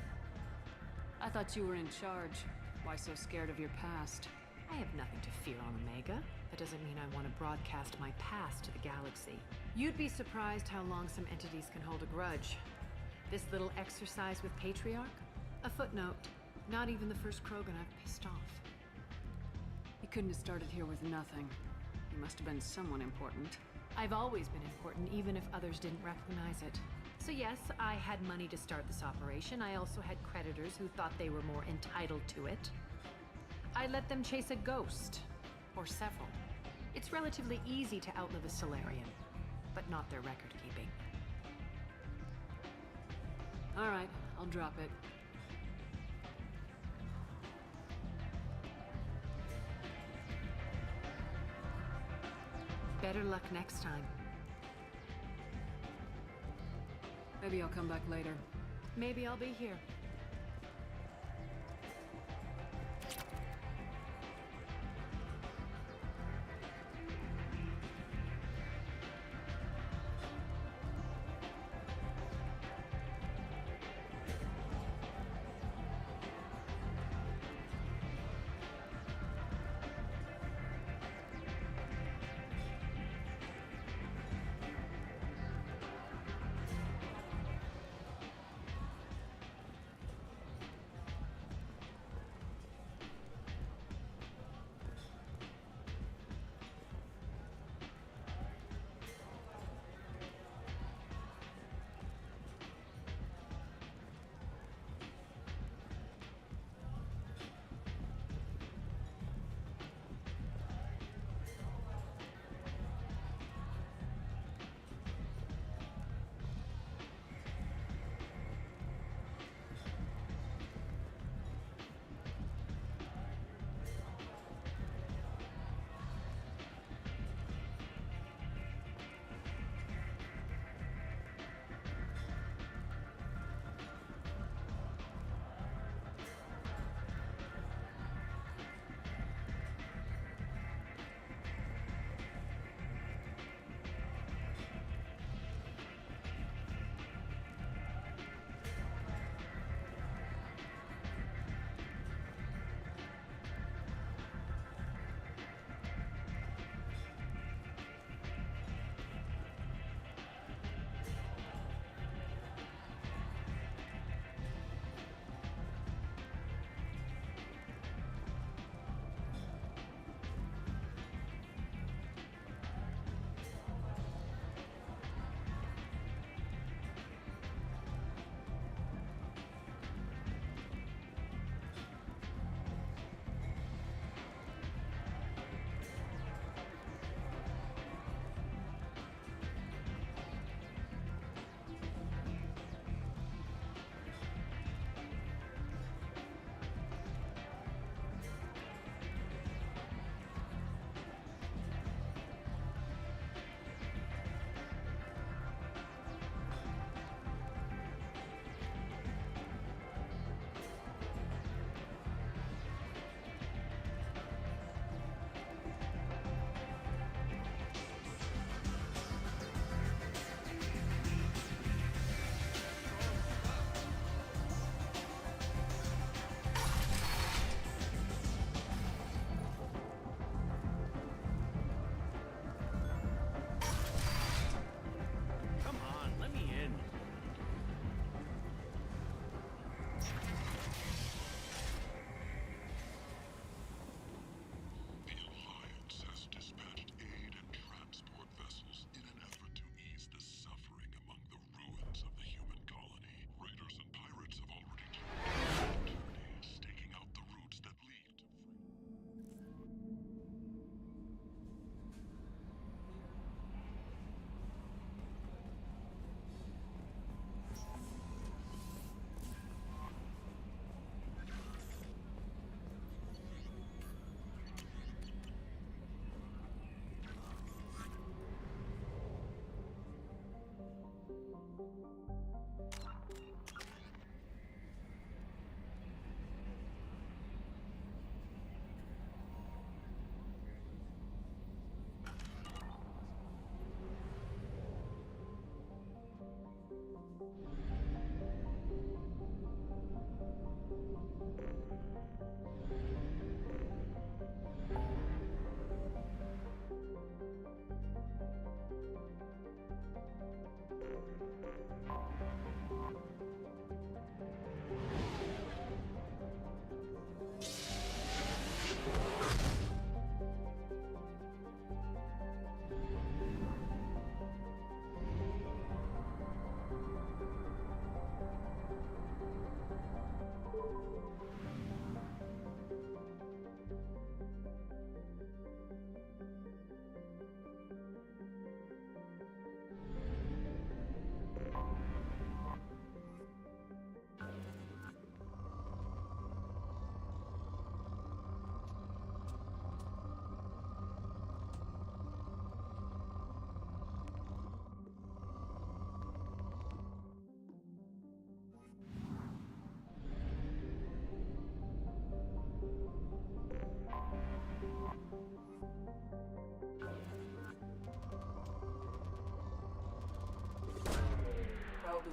I thought you were in charge. Why so scared of your past? I have nothing to fear on Omega. That doesn't mean I want to broadcast my past to the galaxy. You'd be surprised how long some entities can hold a grudge. This little exercise with Patriarch? A footnote. Not even the first Krogan I've pissed off. You couldn't have started here with nothing. You must have been someone important. I've always been important, even if others didn't recognize it. So yes, I had money to start this operation. I also had creditors who thought they were more entitled to it. I let them chase a ghost. Or several. It's relatively easy to outlive a Solarian, but not their record-keeping. All right, I'll drop it. Better luck next time. Maybe I'll come back later. Maybe I'll be here.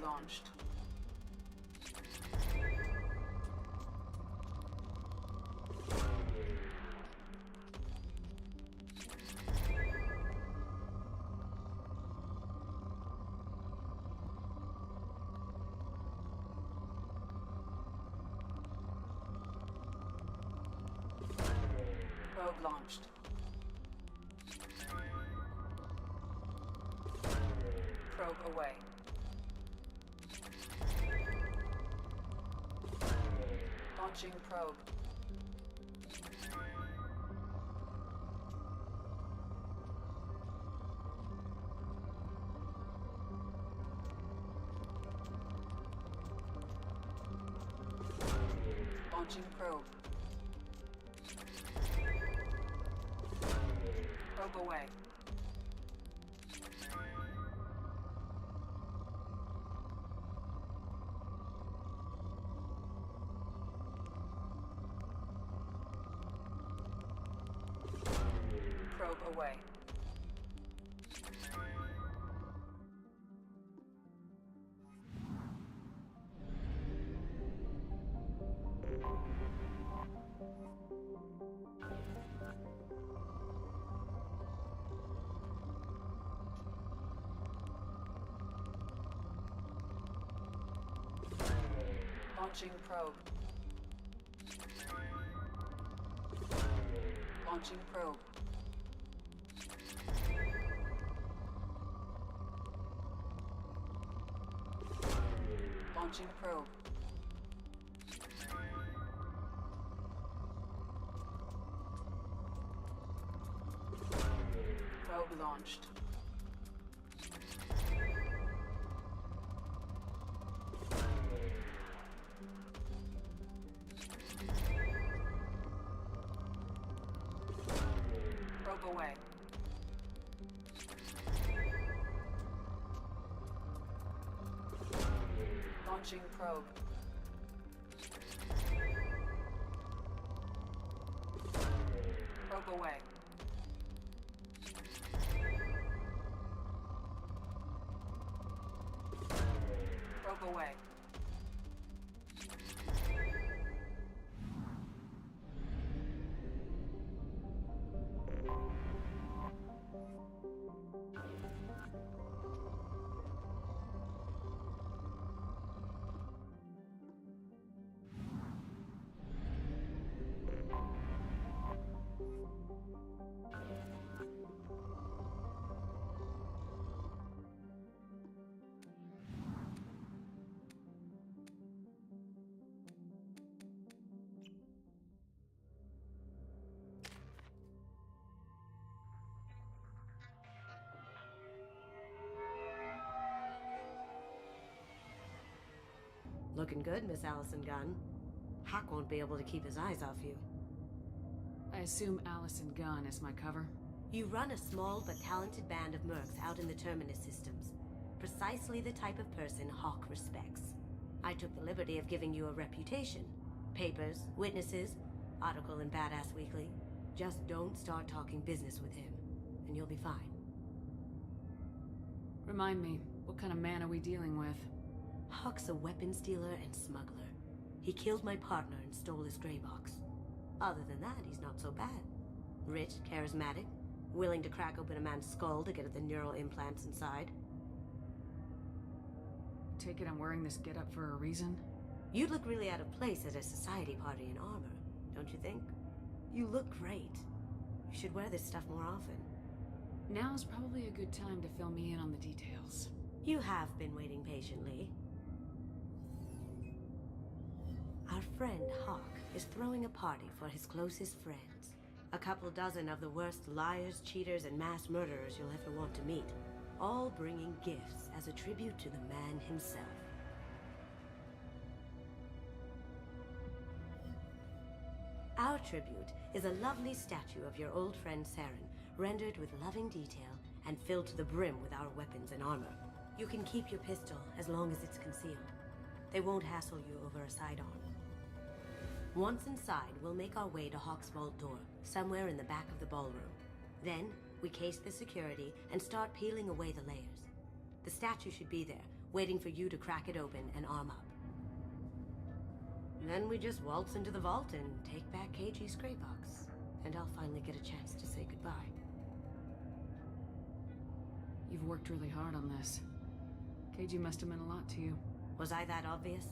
launched. Probe launched. Probe away. Launching probe. Launching probe. Probe away. Probe away. Launching probe. Launching probe. Launching probe. Probe launched. Probe away. Launching probe. Probe away. Probe away. Looking good, Miss Allison Gunn. Hawk won't be able to keep his eyes off you. I assume Allison Gunn is my cover? You run a small but talented band of mercs out in the Terminus systems. Precisely the type of person Hawk respects. I took the liberty of giving you a reputation. Papers, witnesses, article in Badass Weekly. Just don't start talking business with him, and you'll be fine. Remind me, what kind of man are we dealing with? Hawk's a weapons dealer and smuggler. He killed my partner and stole his gray box. Other than that, he's not so bad. Rich, charismatic, willing to crack open a man's skull to get at the neural implants inside. Take it I'm wearing this getup for a reason? You'd look really out of place at a society party in armor, don't you think? You look great. You should wear this stuff more often. Now's probably a good time to fill me in on the details. You have been waiting patiently. Our friend Hawk is throwing a party for his closest friends. A couple dozen of the worst liars, cheaters, and mass murderers you'll ever want to meet. All bringing gifts as a tribute to the man himself. Our tribute is a lovely statue of your old friend Saren, rendered with loving detail and filled to the brim with our weapons and armor. You can keep your pistol as long as it's concealed. They won't hassle you over a sidearm. Once inside, we'll make our way to Hawk's vault door, somewhere in the back of the ballroom. Then, we case the security and start peeling away the layers. The statue should be there, waiting for you to crack it open and arm up. Then we just waltz into the vault and take back KG's gray box, and I'll finally get a chance to say goodbye. You've worked really hard on this. KG must have meant a lot to you. Was I that obvious?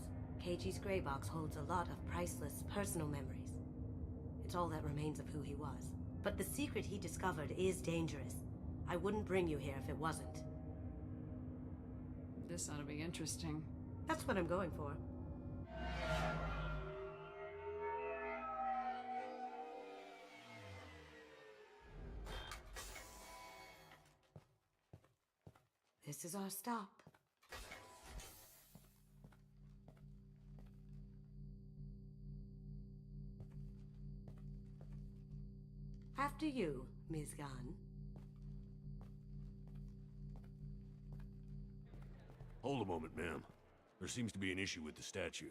KG's gray box holds a lot of priceless personal memories. It's all that remains of who he was. But the secret he discovered is dangerous. I wouldn't bring you here if it wasn't. This ought to be interesting. That's what I'm going for. This is our stop. After you, Ms. Gunn. Hold a moment, ma'am. There seems to be an issue with the statue.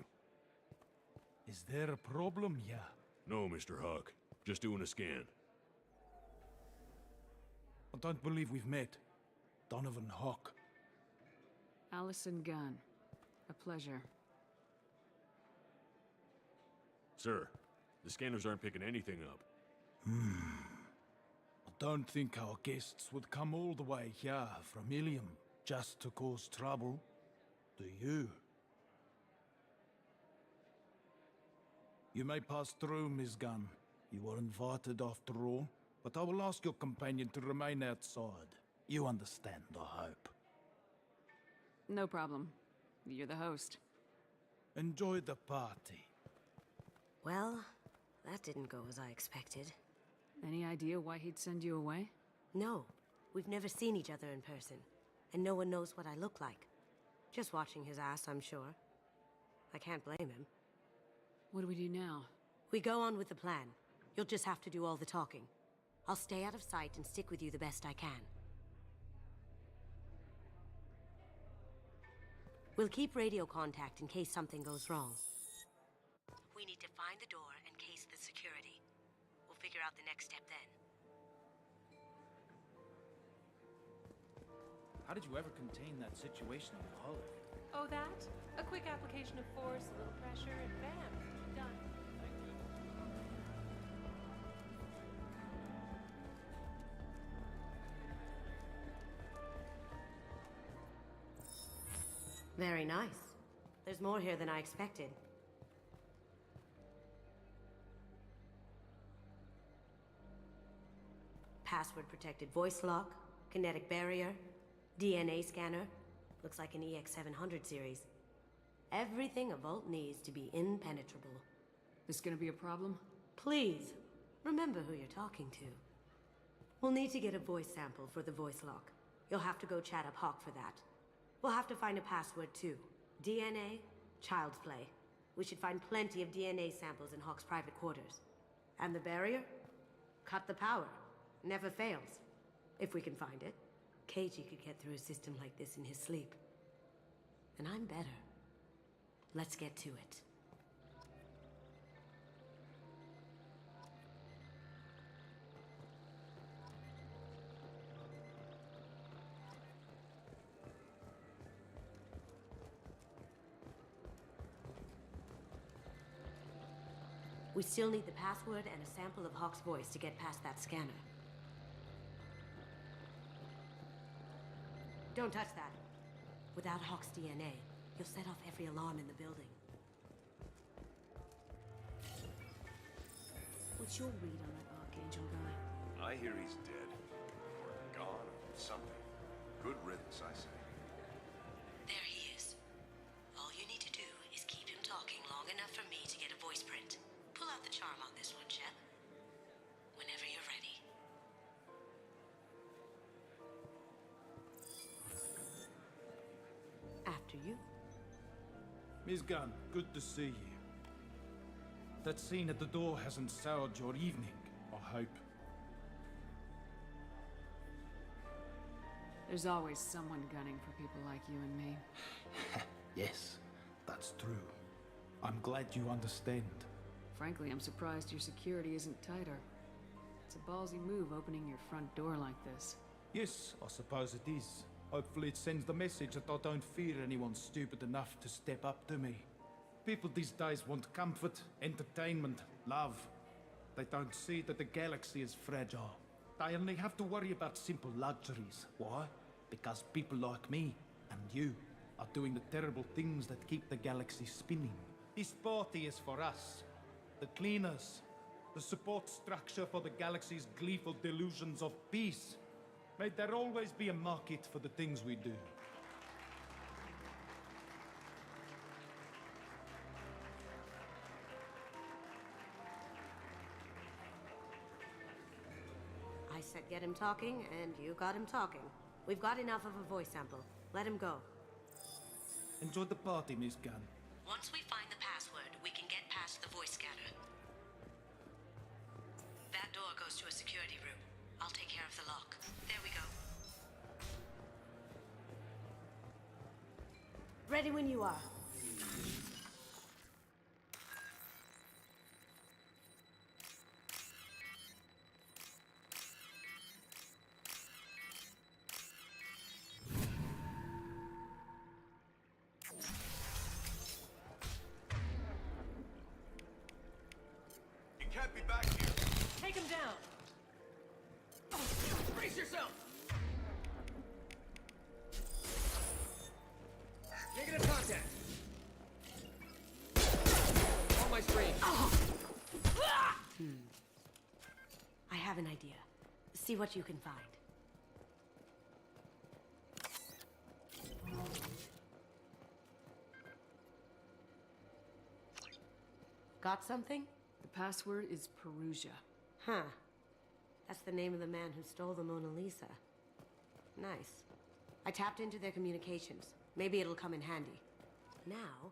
Is there a problem here? No, Mr. Huck. Just doing a scan. I don't believe we've met. Donovan Hawk. Allison Gunn. A pleasure. Sir, the scanners aren't picking anything up. I don't think our guests would come all the way here from Ilium just to cause trouble. Do you? You may pass through, Miss Gunn. You were invited after all, but I will ask your companion to remain outside. You understand, I hope. No problem. You're the host. Enjoy the party. Well, that didn't go as I expected. Any idea why he'd send you away? No. We've never seen each other in person, and no one knows what I look like. Just watching his ass, I'm sure. I can't blame him. What do we do now? We go on with the plan. You'll just have to do all the talking. I'll stay out of sight and stick with you the best I can. We'll keep radio contact in case something goes wrong. We need to find the door and case the security. We'll figure out the next step then. How did you ever contain that situation in the hull? Oh, that? A quick application of force, a little pressure, and bam, done. Very nice. There's more here than I expected. Password-protected voice lock, kinetic barrier, DNA scanner. Looks like an EX700 series. Everything a vault needs to be impenetrable. This gonna be a problem? Please, remember who you're talking to. We'll need to get a voice sample for the voice lock. You'll have to go chat up Hawk for that. We'll have to find a password too. DNA, child's play. We should find plenty of DNA samples in Hawk's private quarters. And the barrier? Cut the power. Never fails. If we can find it. KG could get through a system like this in his sleep. And I'm better. Let's get to it. We still need the password and a sample of Hawk's voice to get past that scanner. Don't touch that. Without Hawk's DNA, you'll set off every alarm in the building. What's your read on that Archangel guy? I hear he's dead. Or gone, or something. Good riddance, I say. There he is. All you need to do is keep him talking long enough for me to get a voice print. Pull out the charm on this one, Shep. Whenever you're ready. After you. Miss Gunn, good to see you. That scene at the door hasn't soured your evening, I hope. There's always someone gunning for people like you and me. Yes, that's true. I'm glad you understand. Frankly, I'm surprised your security isn't tighter. It's a ballsy move opening your front door like this. Yes, I suppose it is. Hopefully it sends the message that I don't fear anyone stupid enough to step up to me. People these days want comfort, entertainment, love. They don't see that the galaxy is fragile. They only have to worry about simple luxuries. Why? Because people like me and you are doing the terrible things that keep the galaxy spinning. This party is for us, the cleaners, the support structure for the galaxy's gleeful delusions of peace. May there always be a market for the things we do. I said get him talking, and you got him talking. We've got enough of a voice sample. Let him go. Enjoy the party, Miss Gunn. Once we find the password, we can get past the voice scanner. That door goes to a security room. I'll take care of the lock. There we go. Ready when you are. You can't be back here. Take him down! Brace yourself! Negative contact! On my screen. I have an idea. See what you can find. Got something? The password is Perugia. Huh. That's the name of the man who stole the Mona Lisa. Nice. I tapped into their communications. Maybe it'll come in handy. Now,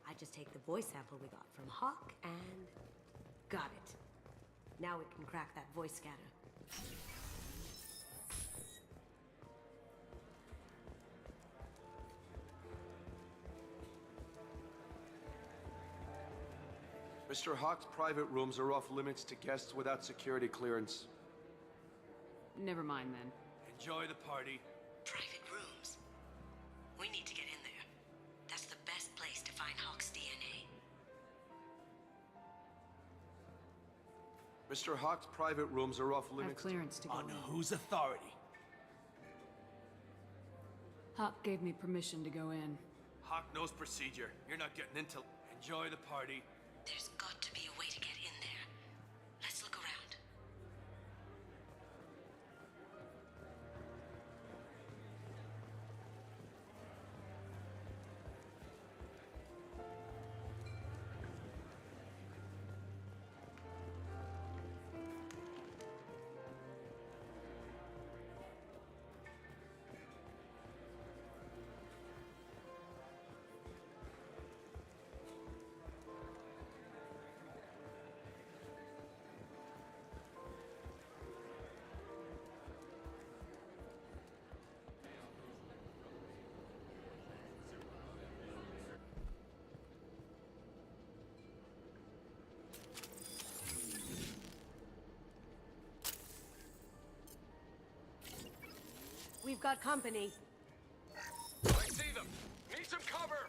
I just take the voice sample we got from Hawk and... got it. Now it can crack that voice scanner. Mr. Hawk's private rooms are off limits to guests without security clearance. Never mind then. Enjoy the party. Private rooms. We need to get in there. That's the best place to find Hawk's DNA. Mr. Hawk's private rooms are off I have limits. clearance to go On in. whose authority? Hawk gave me permission to go in. Hawk knows procedure. You're not getting into... Enjoy the party. There's got to be a way to get in there. Let's look around. We've got company. I see them. Need some cover.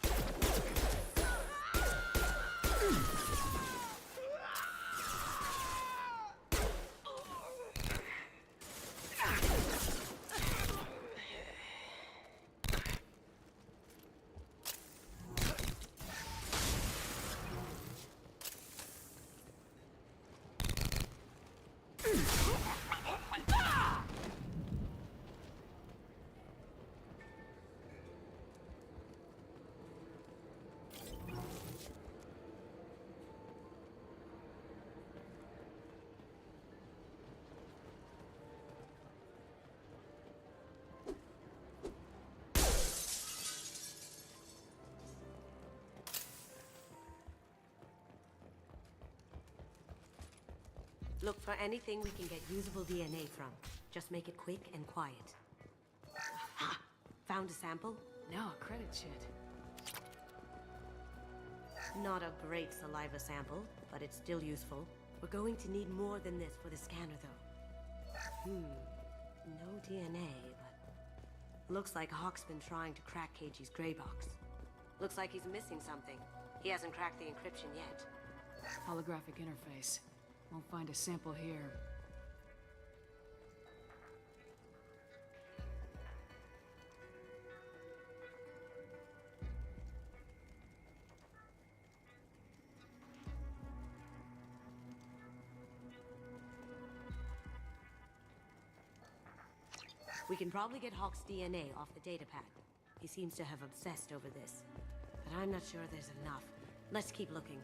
Look for anything we can get usable DNA from. Just make it quick and quiet. Ha! Found a sample? No, credit shit. Not a great saliva sample, but it's still useful. We're going to need more than this for the scanner, though. No DNA, but Looks like Hawk's been trying to crack KG's gray box. Looks like he's missing something. He hasn't cracked the encryption yet. Holographic interface. Won't find a sample here. We can probably get Hawk's DNA off the datapad. He seems to have obsessed over this. But I'm not sure there's enough. Let's keep looking.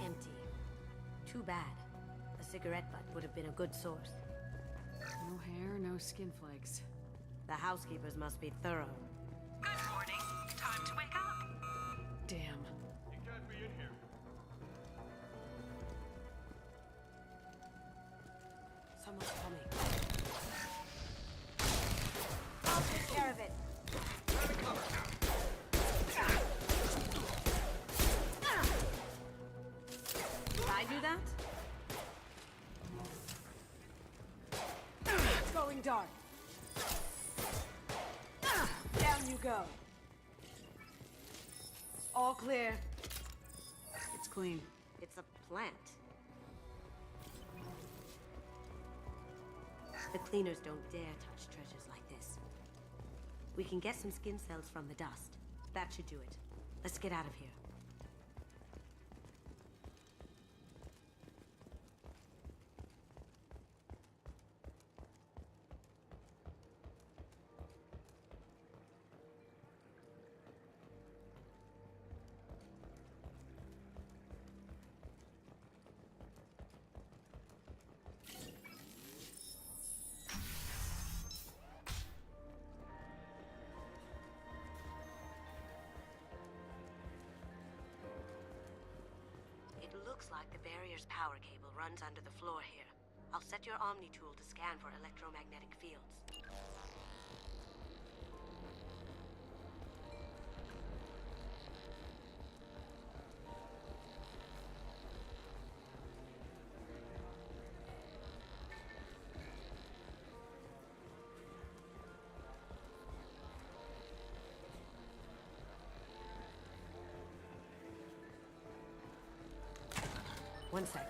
Empty. Too bad. A cigarette butt would have been a good source. No hair, no skin flakes. The housekeepers must be thorough. Good morning. Time to wake up. Damn. You can't be in here. Someone's coming. I'll take care of it. Did I do that? It's going dark. Down you go. All clear. It's clean. It's a plant. The cleaners don't dare touch treasures like this. We can get some skin cells from the dust. That should do it. Let's get out of here. Looks like the barrier's power cable runs under the floor here. I'll set your Omni tool to scan for electromagnetic fields. One sec.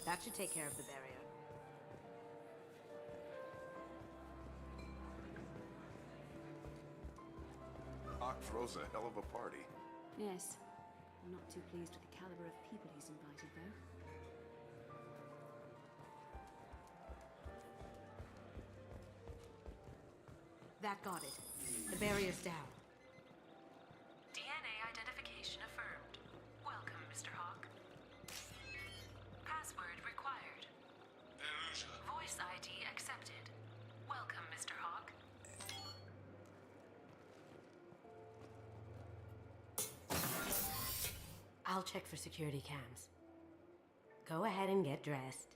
That should take care of the barrier. Hawk throws a hell of a party. Yes. I'm not too pleased with the caliber of people he's invited, though. That got it. The barrier's down. DNA identification affirmed. Welcome, Mr. Hawk. Password required. Voice ID accepted. Welcome, Mr. Hawk. I'll check for security cams. Go ahead and get dressed.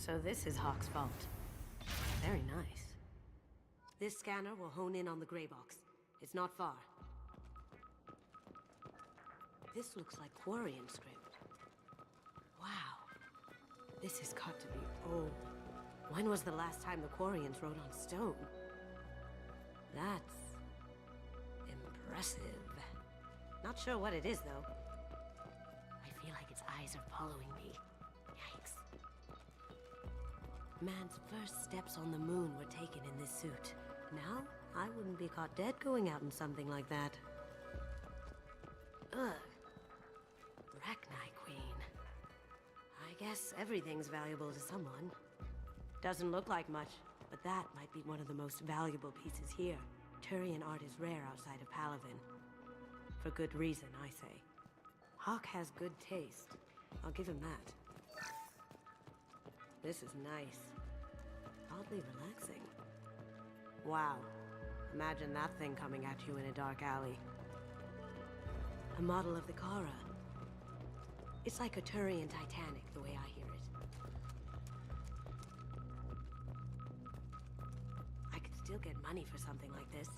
So this is Hawk's vault. Very nice. This scanner will hone in on the gray box. It's not far. This looks like Quarian script. Wow. This has got to be old. When was the last time the Quarians wrote on stone? That's impressive. Not sure what it is, though. I feel like its eyes are following me. Yikes. Man's first steps on the moon were taken in this suit. Now, I wouldn't be caught dead going out in something like that. Ugh. Rachni Queen. I guess everything's valuable to someone. Doesn't look like much, but that might be one of the most valuable pieces here. Turian art is rare outside of Palavin. For good reason, I say. Hawk has good taste. I'll give him that. This is nice. Oddly relaxing. Wow. Imagine that thing coming at you in a dark alley. A model of the Kara. It's like a Turian Titanic, the way I hear it. I could still get money for something like this,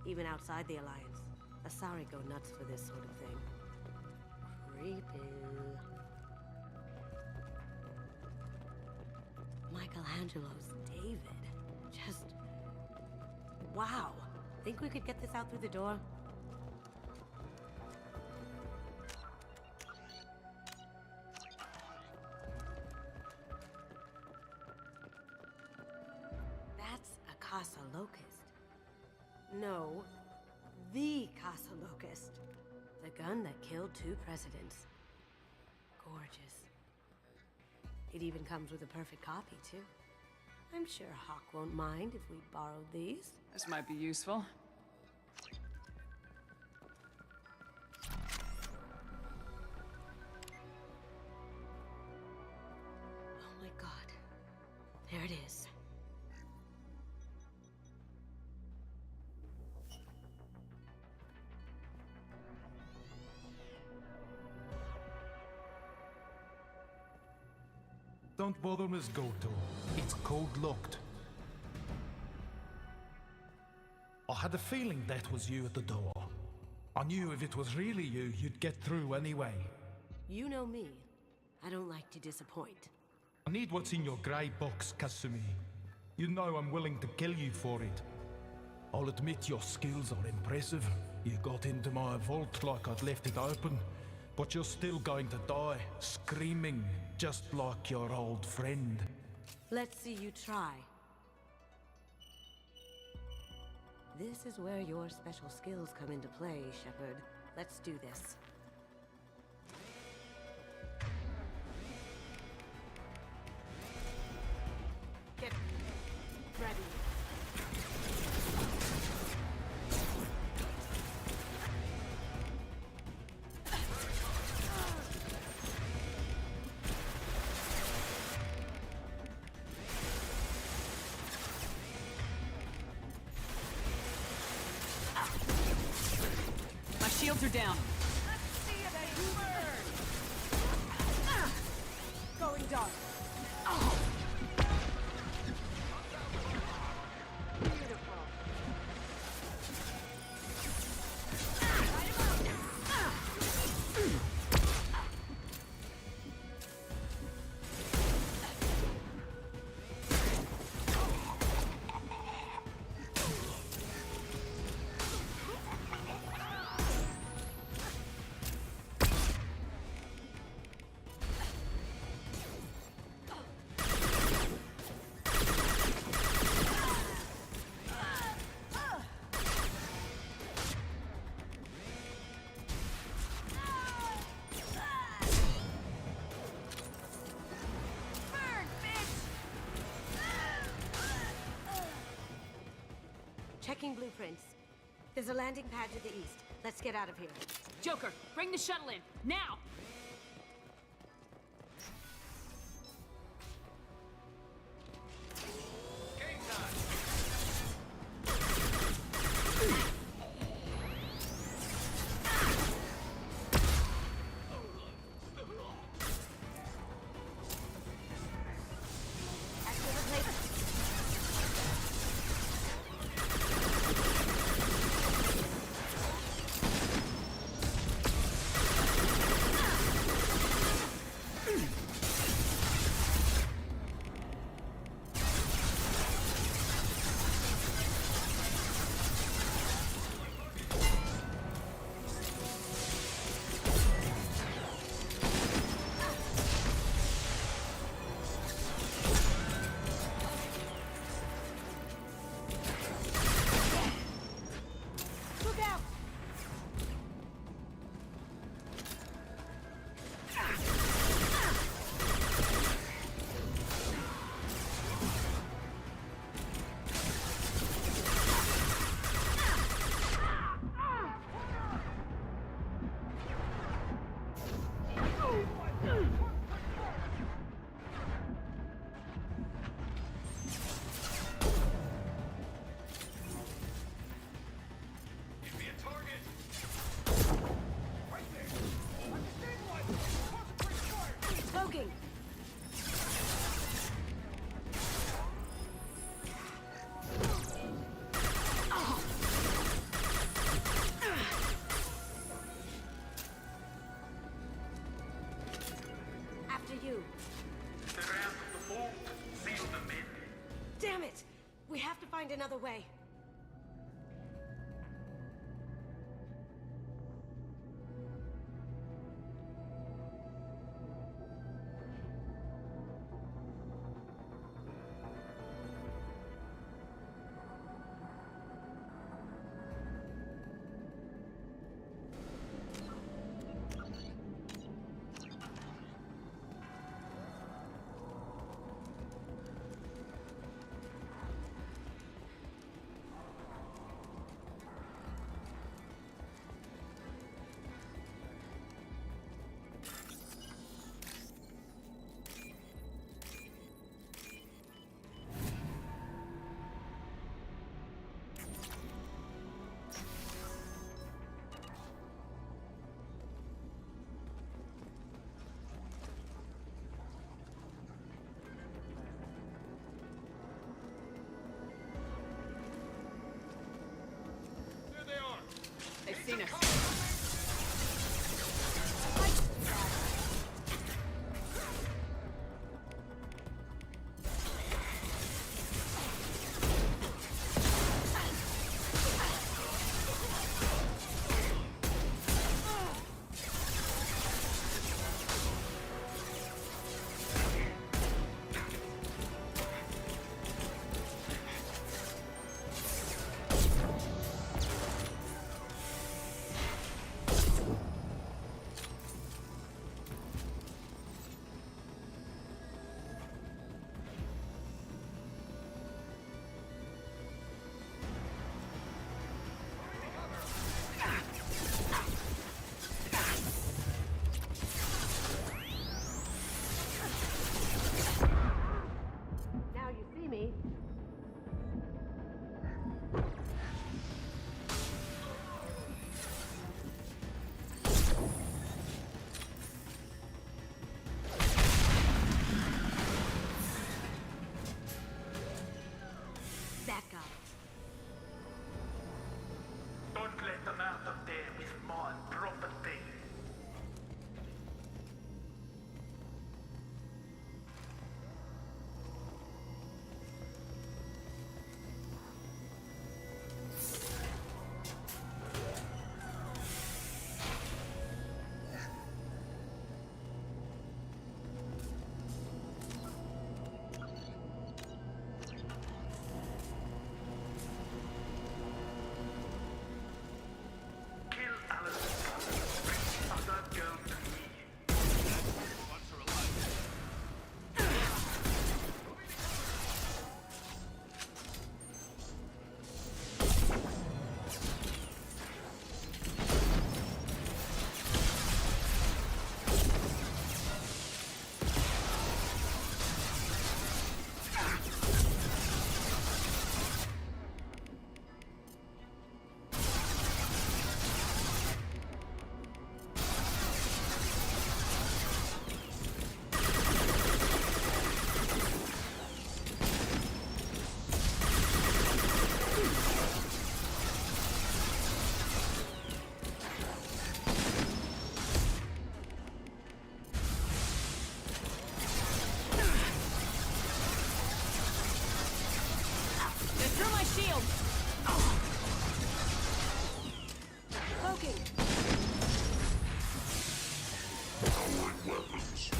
even outside the Alliance. Asari go nuts for this sort of thing. Creepy. Michelangelo's David. Just... wow. Think we could get this out through the door? That's a Casa Locust. No, the Casa Locust. The gun that killed 2 presidents. Gorgeous. It even comes with a perfect copy, too. I'm sure Hawk won't mind if we borrowed these. This might be useful. Oh my god. There it is. Don't bother, Miss Goto. It's code-locked. I had a feeling that was you at the door. I knew if it was really you, you'd get through anyway. You know me. I don't like to disappoint. I need what's in your grey box, Kasumi. You know I'm willing to kill you for it. I'll admit your skills are impressive. You got into my vault like I'd left it open. But you're still going to die, screaming, just like your old friend. Let's see you try. This is where your special skills come into play, Shepard. Let's do this. Get ready. Shields are down. Let's see if they burn! Going dark. Oh. Beautiful. Checking blueprints. There's a landing pad to the east. Let's get out of here. Joker, bring the shuttle in, now! another way. They've seen us. Now you see me. Back up. Don't let them out of there with my property. Through my shield! Poking. Weapons.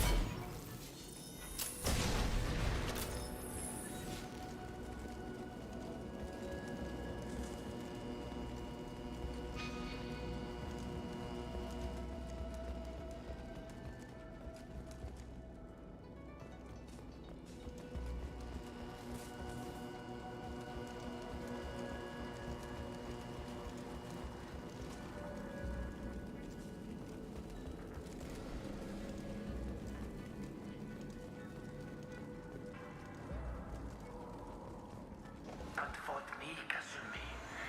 Not fought me, Kasumi.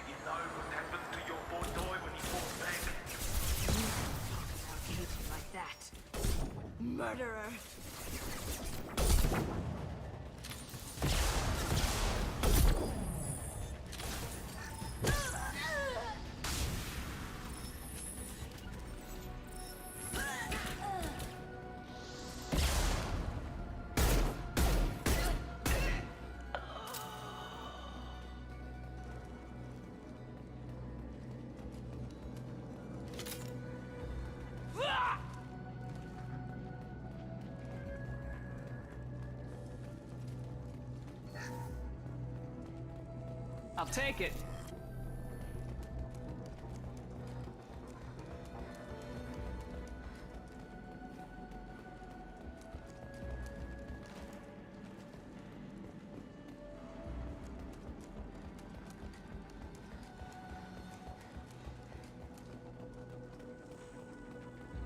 You know what happened to your boy when he fought back? I hate you like that. Murderer. I'll take it.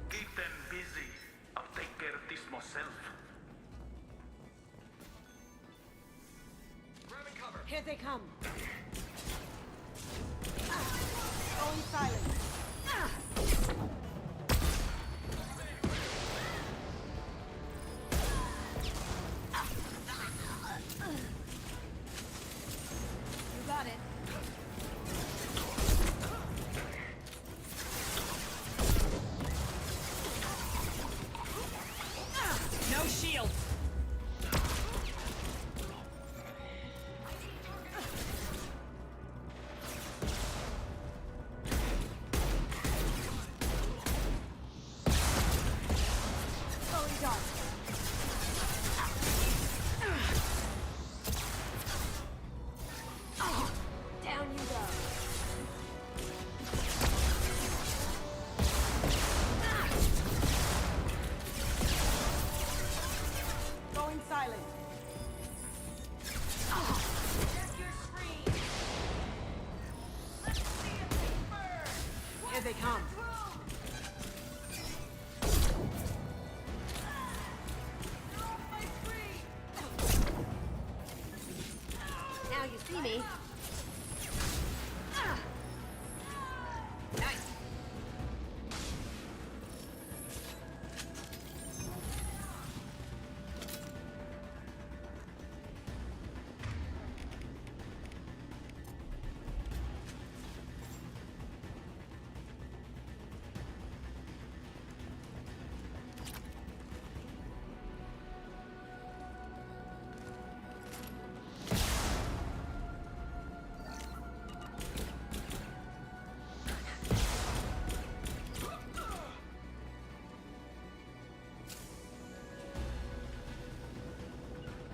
Keep them busy. I'll take care of this myself. Grabbing cover. Here they come. Going silent. You got it. No shield. Going dark. Down you go. Going silent. Check your screen. Let's see if they burn. Here they come. Now you see me. Nice.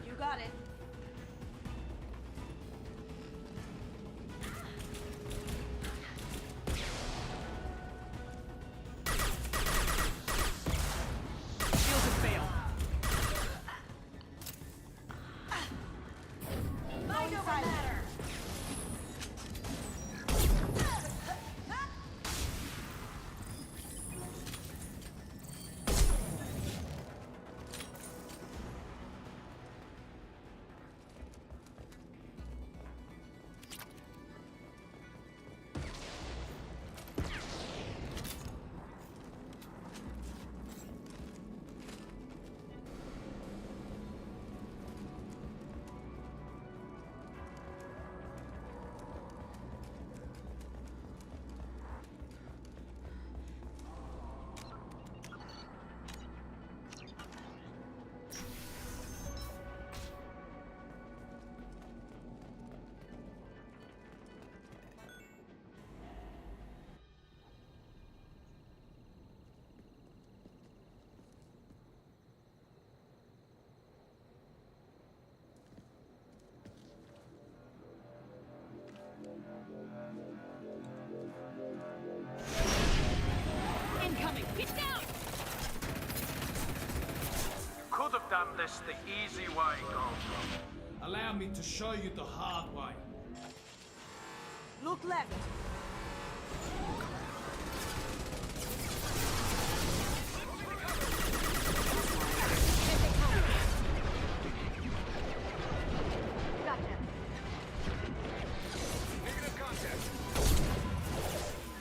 You got it. Shields have failed. Mind over matter. Incoming. Get down. Could have done this the easy way, Gold. Allow me to show you the hard way. Look left.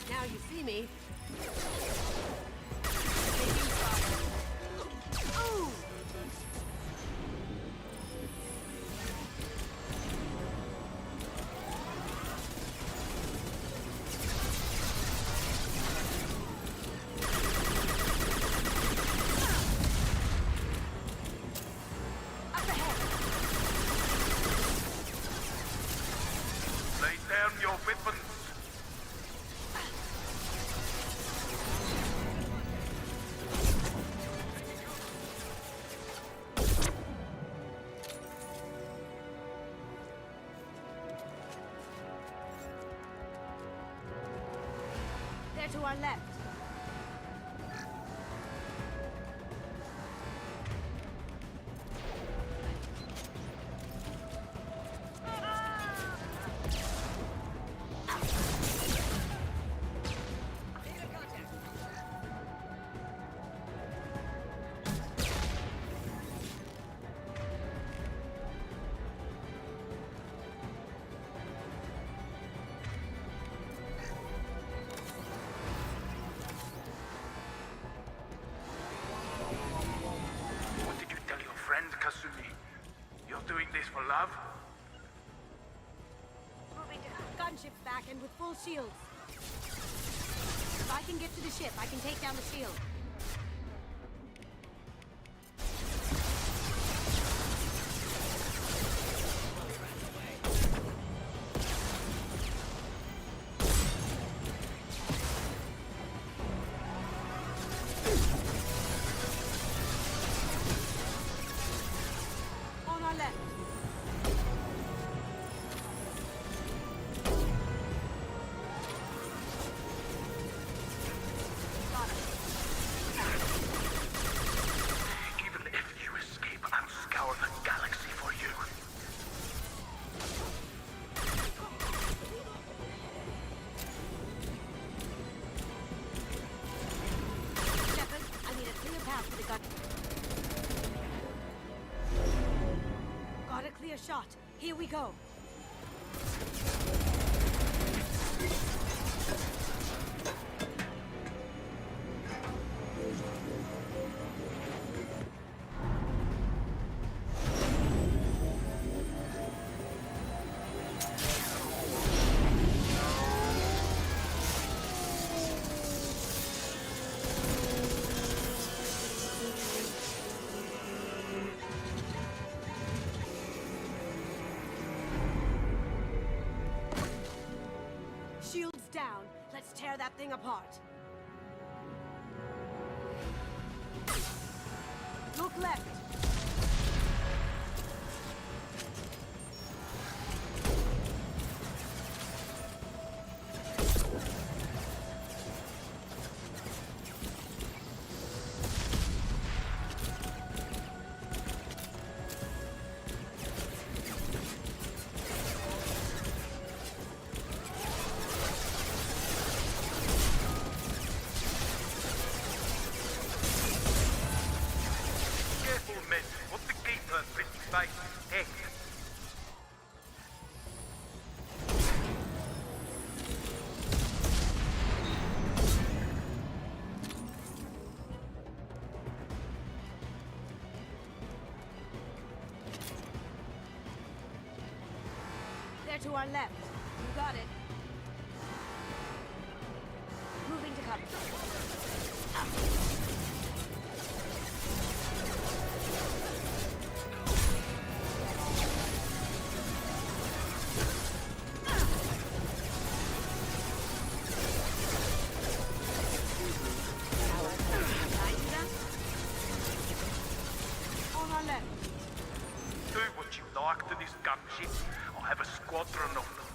Now you see me. Taking fire. Ooh! Lay down your weapons. They're to our left. What did you tell your friend, Kasumi? You're doing this for love? Moving to gunships back and with full shields. If I can get to the ship, I can take down the shield. On our left. Got it. Even if you escape, I'll scour the galaxy for you. Shepard, I need a clear path for the gun. Got a clear shot. Here we go. Shields down. Let's tear that thing apart. Look left. Careful, men. What the keeper, pretty face, heck. They're to our left. You got it. Moving to cover. On our left. Do what you like to this gunship. I have a squadron of them.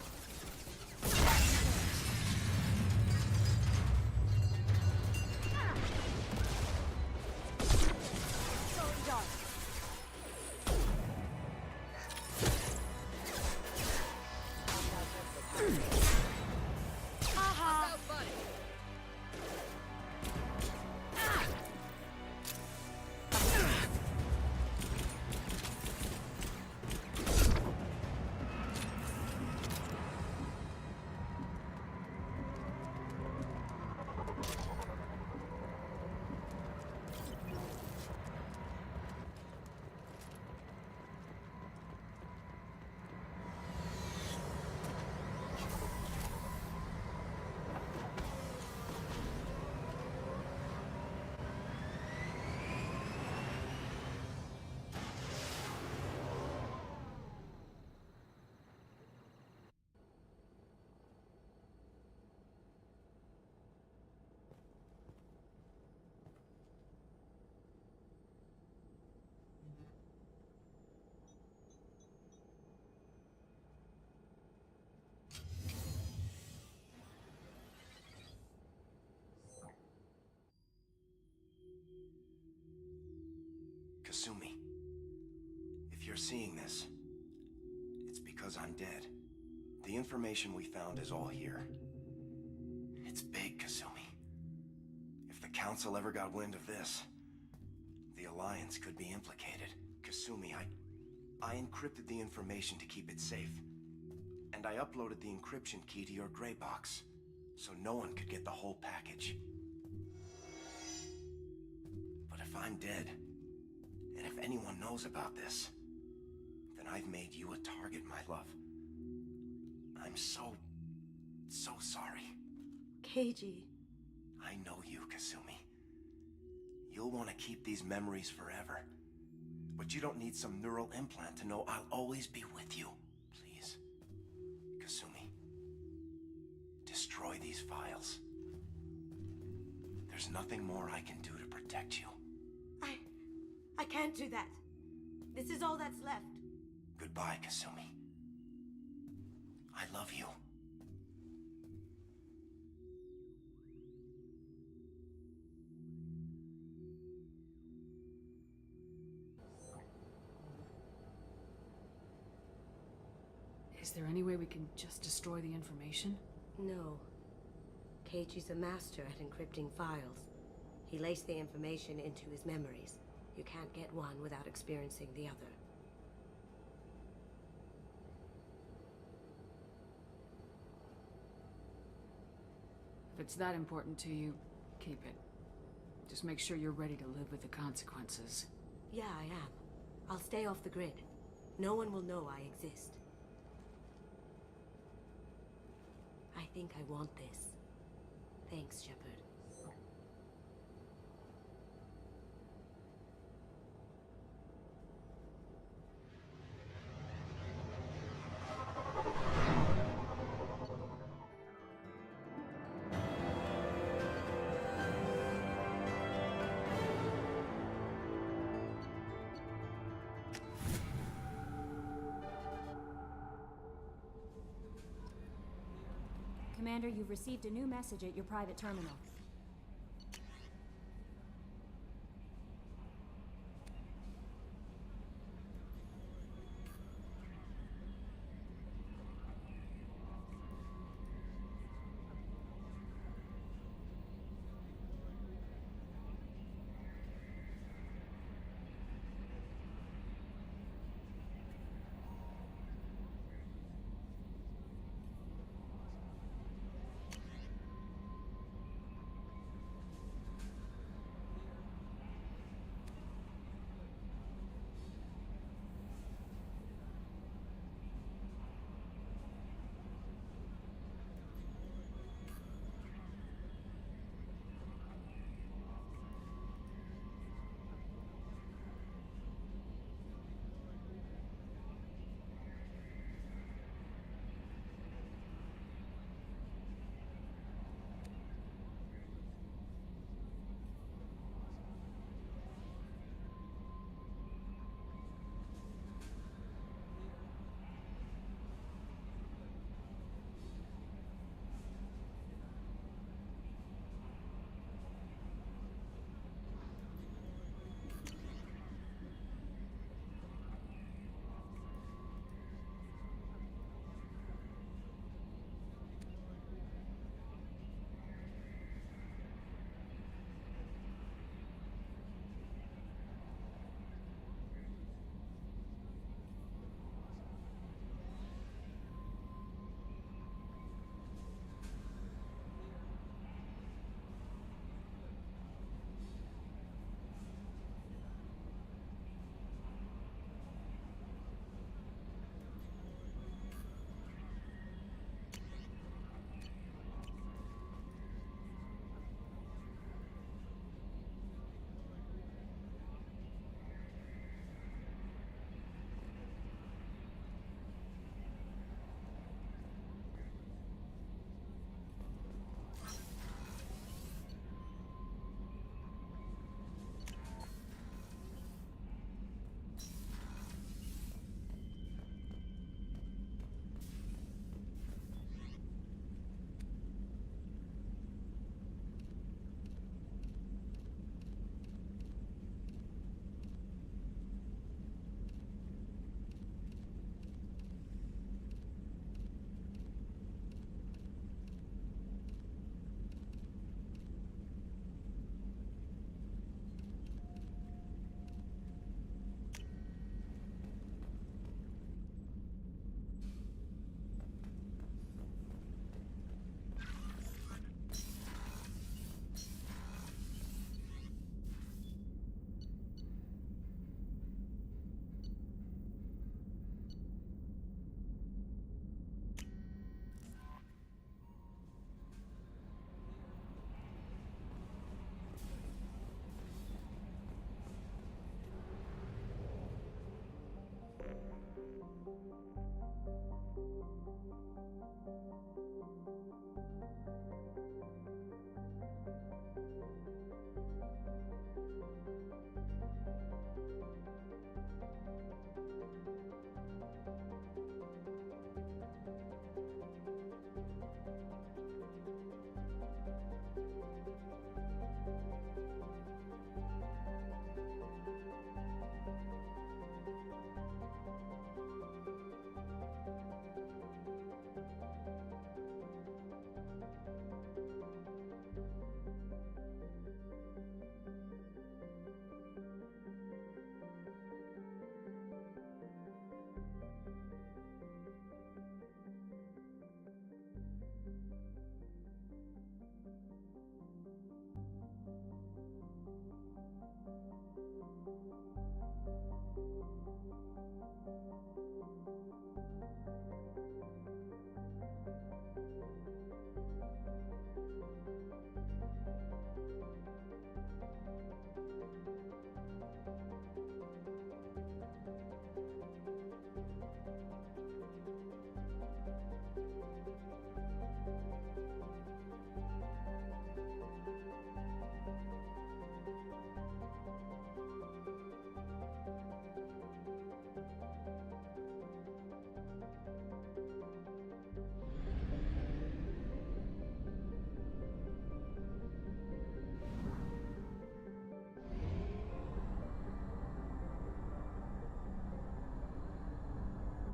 Kasumi, if you're seeing this, it's because I'm dead. The information we found is all here. It's big, Kasumi. If the Council ever got wind of this, the Alliance could be implicated. Kasumi, I encrypted the information to keep it safe. And I uploaded the encryption key to your gray box, so no one could get the whole package. But if I'm dead, and if anyone knows about this, then I've made you a target, my love. I'm so sorry. Keiji. I know you, Kasumi. You'll want to keep these memories forever. But you don't need some neural implant to know I'll always be with you. Please. Kasumi. Destroy these files. There's nothing more I can do to protect you. I can't do that. This is all that's left. Goodbye, Kasumi. I love you. Is there any way we can just destroy the information? No. Keiichi's a master at encrypting files. He laced the information into his memories. You can't get one without experiencing the other. If it's that important to you, keep it. Just make sure you're ready to live with the consequences. Yeah, I am. I'll stay off the grid. No one will know I exist. I think I want this. Thanks, Shepard. Commander, you've received a new message at your private terminal.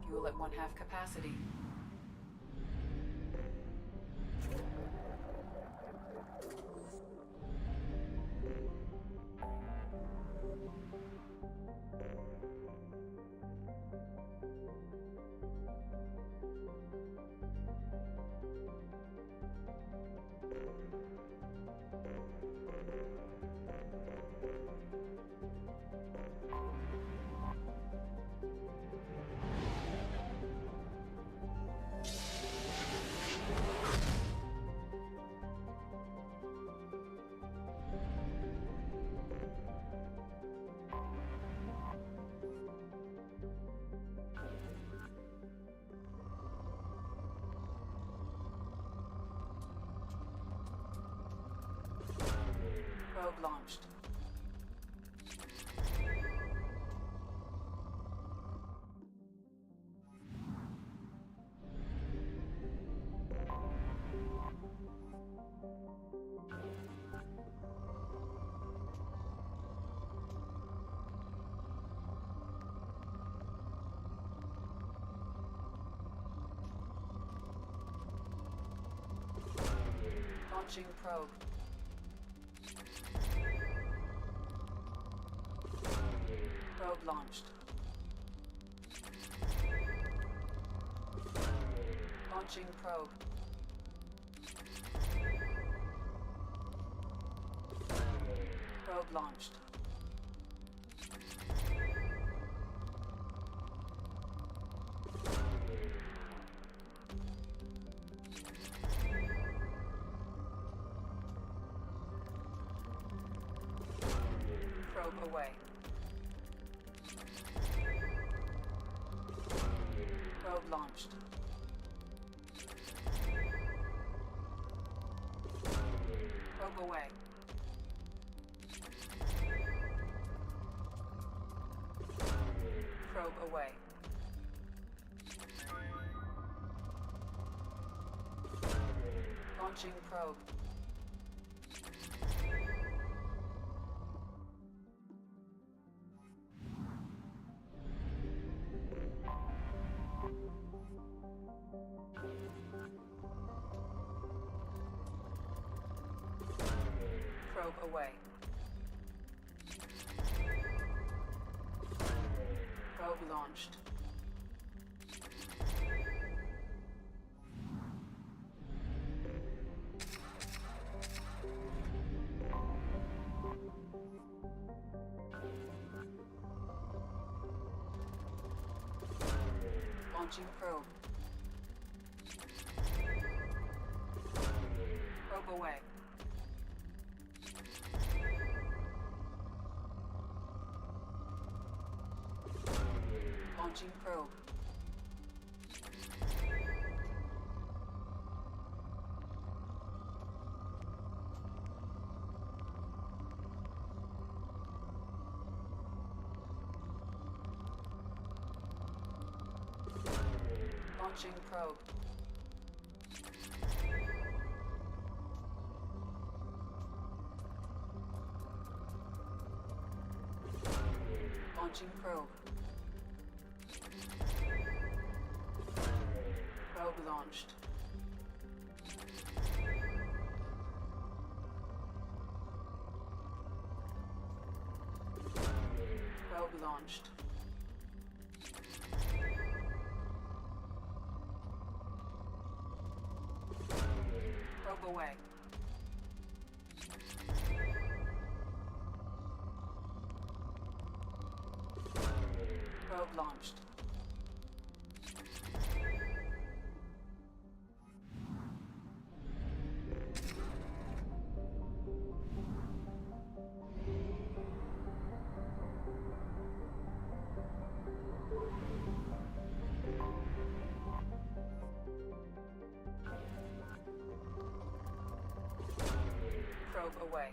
Fuel at 1/2 capacity. Probe launched. Launching probe. Probe launched. Launching probe. Probe launched. Probe away. Probe launched. Probe away. Probe away. Launching probe. Probe away. Probe launched. Launching probe. Probe away. Launching probe. Launching probe. Launching probe. Probe launched. Probe launched. Probe away. Probe launched. Probe away.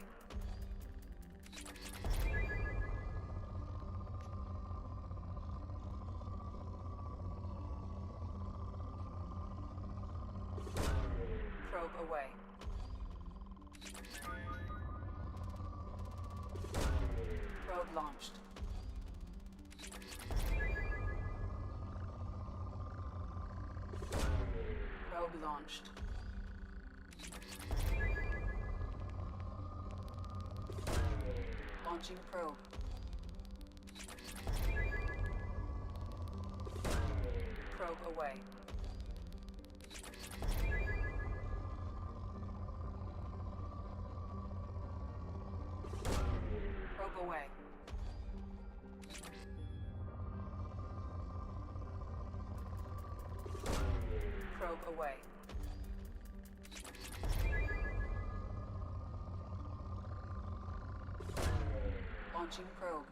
Probe away. Probe launched. Probe launched. Launching probe. Probe away. Probe away. Probe away. Launching probe.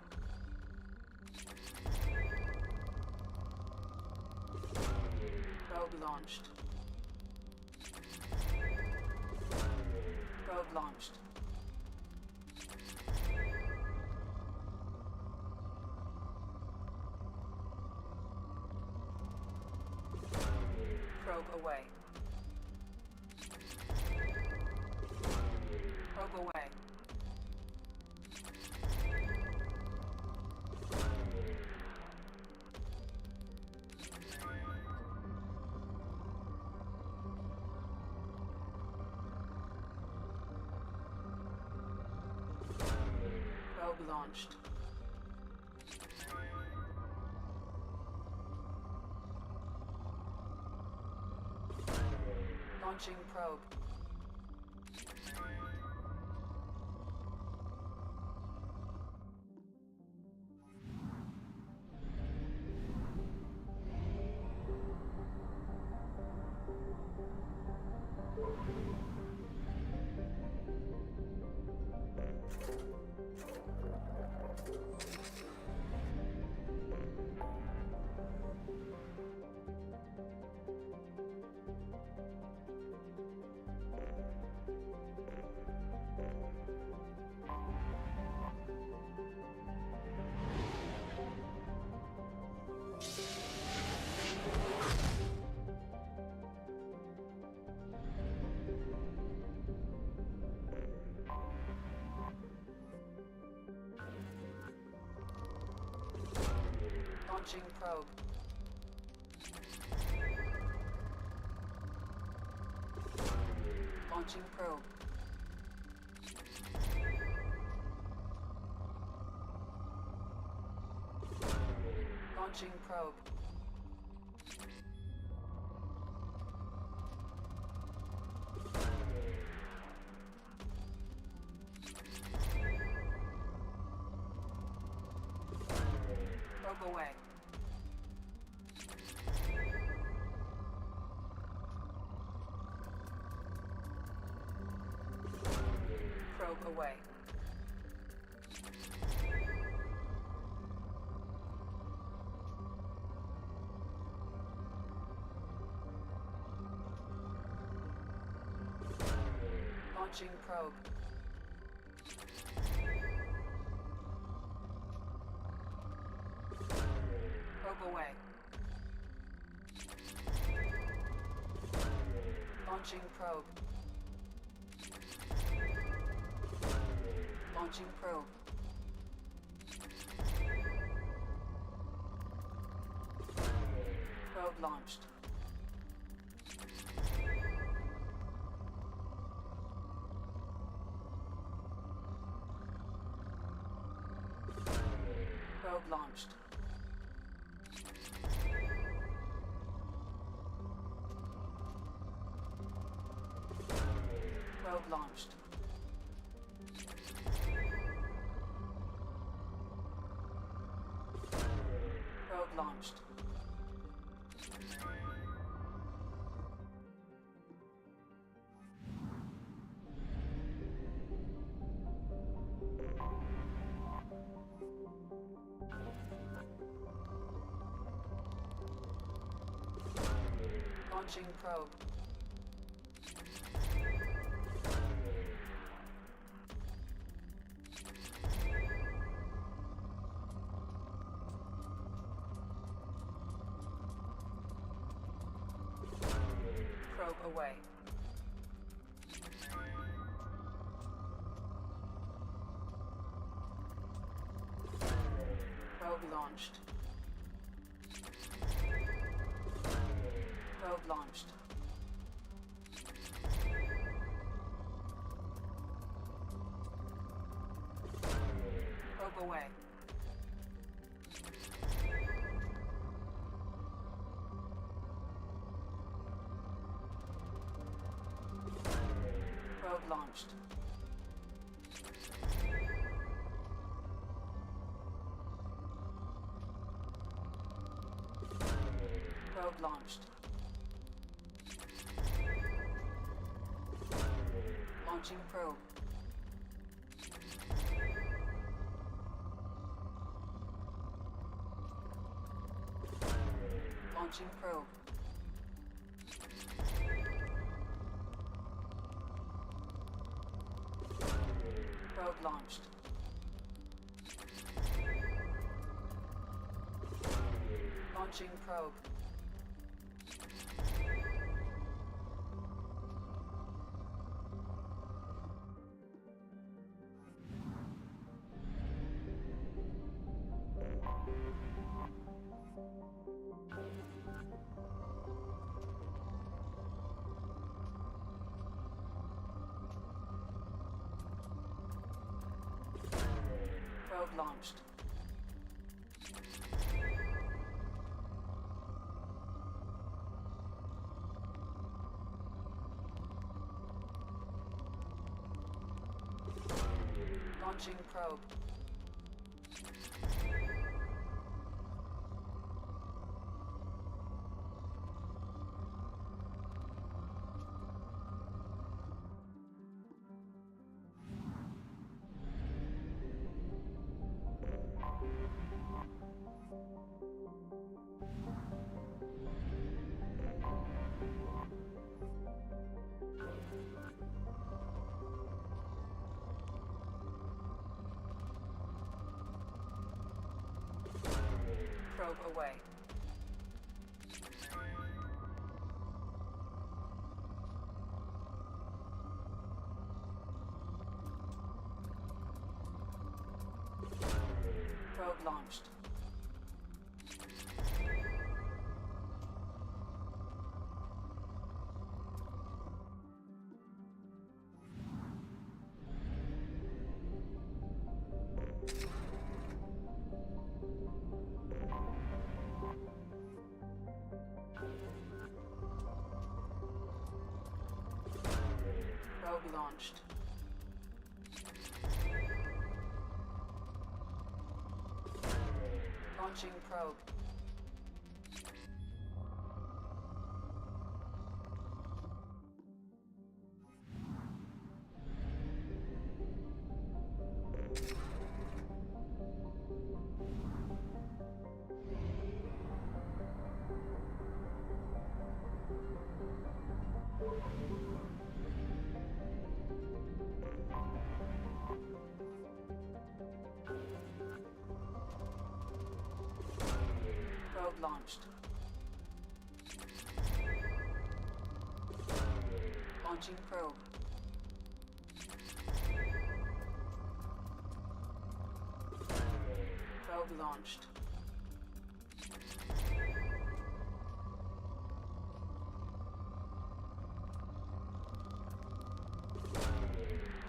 Probe launched. Probe launched. Probe away. Probe away. Probe launched. Launching probe. Launching probe. Launching probe. Launching probe. Probe away. Probe away. Launching probe. Probe away. Launching probe. Launching probe. Probe launched. Probe launched. Probe launched. Probe launched. Launching probe. Probe away. Probe launched. Probe launched. Probe away. Probe launched. Probe launched. Launching probe. Launching probe. Probe launched. Launching probe. Probe launched. Launching probe. Probe away. Probe launched. Probe launched. Launching probe. Probe launched. Launching probe. Probe launched.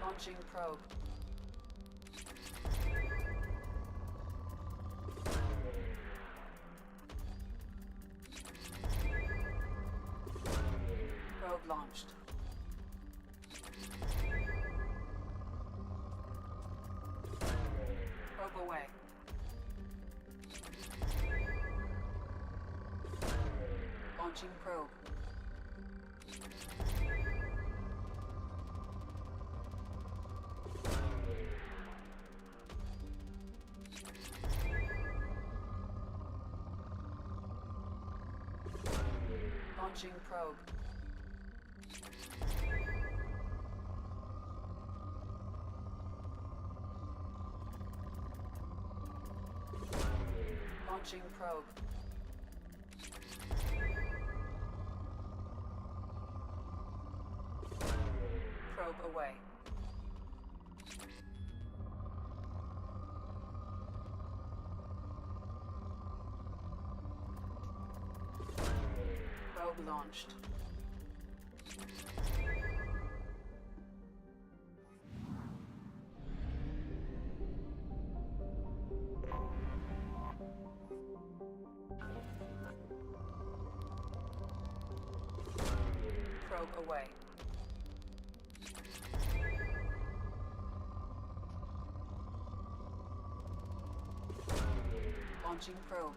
Launching probe. Probe launched. Probe away. Launching probe. Launching probe. Launching probe. Probe away. Probe launched. Probe away. Launching probe.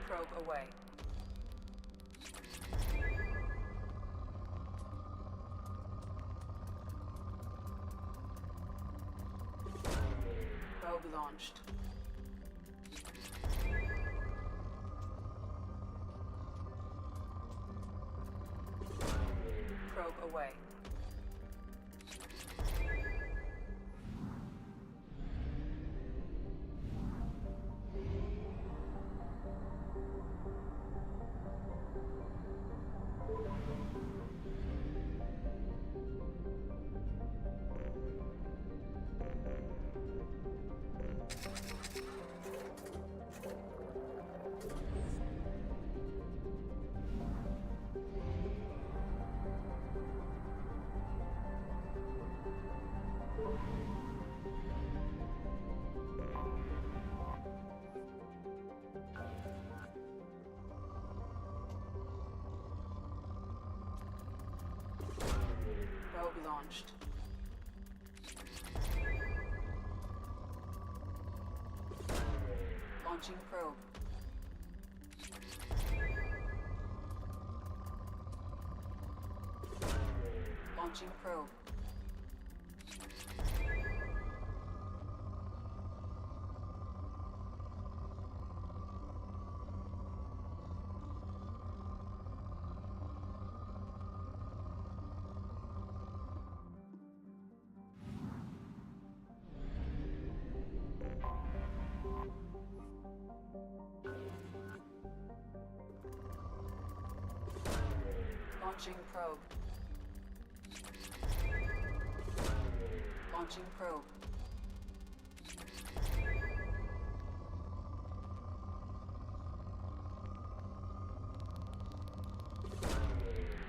Probe away. Probe launched. Probe away. Probe launched. Launching probe. Launching probe. Launching probe. Launching probe.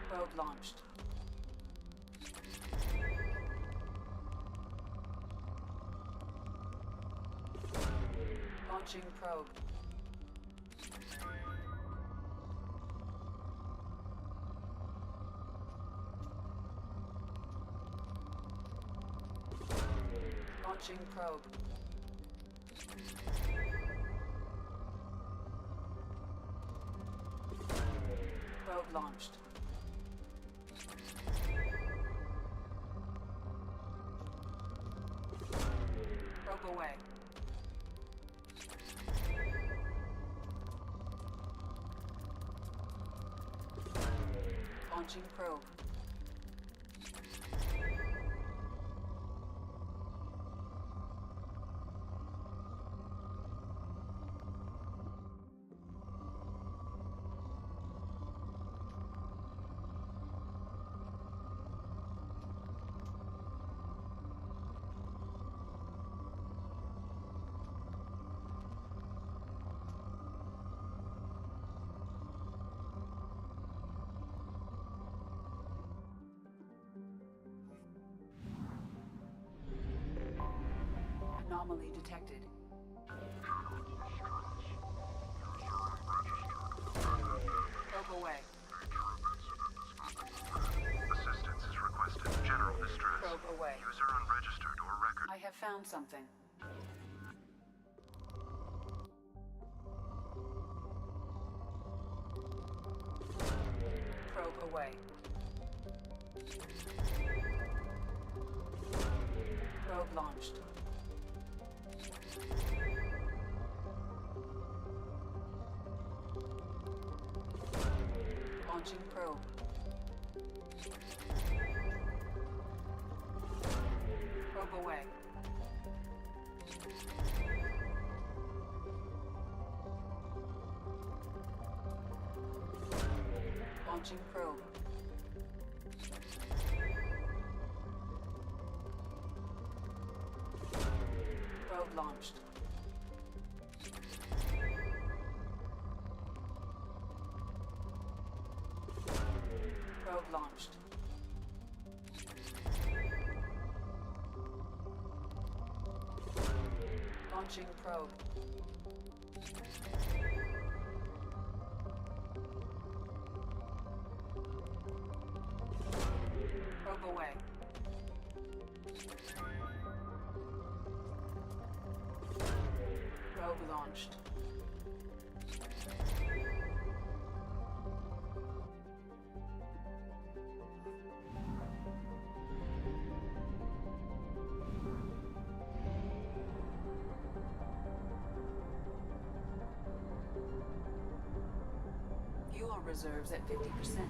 Probe launched. Launching probe. Launching probe. Probe launched. Probe away. Launching probe. Anomaly detected. Probe away. Assistance is requested. General distress. Probe away. User unregistered or record. I have found something. Probe away. Probe launched. Launching probe. Probe away. Launching probe. Probe launched. Probe launched. Launching probe. Probe away. Probe launched. Fuel reserves at 50%.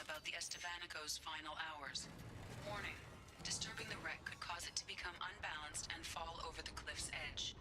about the Estevanico's final hours. Warning, disturbing the wreck could cause it to become unbalanced and fall over the cliff's edge.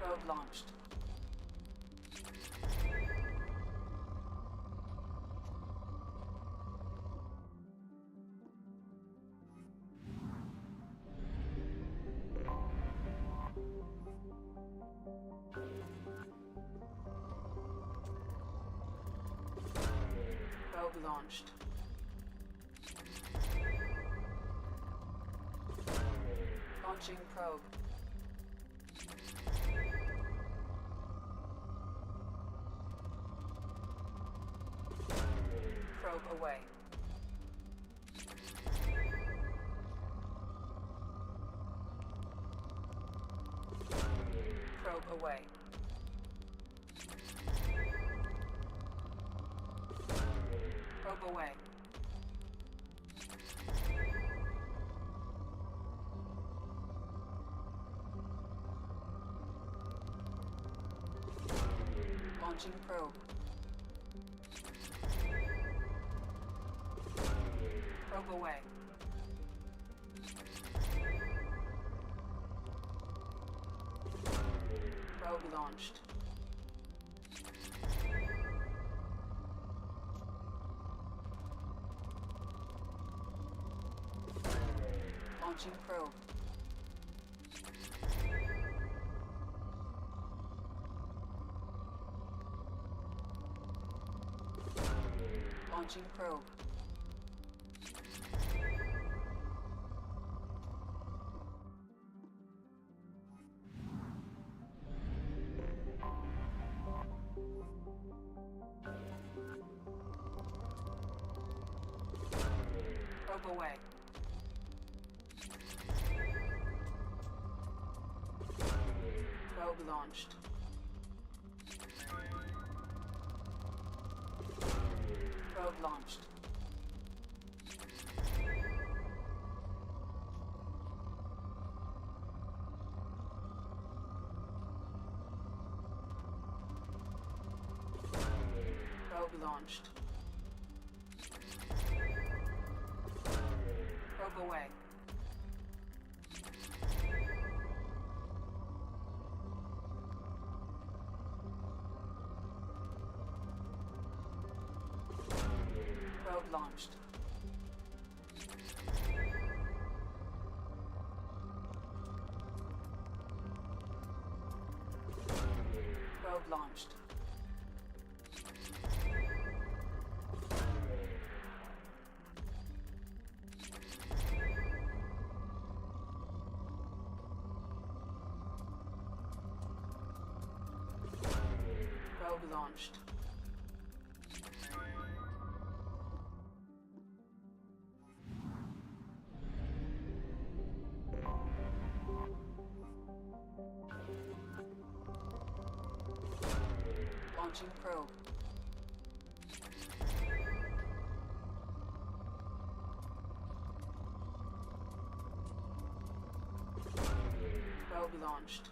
Probe launched. Probe launched. Launching probe. Probe away. Probe away. Probe away. Launching probe. Probe away. Probe launched. Launching probe. Launching probe. Probe away. Probe launched. Probe launched. Probe launched. Probe away. Probe launched. Probe launched. Probe launched. Launching probe. Probe launched.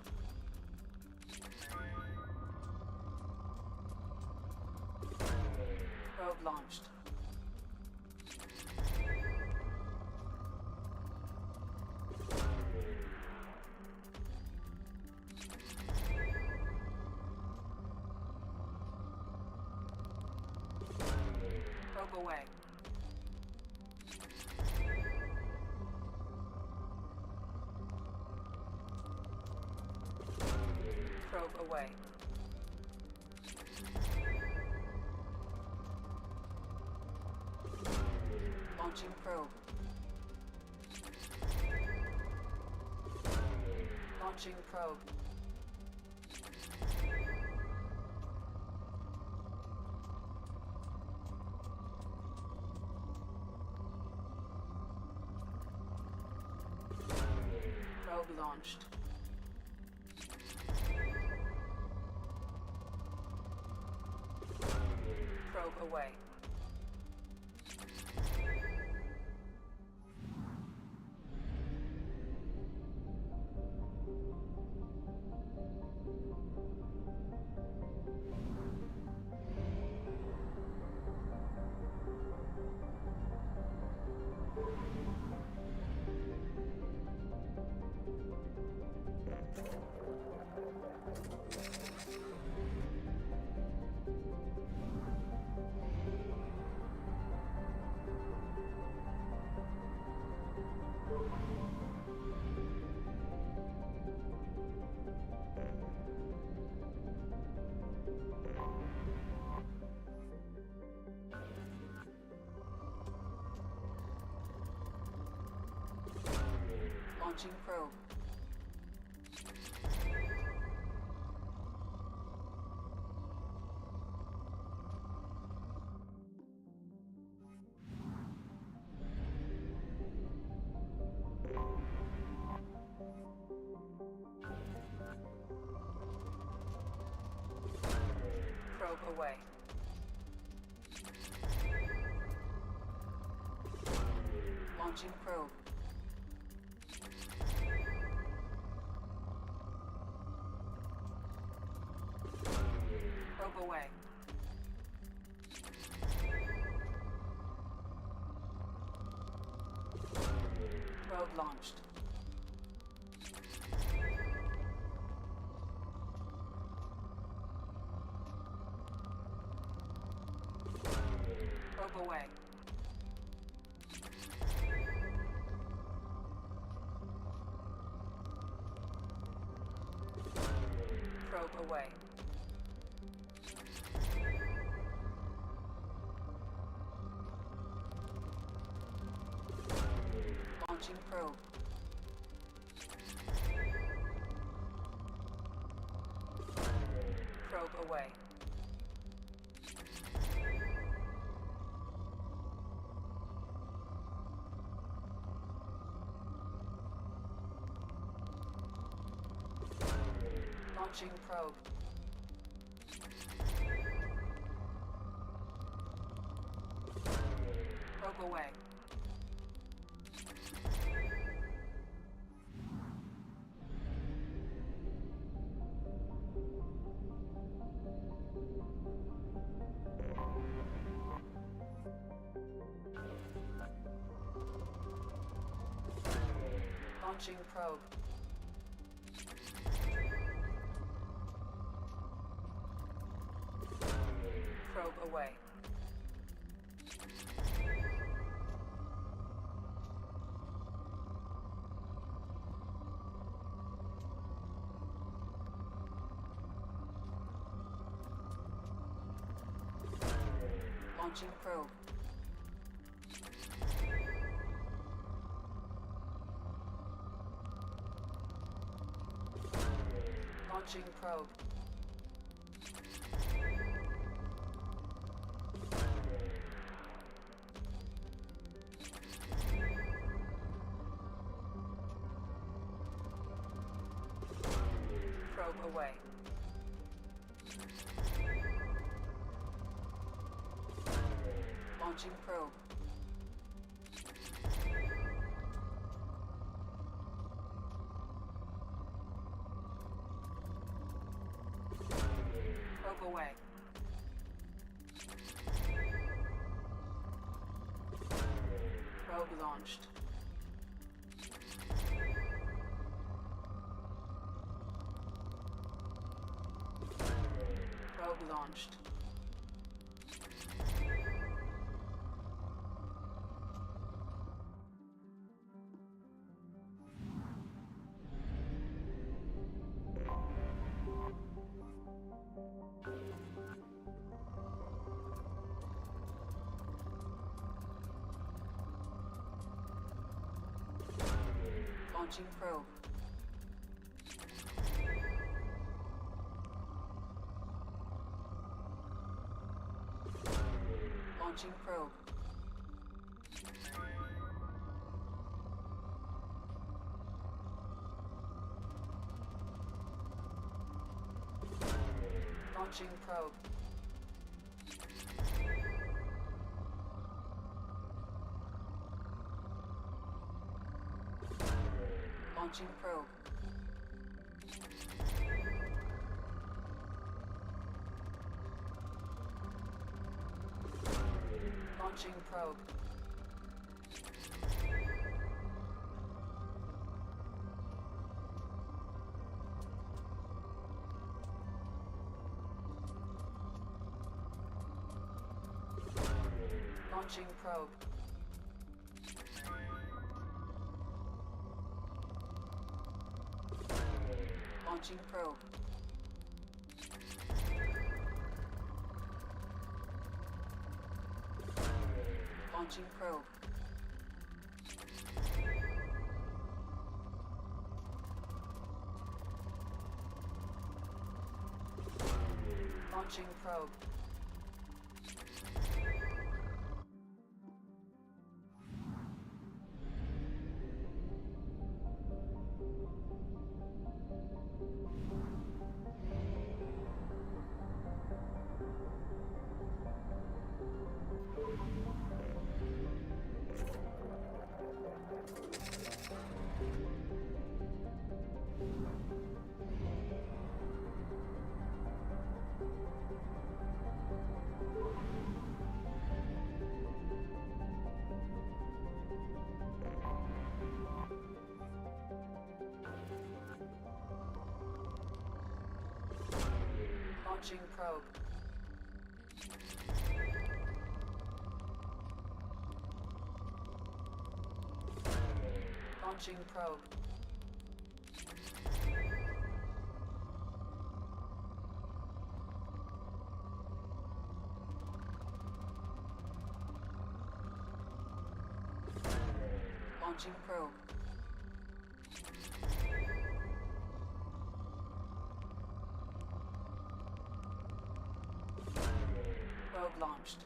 Probe launched. Probe away. Probe away. Launching probe. Launching probe. Probe launched. Probe away. Launching probe. Probe away. Launching probe. Probe away. Probe launched. Probe away. Probe away. Launching probe. Probe away. Launching probe. Probe away. Launching probe. Probe away. Launching probe. Launching probe. Probe away. Launching probe. Probe away. Probe launched. Probe launched. Launching probe. Launching probe. Launching probe. Launching probe. Launching probe. Launching probe. Launching probe. Launching probe. Launching probe. Launching probe. Launching probe. Launching probe. Probe launched.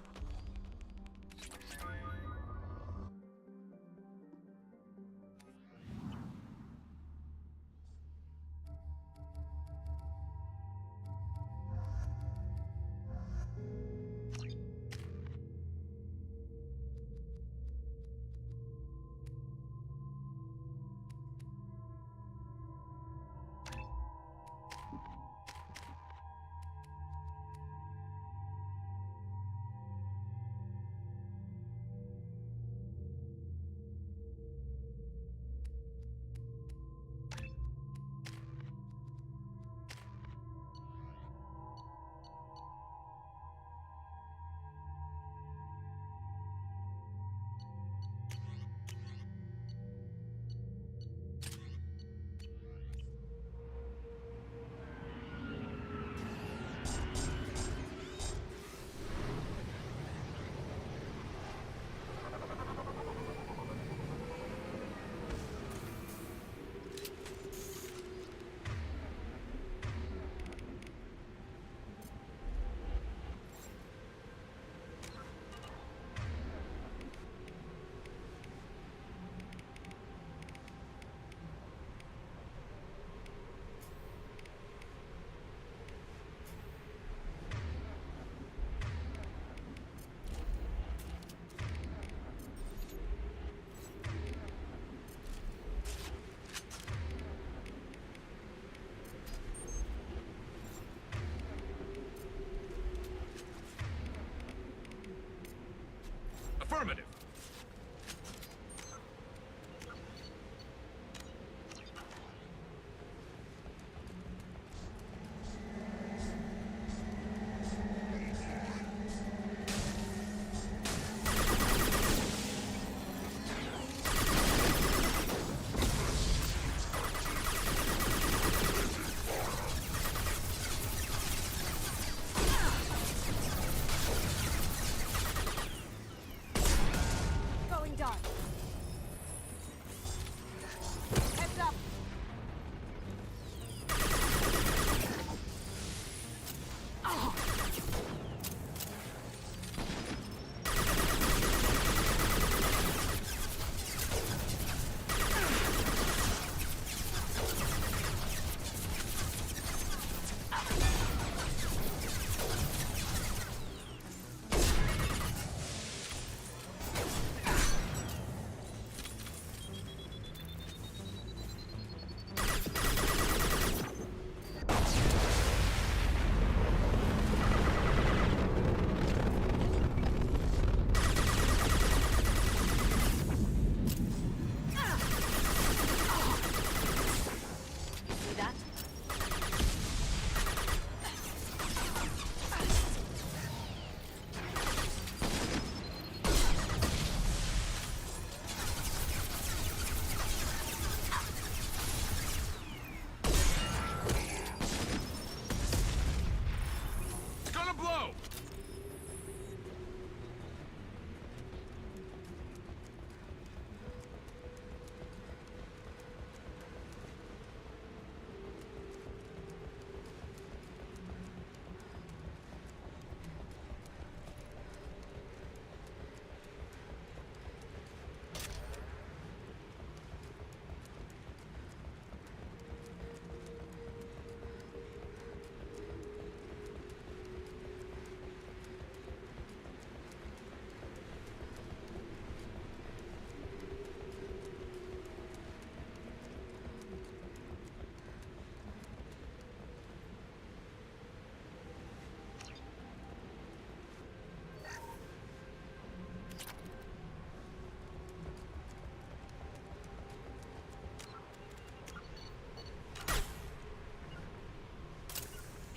Affirmative.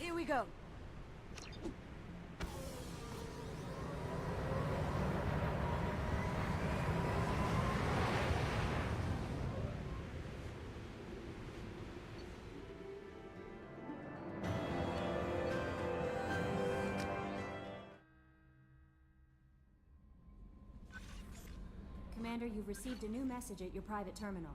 Here we go. Commander, you've received a new message at your private terminal.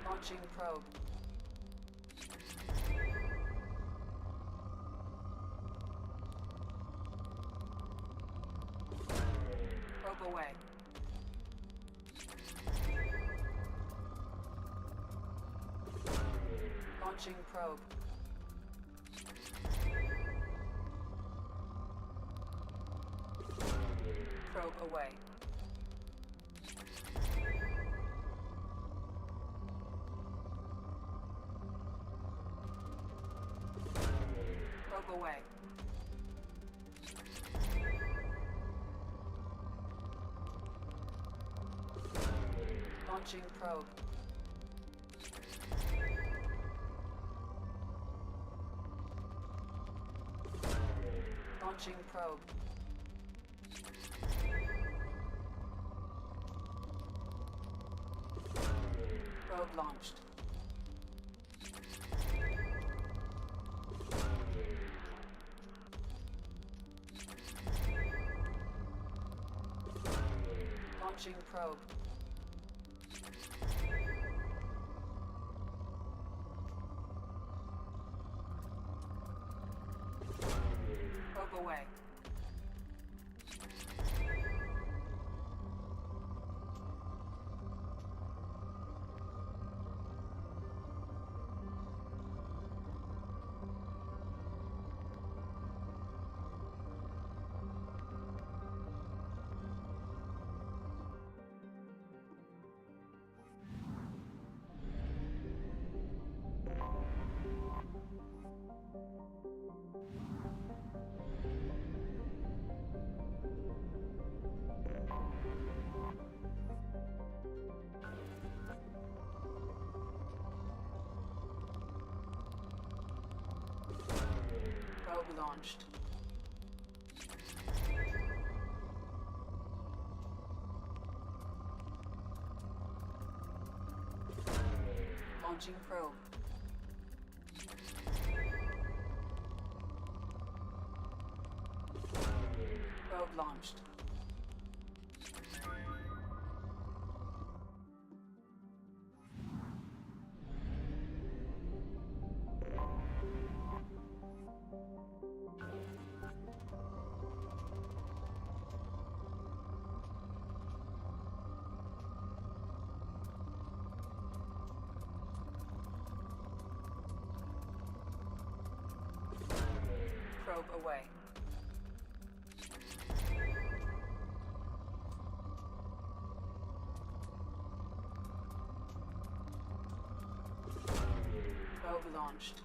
Launching probe. Probe away. Launching probe. Probe away. Probe away. Launching probe. Launching probe. Probe launched. Launching probe. Probe away. launched. Launching probe. Probe launched. Probe away. Probe launched.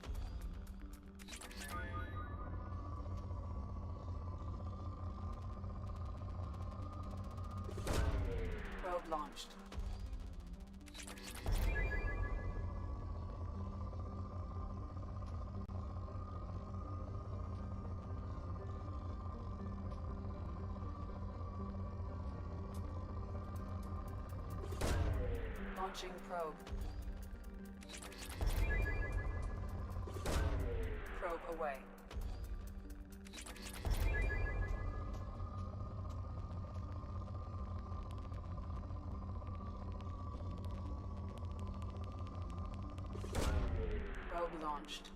Probe launched. Launching probe. Probe away. Probe launched.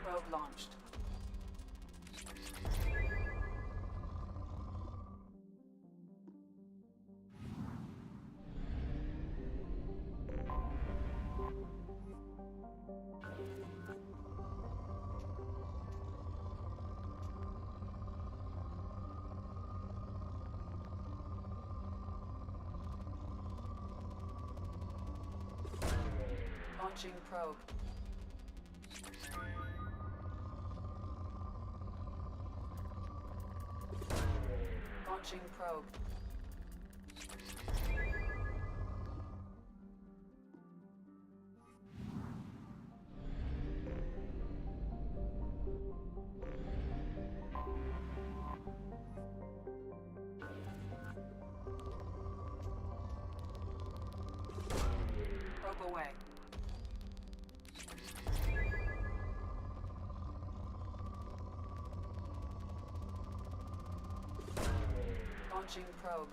Probe launched. Launching probe. Launching probe. Probe away. Launching probe.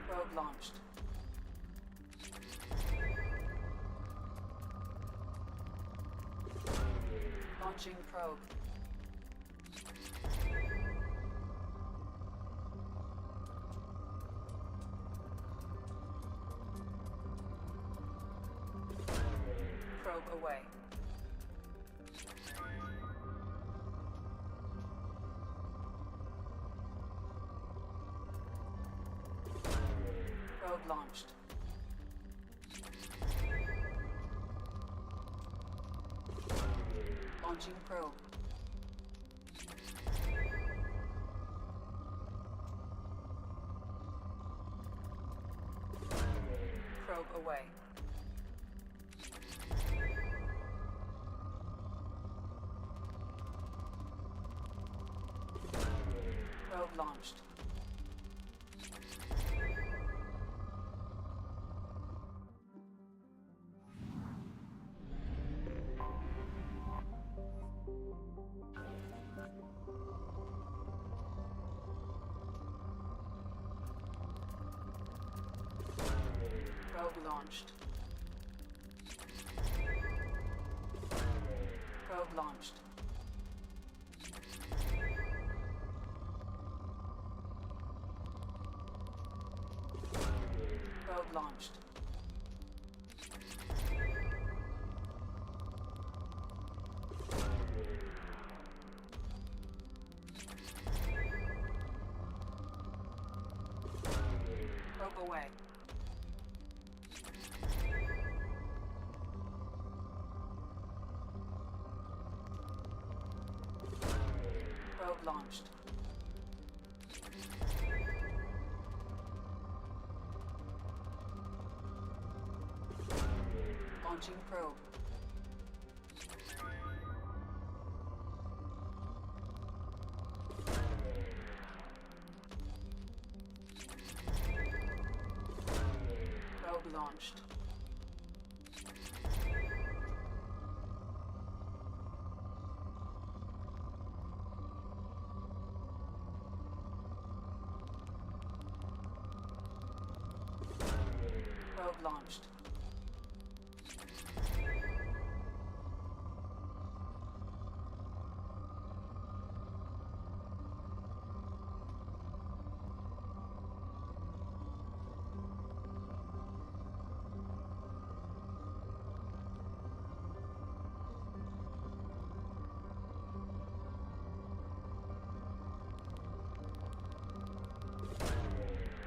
Probe launched. Launching probe. Probe away. Probe launched. Launching probe. Probe away. Probe launched. Probe launched. Probe launched. Probe launched. Probe away. Probe launched. Launching probe. Probe launched. Probe launched.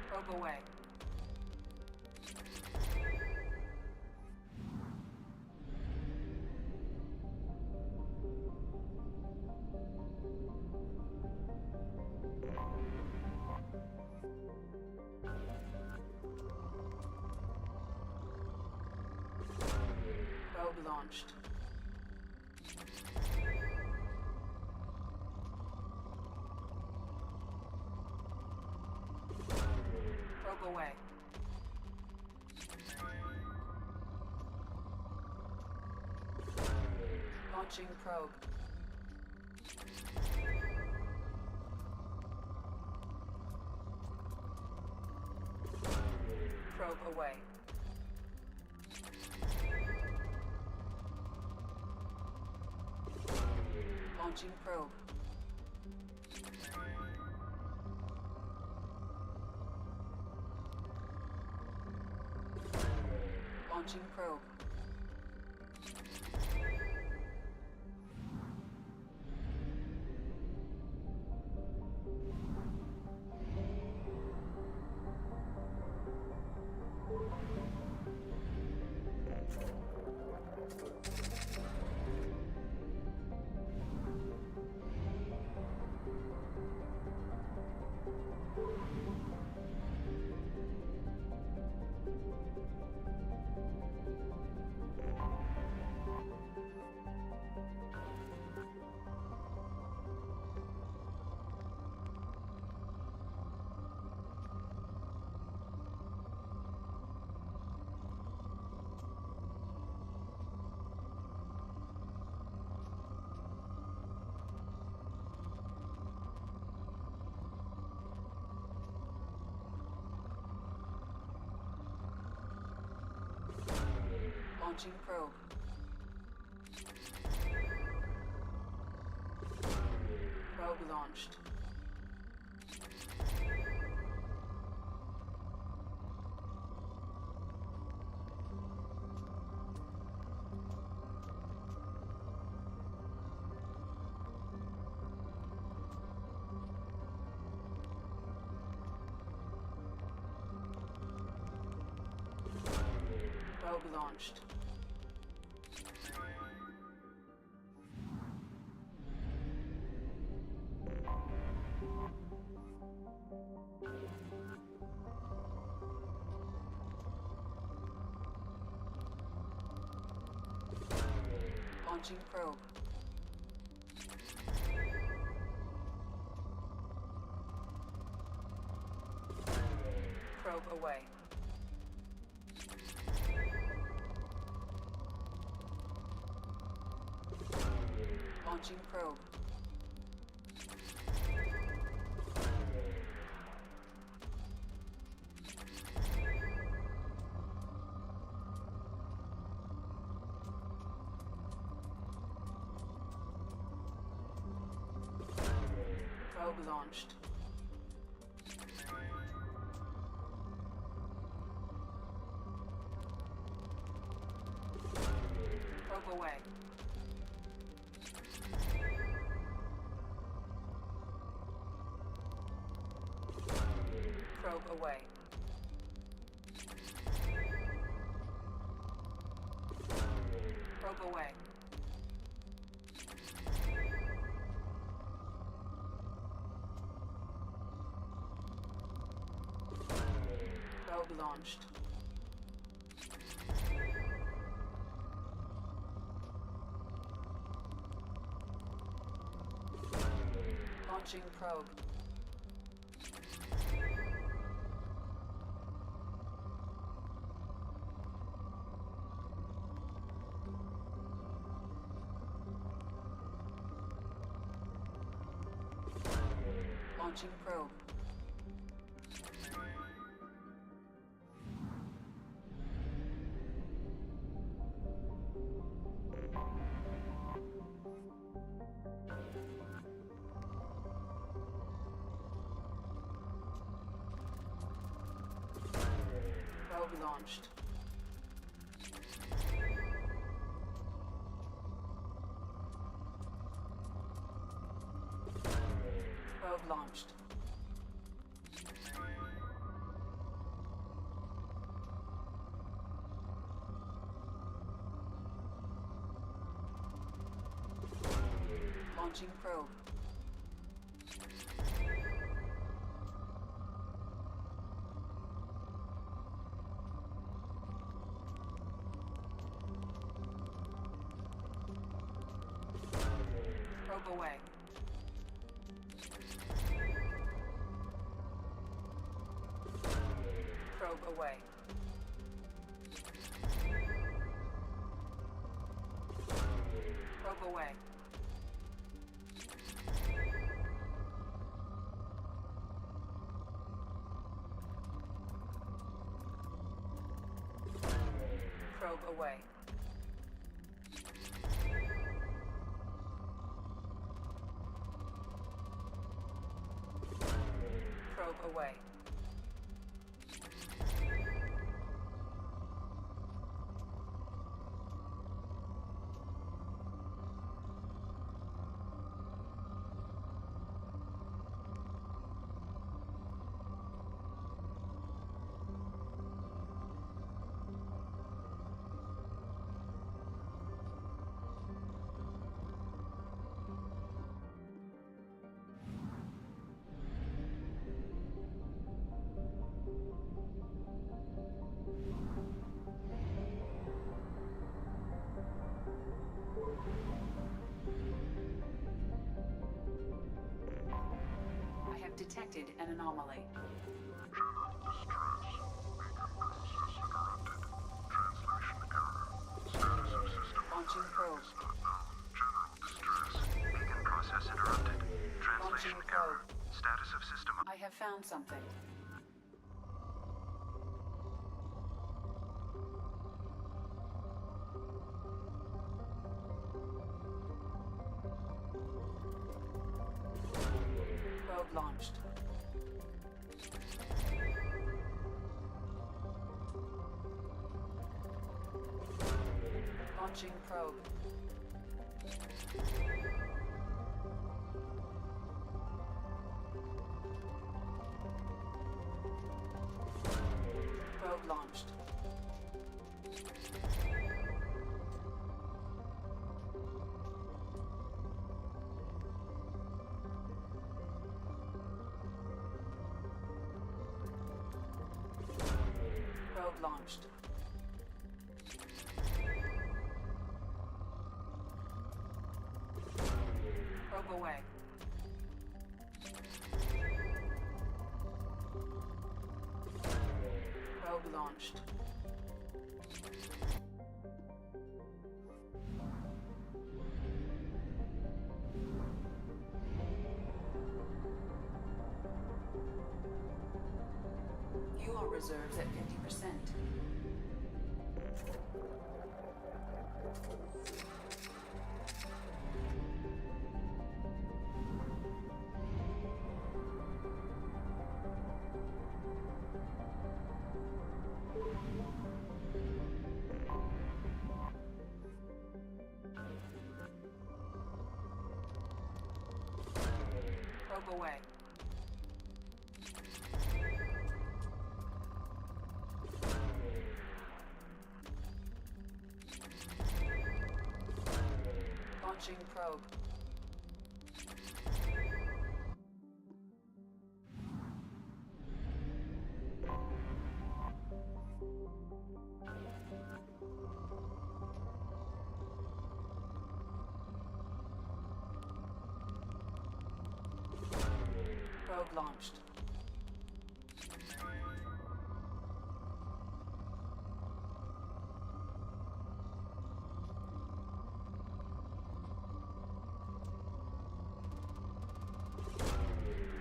Probe away. Probe launched. Probe away. Launching probe. Probe away. Launching probe. Launching probe. Launching probe. Probe launched. Probe launched. Launching probe. Probe away. Launching probe. Probe launched. Probe away. Probe away. Probe away. Probe launched. Launching probe. Launching probe. Probe launched. Probe launched. Launching probe. Probe away. Probe away. Probe away. Probe away. Probe away. I have detected an anomaly. Launching probe. Beacon process interrupted. Translation Launching error. probe. Status of system. I have found something. Probe launched. Launching probe. Probe launched. Probe launched. Probe away. Probe launched. Fuel reserves at 50%. Probe away. Launching probe. Probe launched.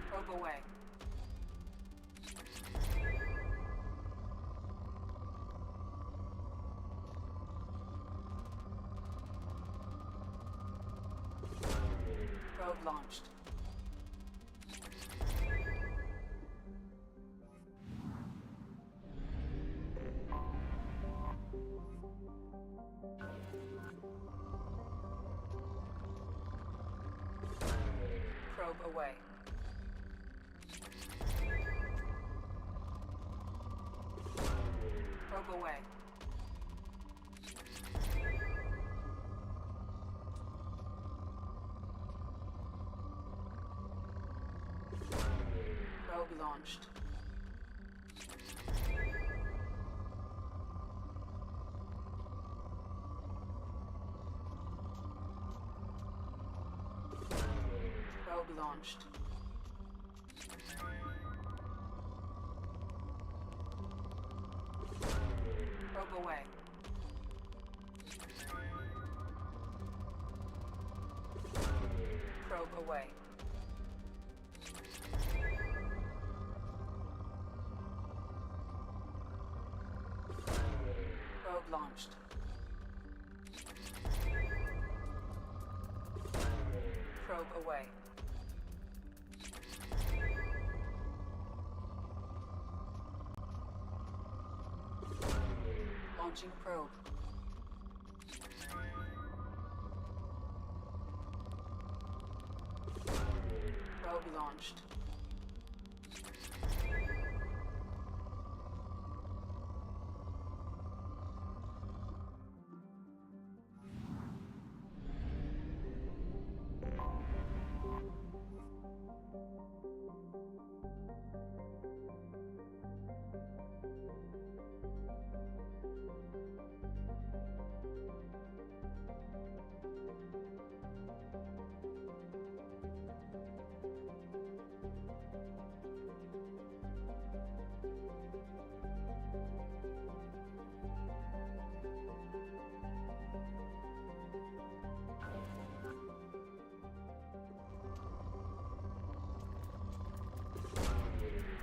Probe away. Probe launched. Probe away. Probe away. Probe launched. Probe launched. Probe away. Probe away. Probe launched. Probe away. Launching probe. Probe launched.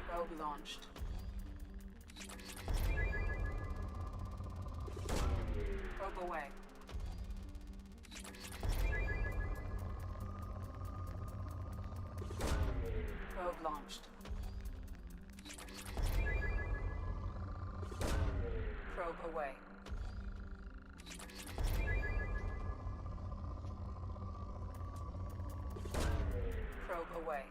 Probe launched. Probe away. Probe launched. Probe away. Probe away.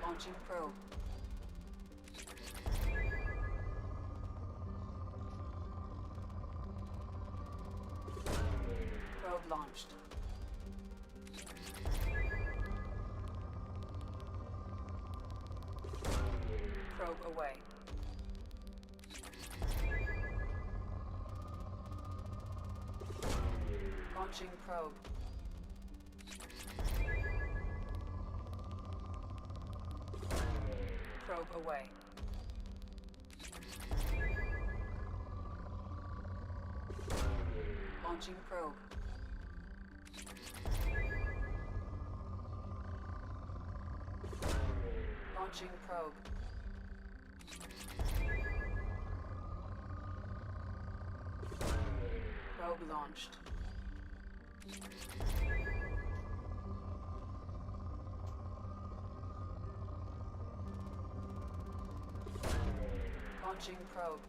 Launching probe. Probe launched. Probe away. Launching probe. Probe away. Launching probe. Launching probe. Probe launched. Launching probe.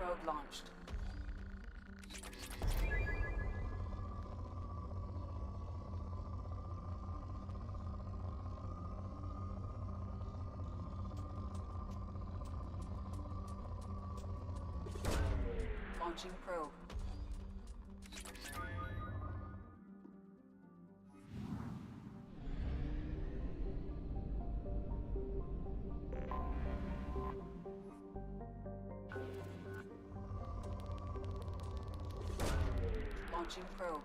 Node launched. Launching probe. Launching probe.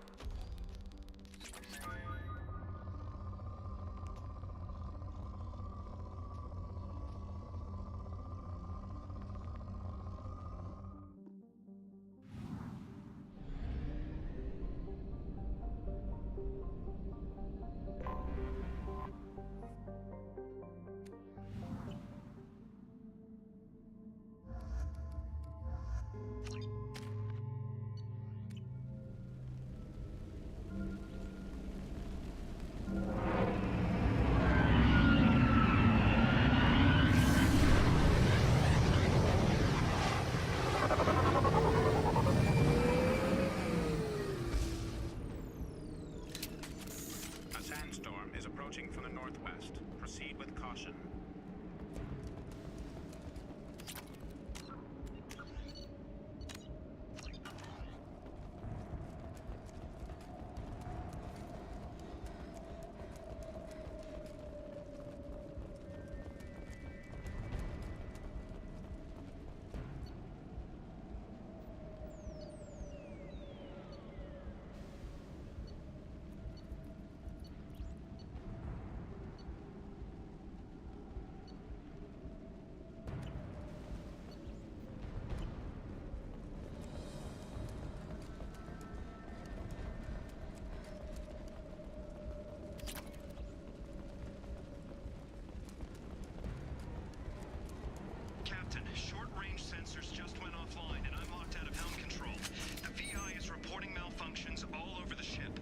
A sandstorm is approaching from the northwest. Proceed with caution. Captain, short-range sensors just went offline and I'm locked out of helm control. The VI is reporting malfunctions all over the ship.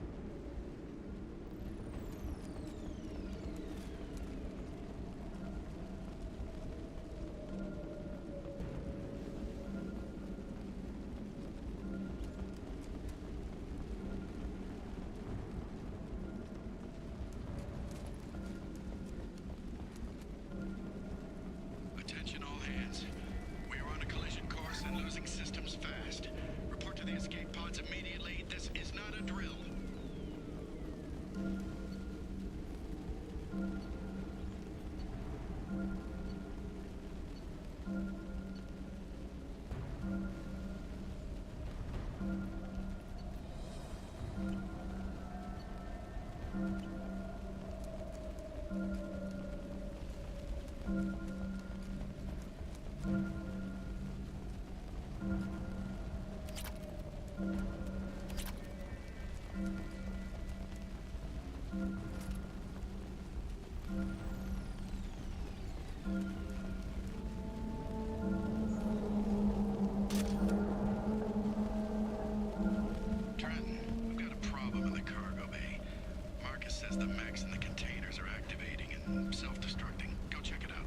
Attention all hands. We are on a collision course and losing systems fast. Report to the escape pods immediately. This is not a drill. Trenton, I've got a problem in the cargo bay. Marcus says the mechs in the containers are activating and self-destructing. Go check it out.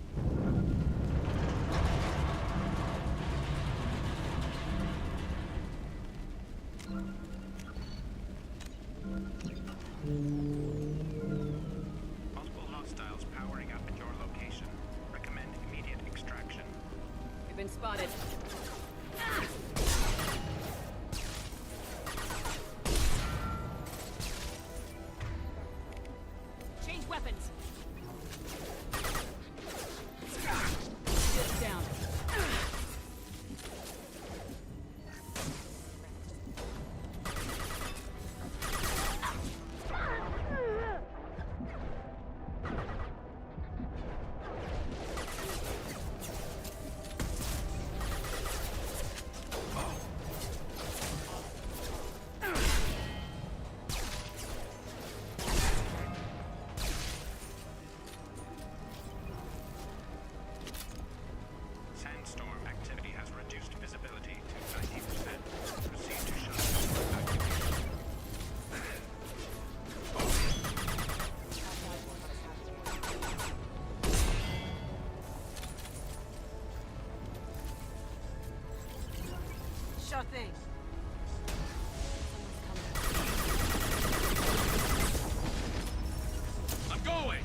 Multiple hostiles powering up at your location. Recommend immediate extraction. You've been spotted. Change weapons. Shields down. nothing. I'm going!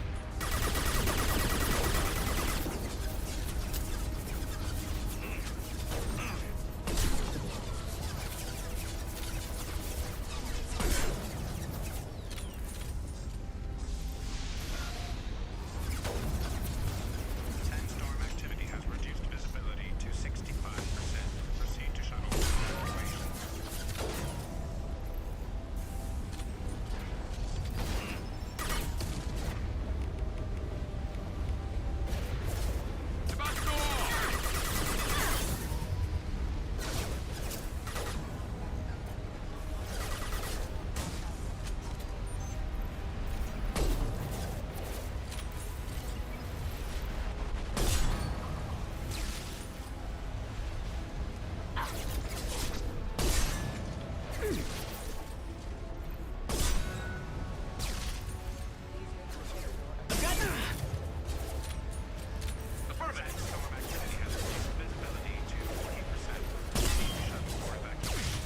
Sandstorm activity has reduced visibility to 65%. Proceed to shuttle evacuation. It's about to go off! Affirmative. Sandstorm activity has reduced visibility to 40%. Proceed to shuttle for evacuation.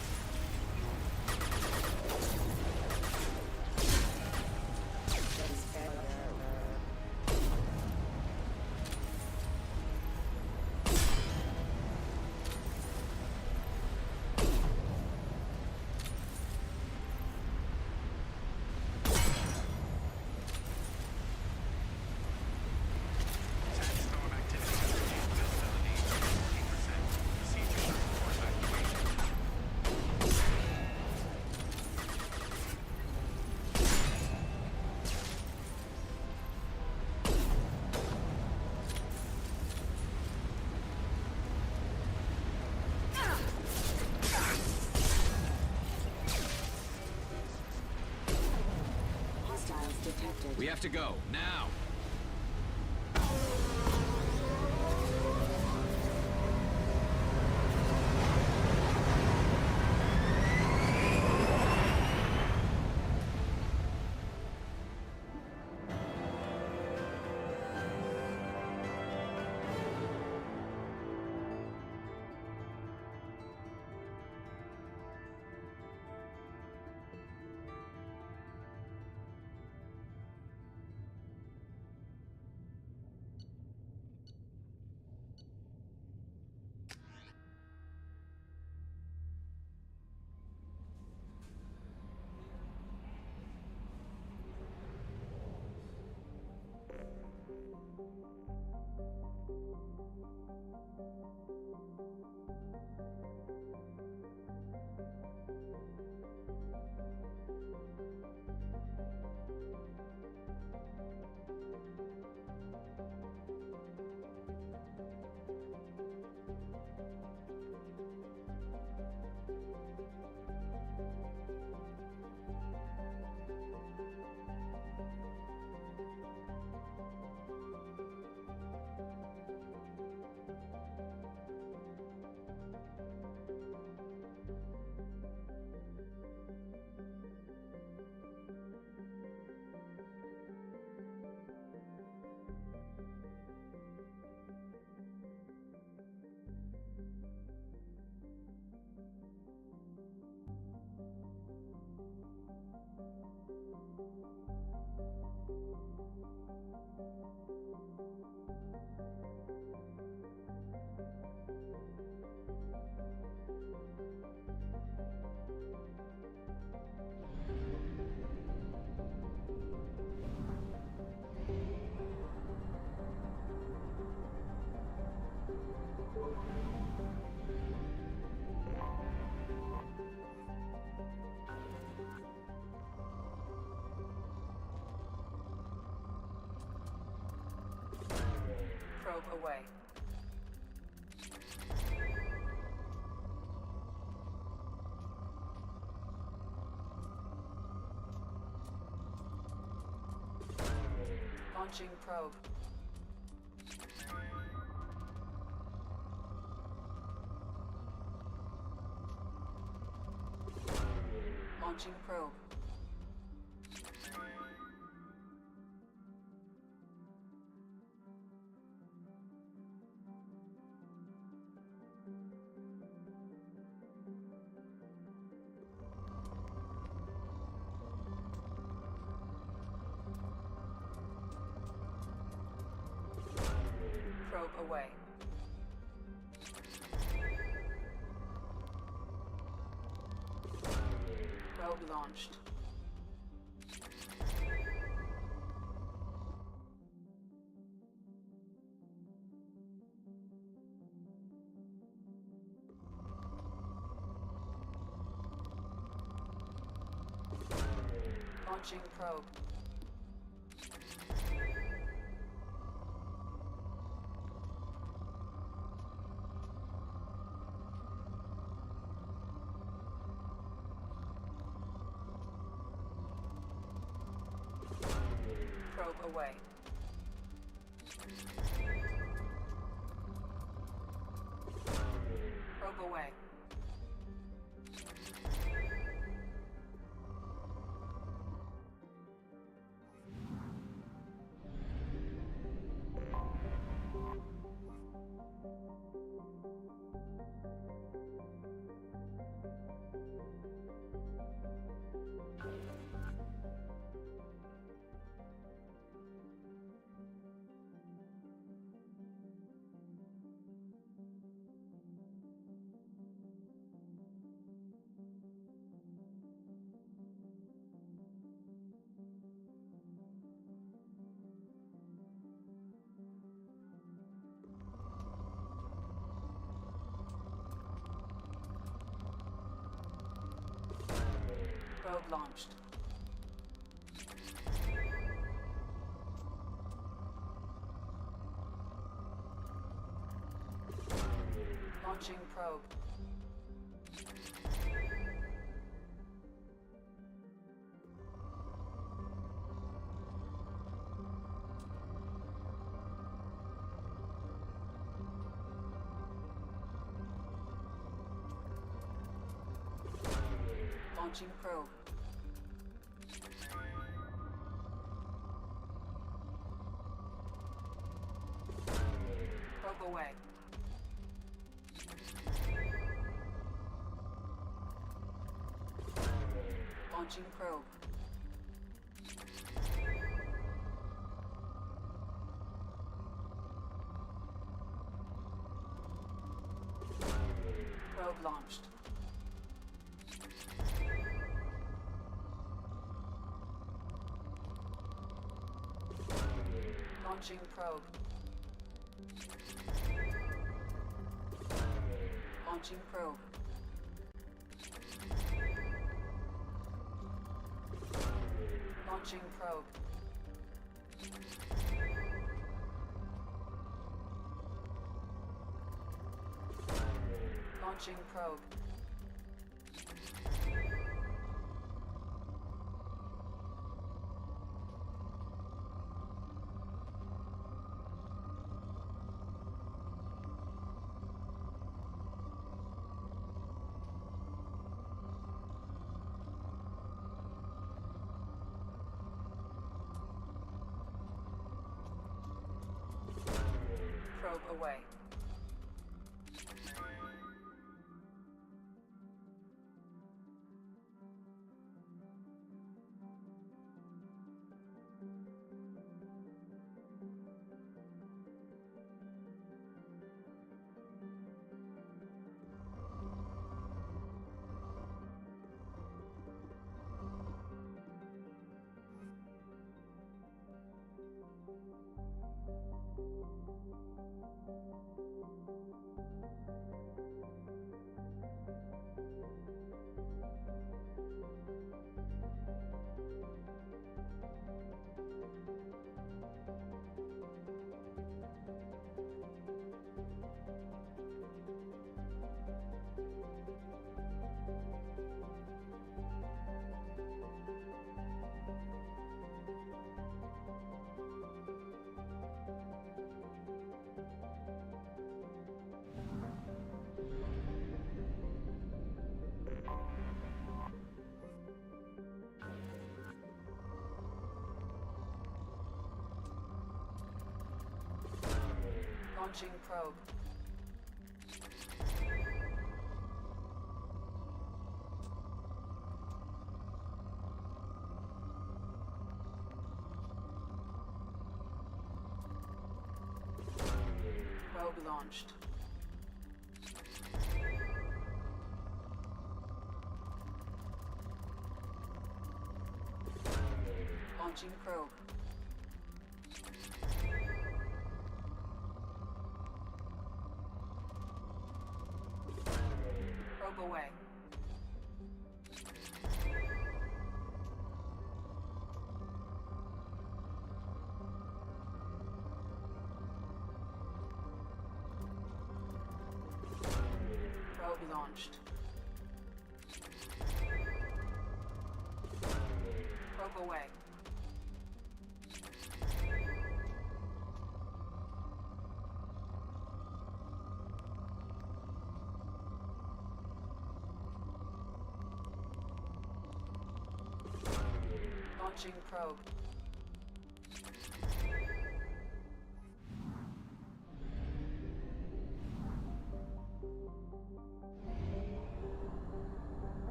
Sandstorm activity has reduced visibility to 40%. Proceed to shuttle for evacuation. Hostiles detected. We have to go, now! Probe away. Launching probe. Launching probe. Probe away. Probe launched. Launching probe. Probe away. Probe away. Probe launched. Launching probe. Launching probe. Probe away. Launching probe. Probe launched. Launching probe. Launching probe. Launching probe. Launching probe. Probe away. Launching probe. Probe launched. Launching probe. Probe away. Probe launched. Probe away. Launching probe.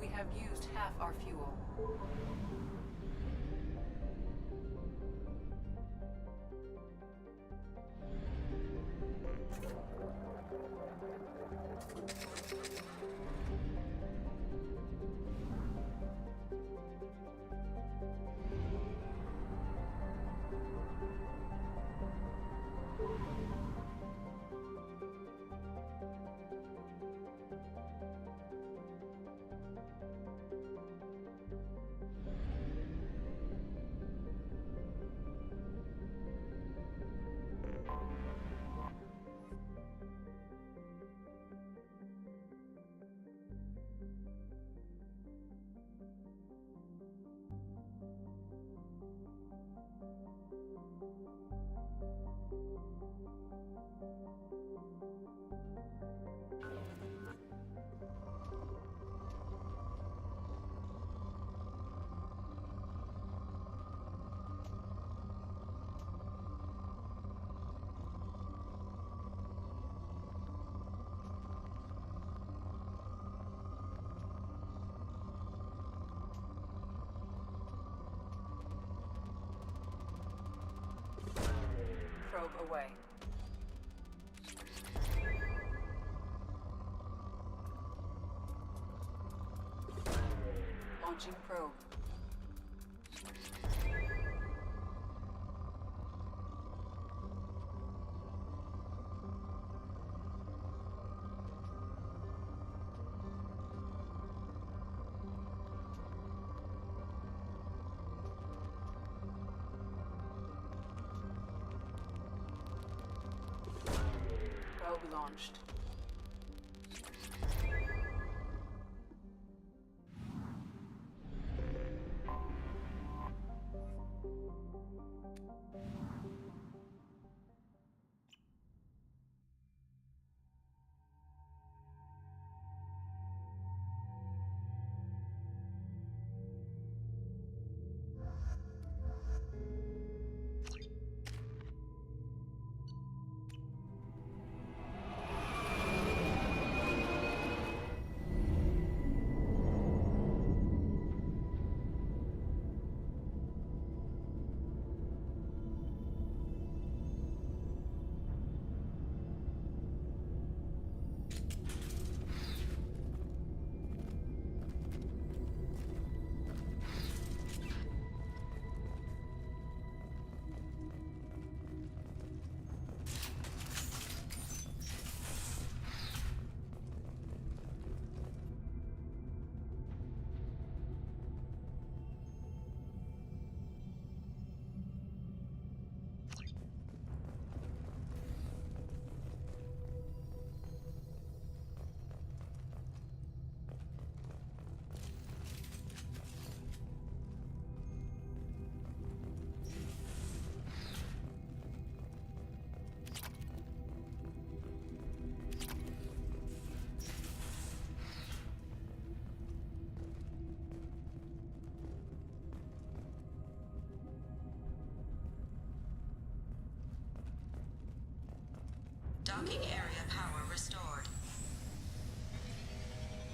We have used half our fuel. Probe away. Launching probe. Probe launched. Docking area power restored.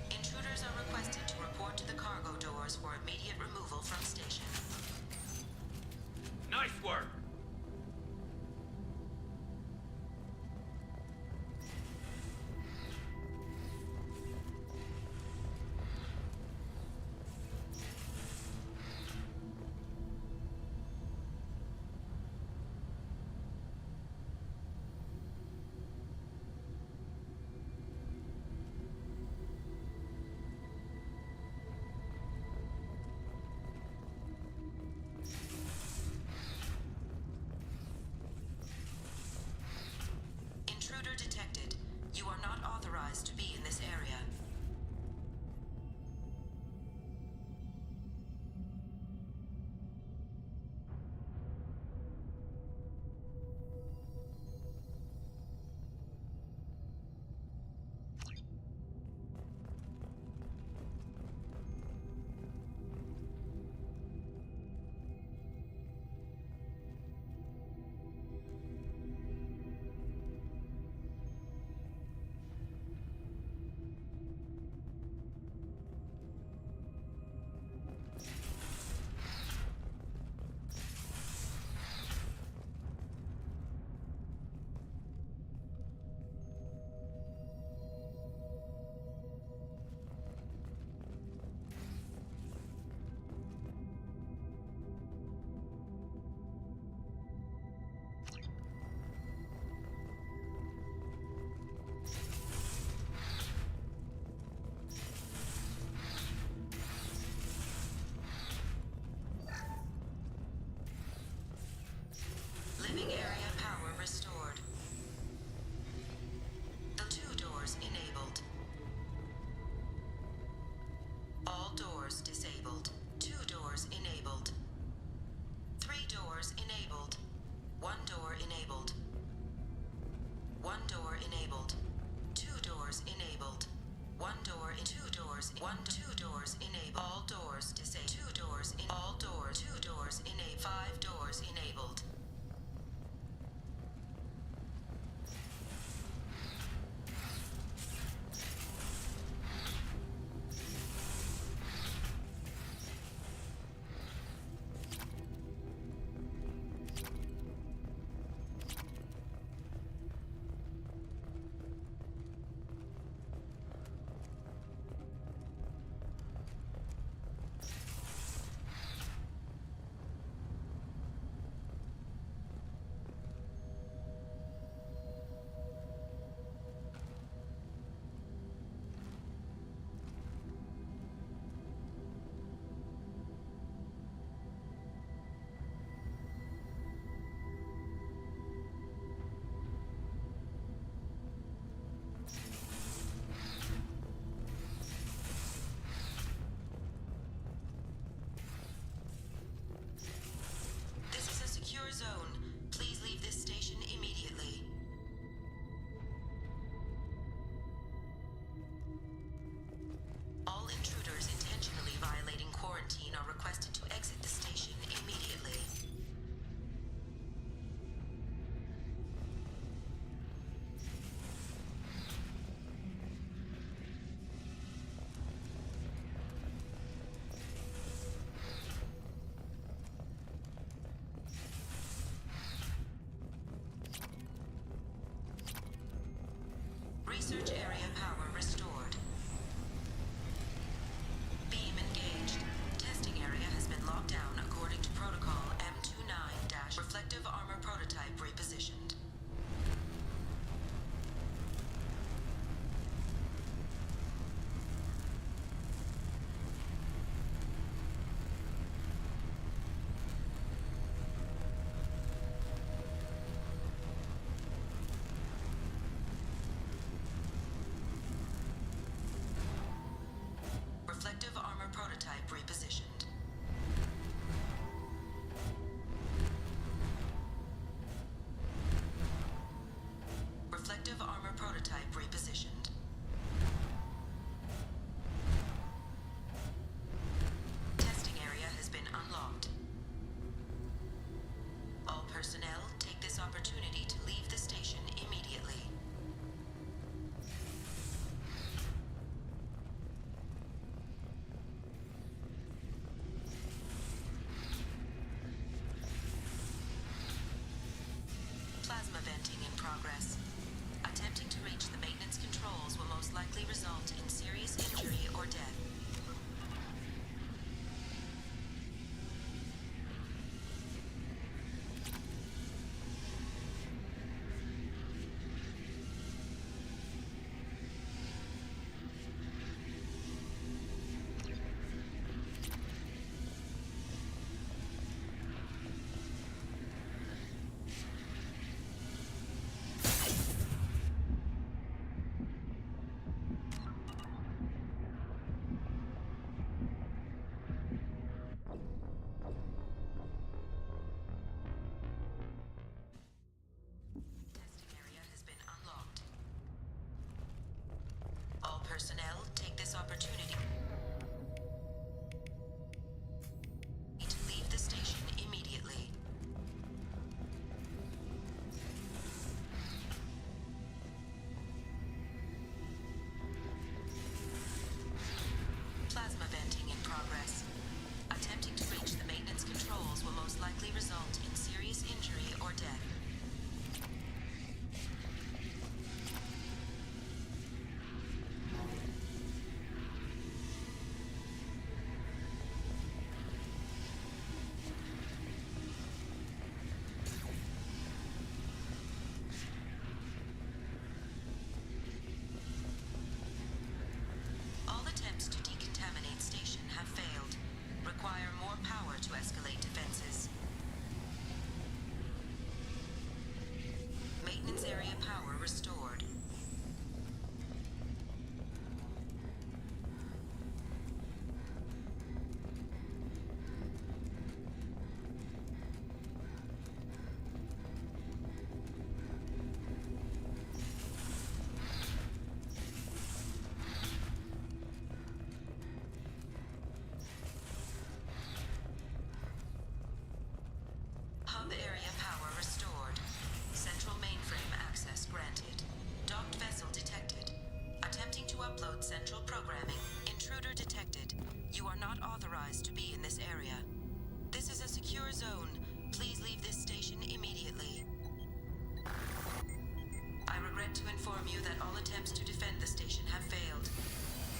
Intruders are requested to report to the cargo doors for immediate removal from station. Nice work! doors disabled. 2 doors enabled. 3 doors enabled. 1 door enabled. 1 door enabled. 2 doors enabled. 1 door in 2 doors. 2 doors enabled. All doors disabled. 2 doors in all doors. 2 doors enabled. 5 doors enabled. You are not authorized to be in this area. This is a secure zone. Please leave this station immediately. I regret to inform you that all attempts to defend the station have failed.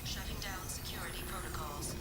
Shutting down security protocols.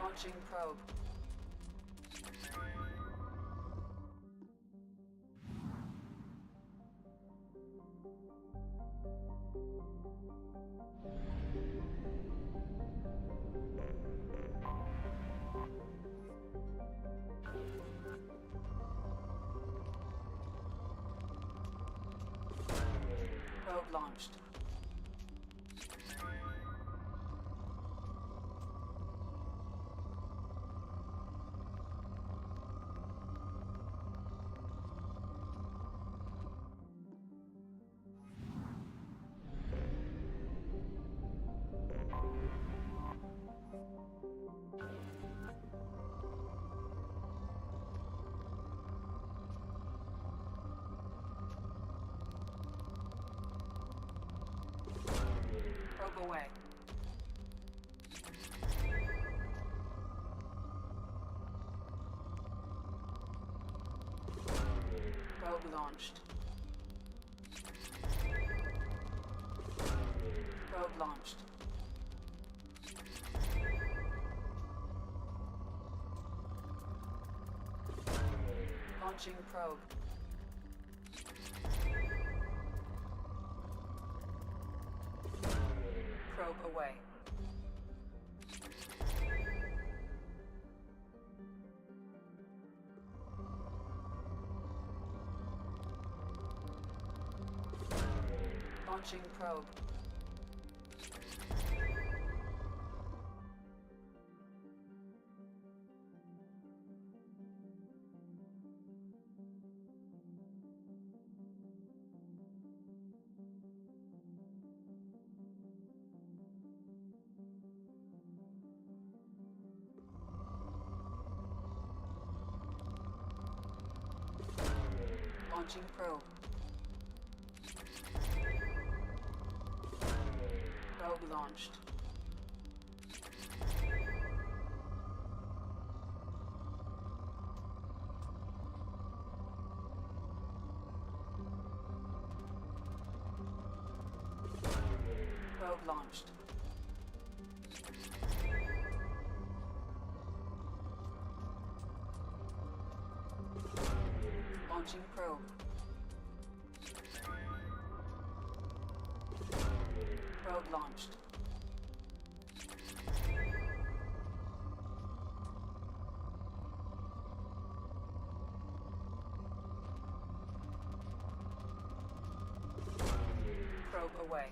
Launching probe. Probe launched. Probe away. Probe launched. Probe launched. Launching probe. Probe away. Launching probe. Launching probe. Probe launched. Probe launched. Launching probe. Probe launched. Probe away.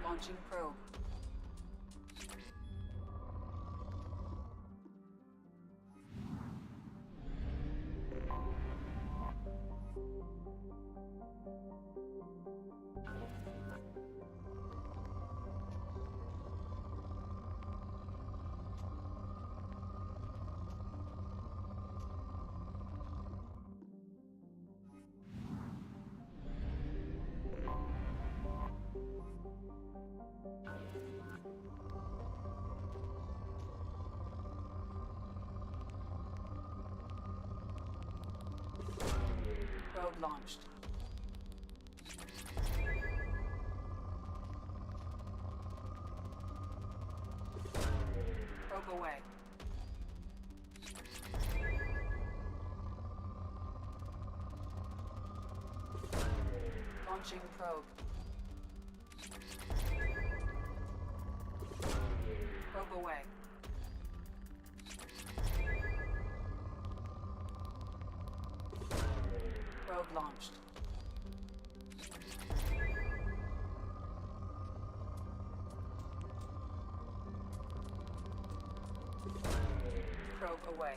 Launching probe. Probe launched. Probe away. Launching probe. Probe away. Probe launched. Probe away.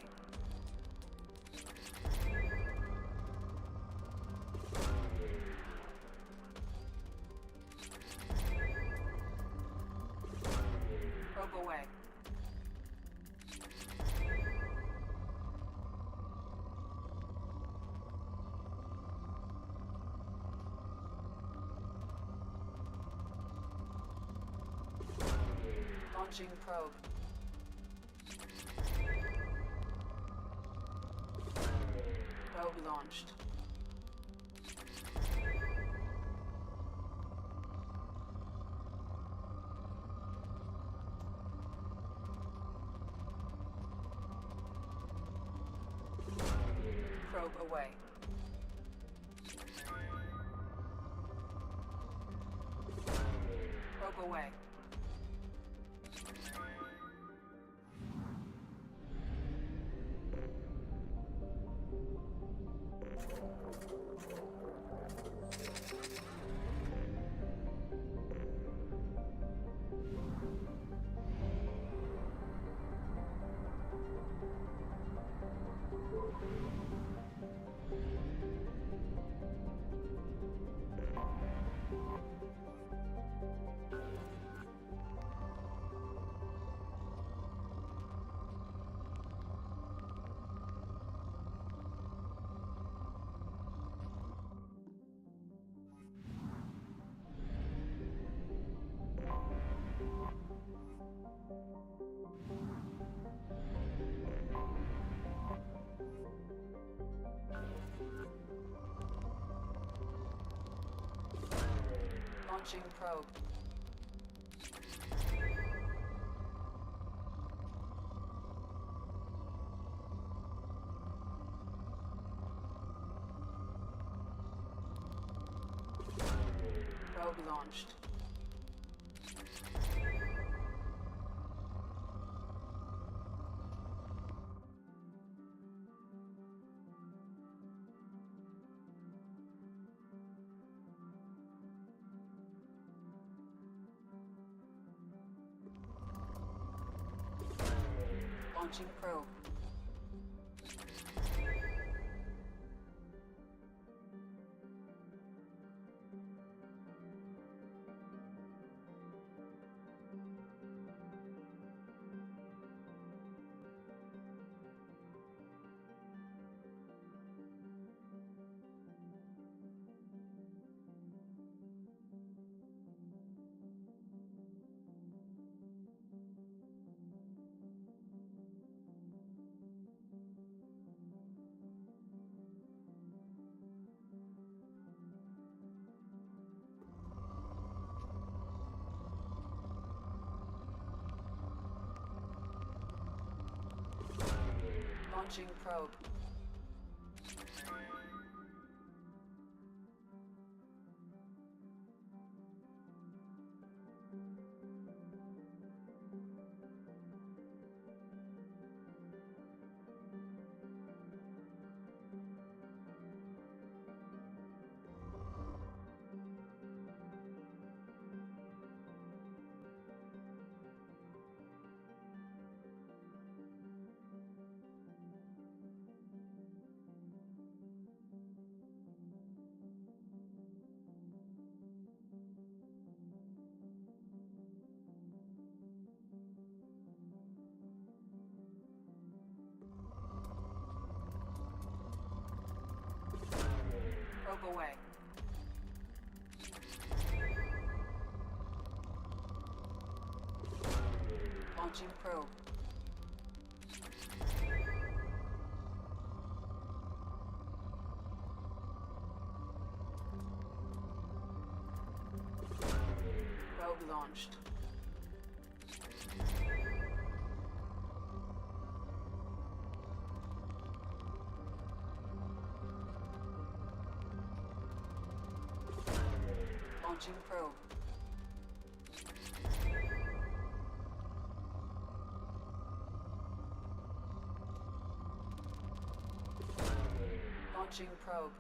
Probe away. Launching probe. Probe launched. Probe away. Probe away. Launching probe. Probe launched. Launching probe. Launching probe. Probe away. Launching probe. Probe launched. Launching probe. Launching probe.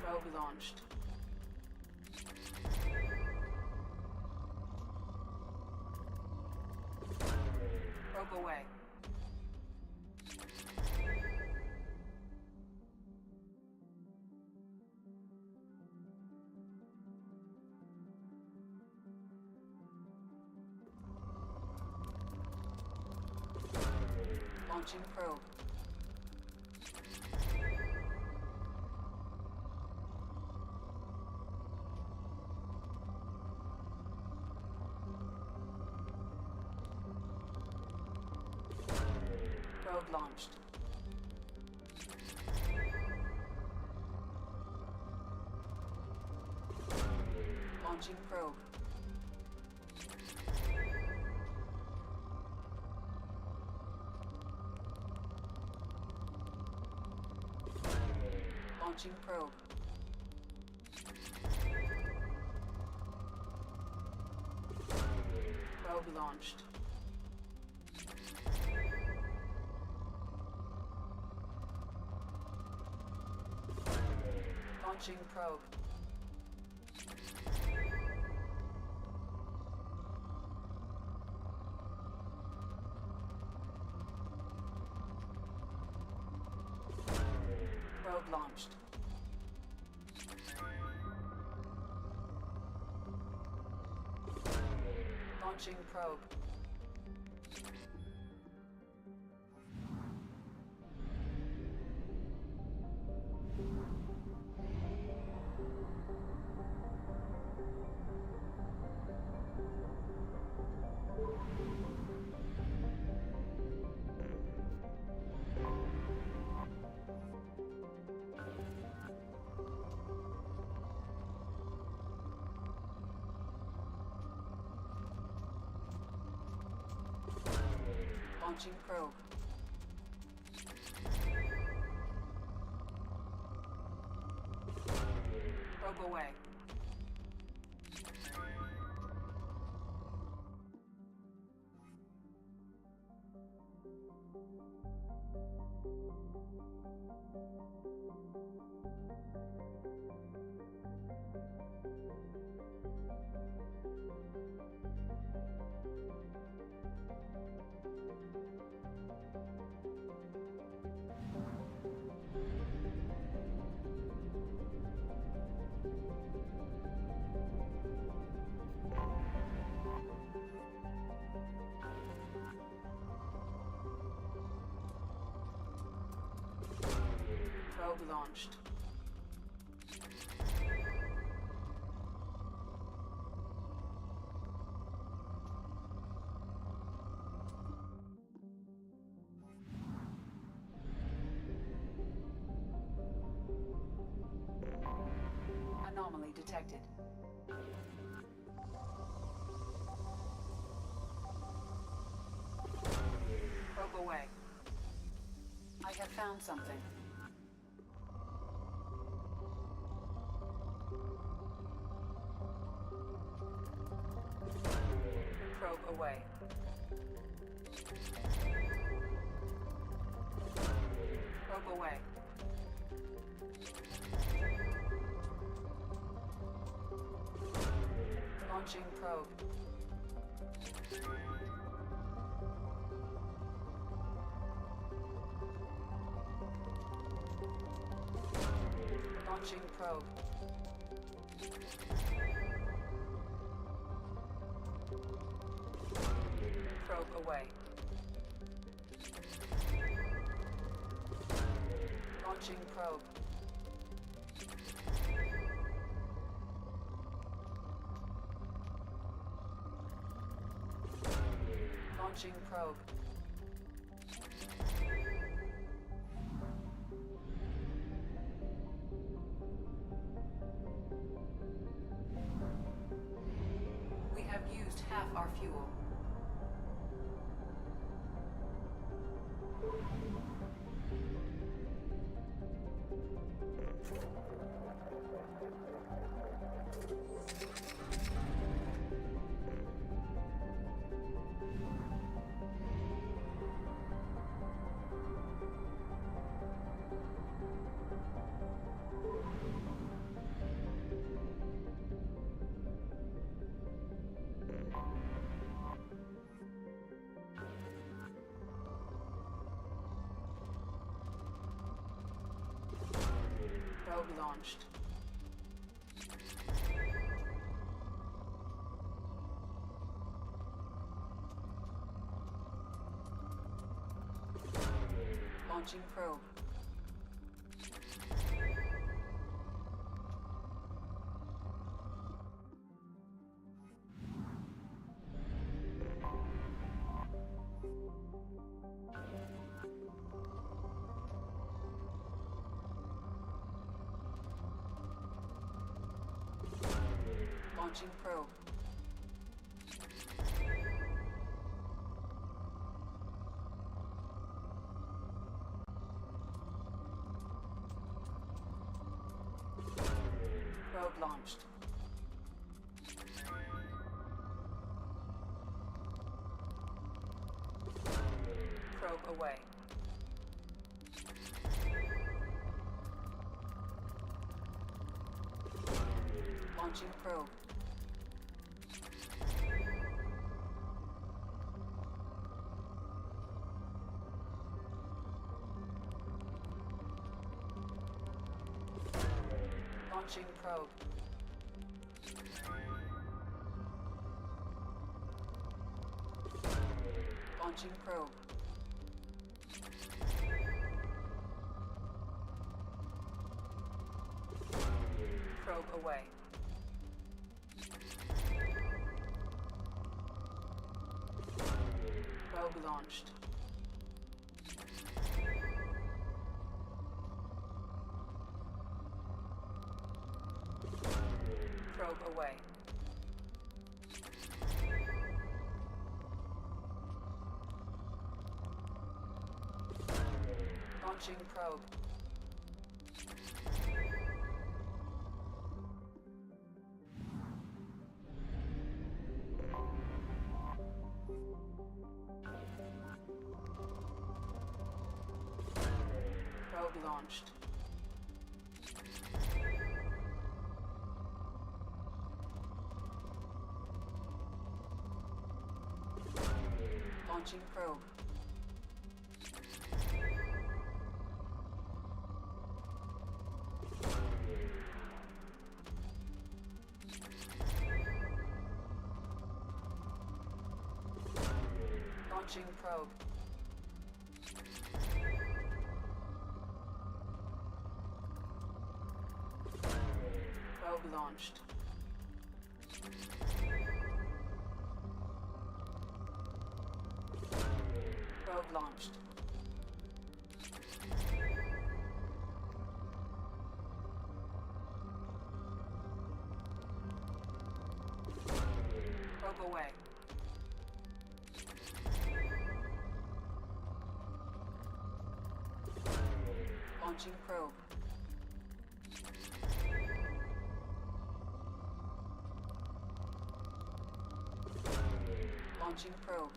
Probe launched. Probe away. Launching probe. Probe launched. Launching probe. Launching probe. Probe launched. Launching probe. Probe launched. Launching probe. Launching probe. Probe away. launched. Anomaly detected. Probe away. I have found something. Probe away. Probe away. Launching probe. Launching probe. Probe away. Launching probe. Launching probe. We have used half our fuel. Probe launched. Launching probe. Launching probe. Probe launched. Probe away. Launching probe. Launching probe. Launching probe. Probe away. Probe launched. Probe away. Launching probe. Probe launched. Launching probe. Launching probe. launched. Probe launched. Probe away. Launching probe. Launching probe.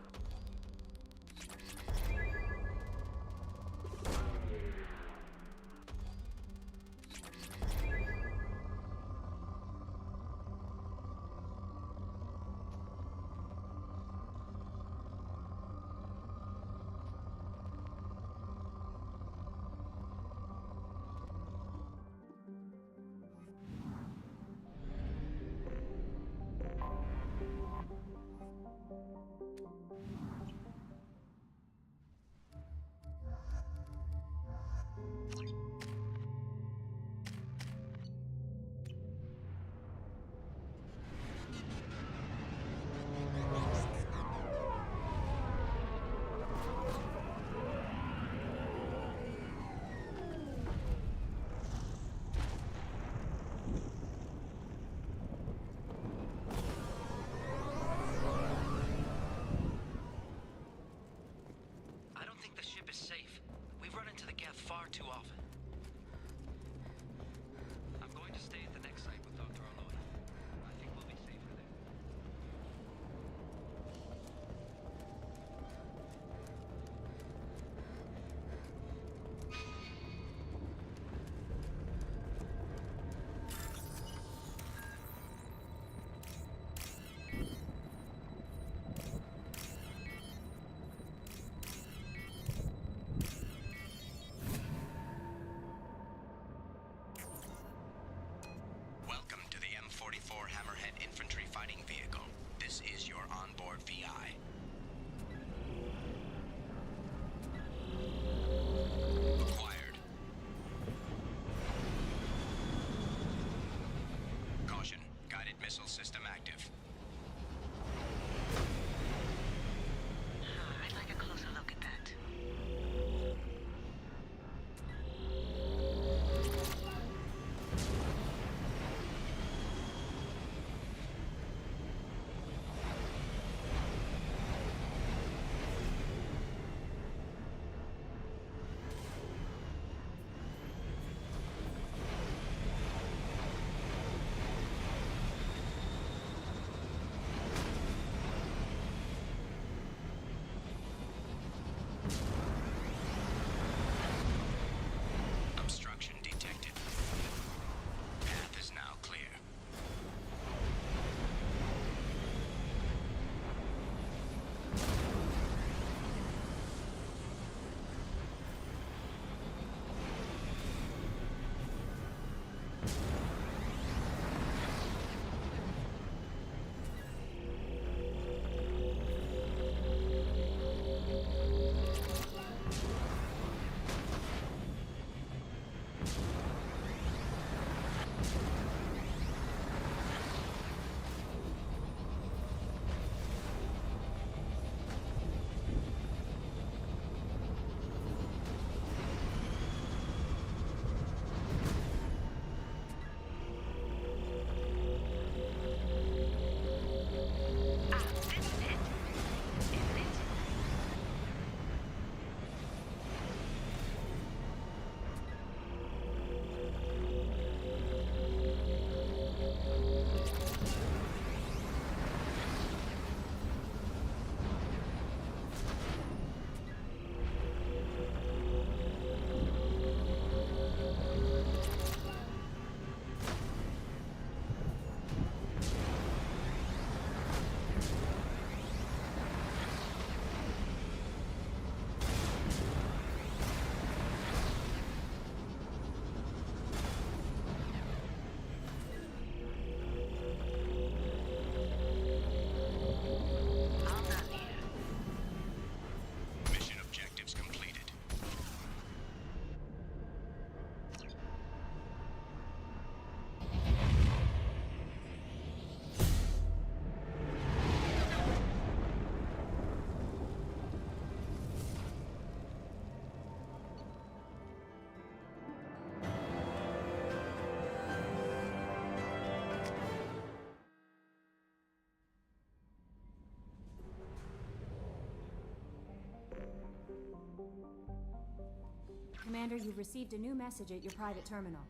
Commander, you've received a new message at your private terminal.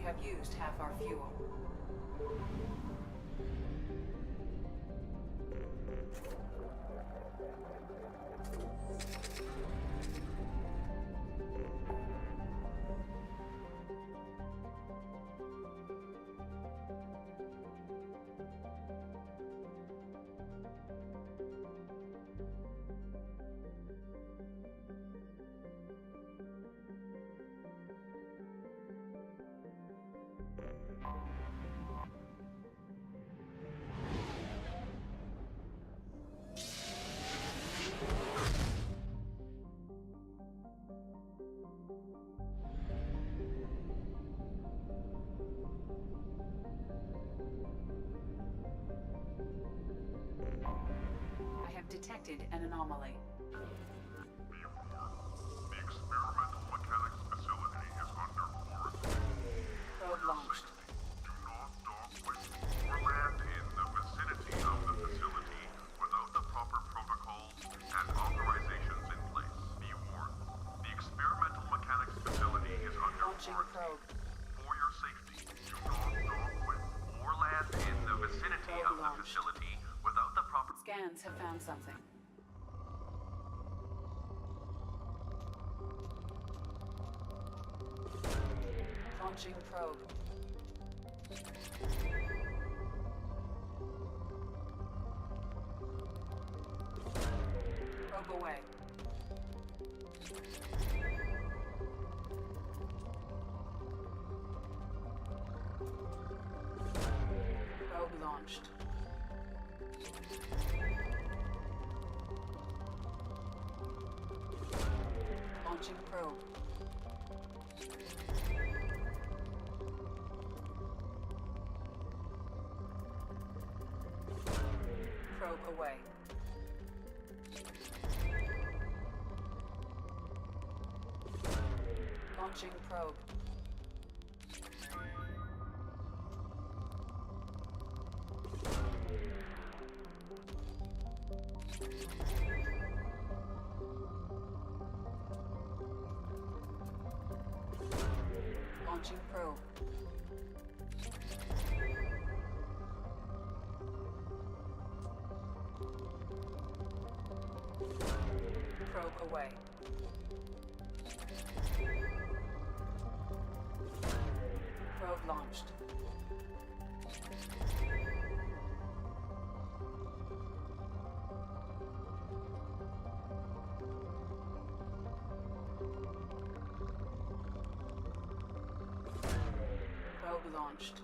have used half our fuel. I have detected an anomaly. The experimental mechanics facility is under quarantine. Probe launched. Do not dock with or land in the vicinity of the facility without the proper protocols and authorizations in place. Be warned, the experimental mechanics facility is under Launching quarantine. probe. For your safety, do not dock with or land in the vicinity Probe of the launched. facility without the proper... Scans have found something. Launching probe. Probe away. Probe launched. Launching probe. Probe away. Launching probe. Launching probe. Probe away. Probe launched. Probe launched.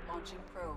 Launching probe.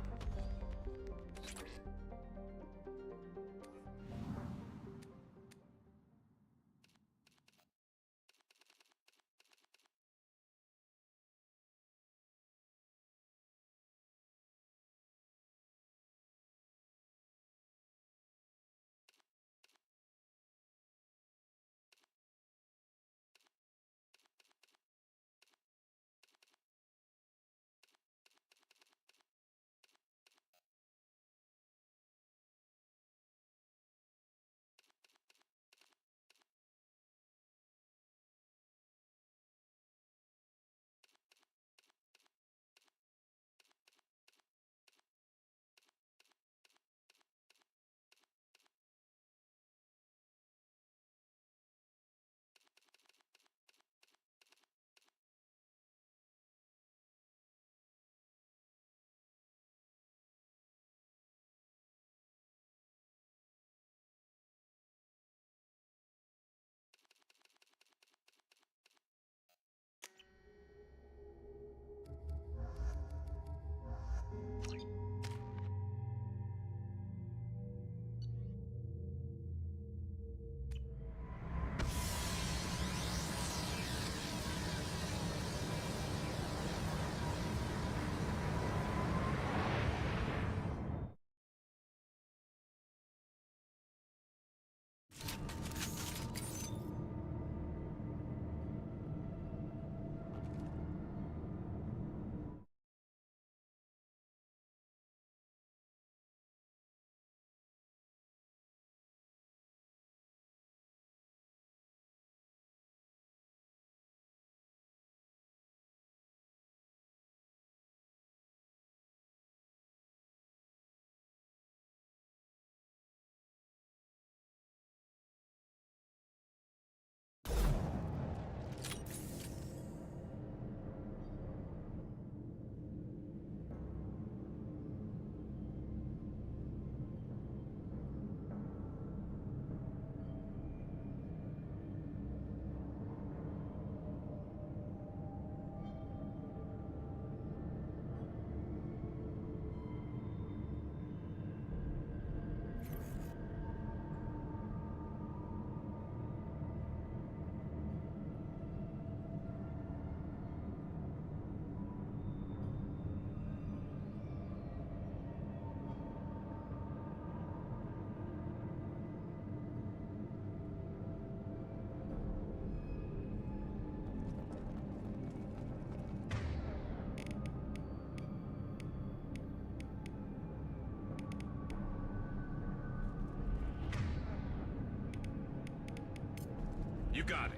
got it.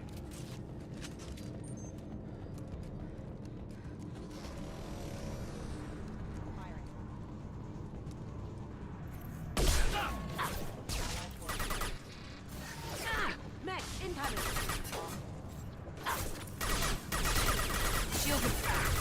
Mech, incoming! Shield is back.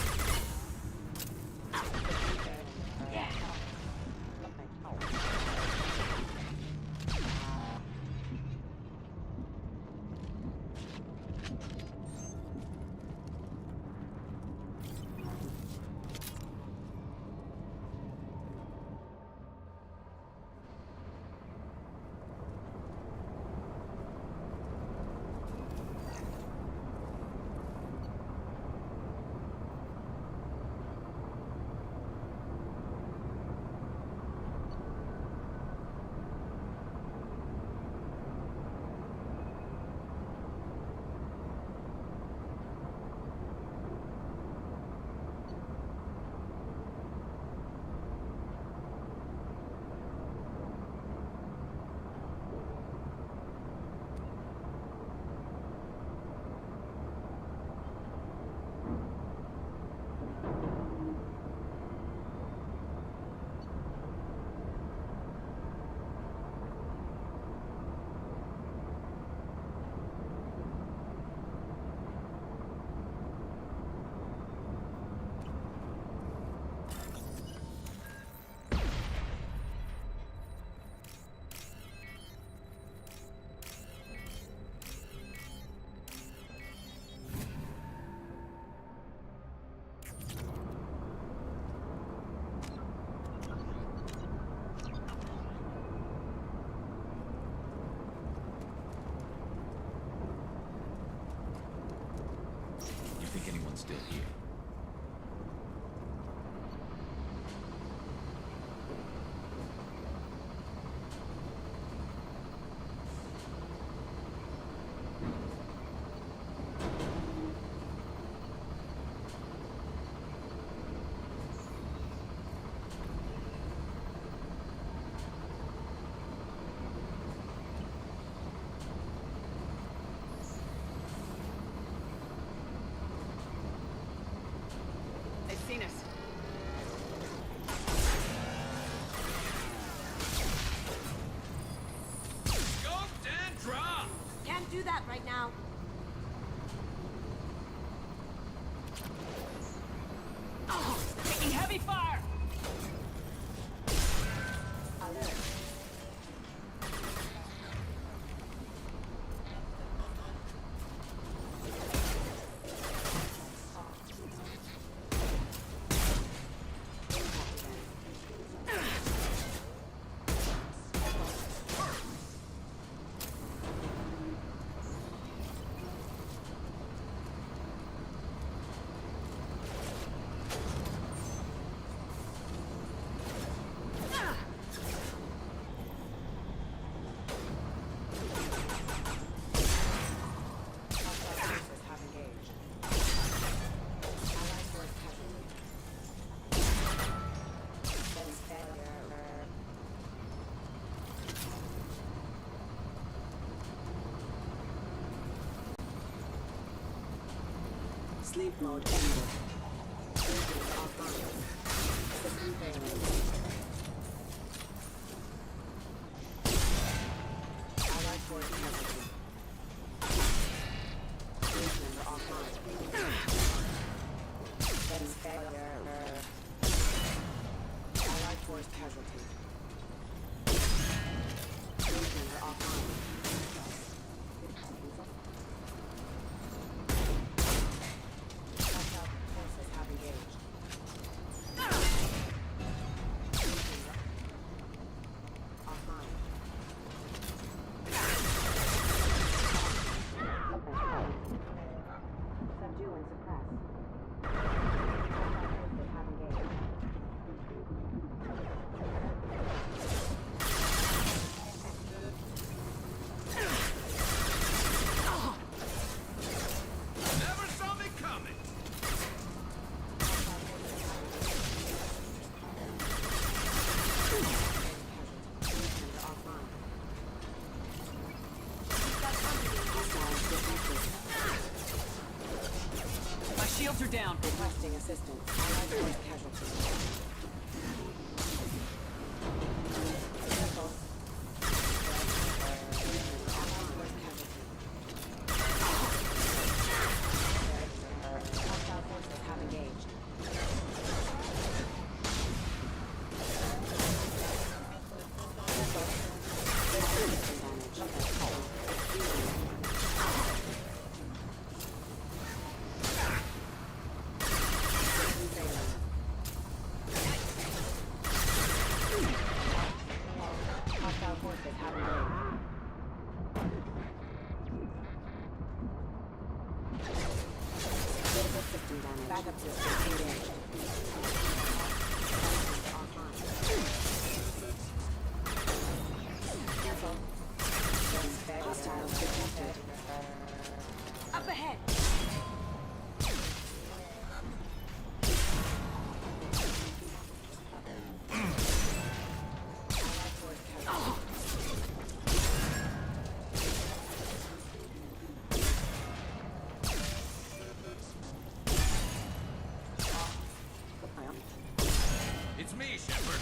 You think anyone's still here? They've seen us. Scoped and dropped! Can't do that right now. Oh, taking heavy fire! Sleep mode ended. Offline. System failing. Allied force casualty. Base member offline. Settings failure. Allied force casualty. Base member offline. My shields are down. Requesting assistance. Allied force casualties. Backup system engaged. Careful. Hostiles detected. Up ahead. It's me, Shepard.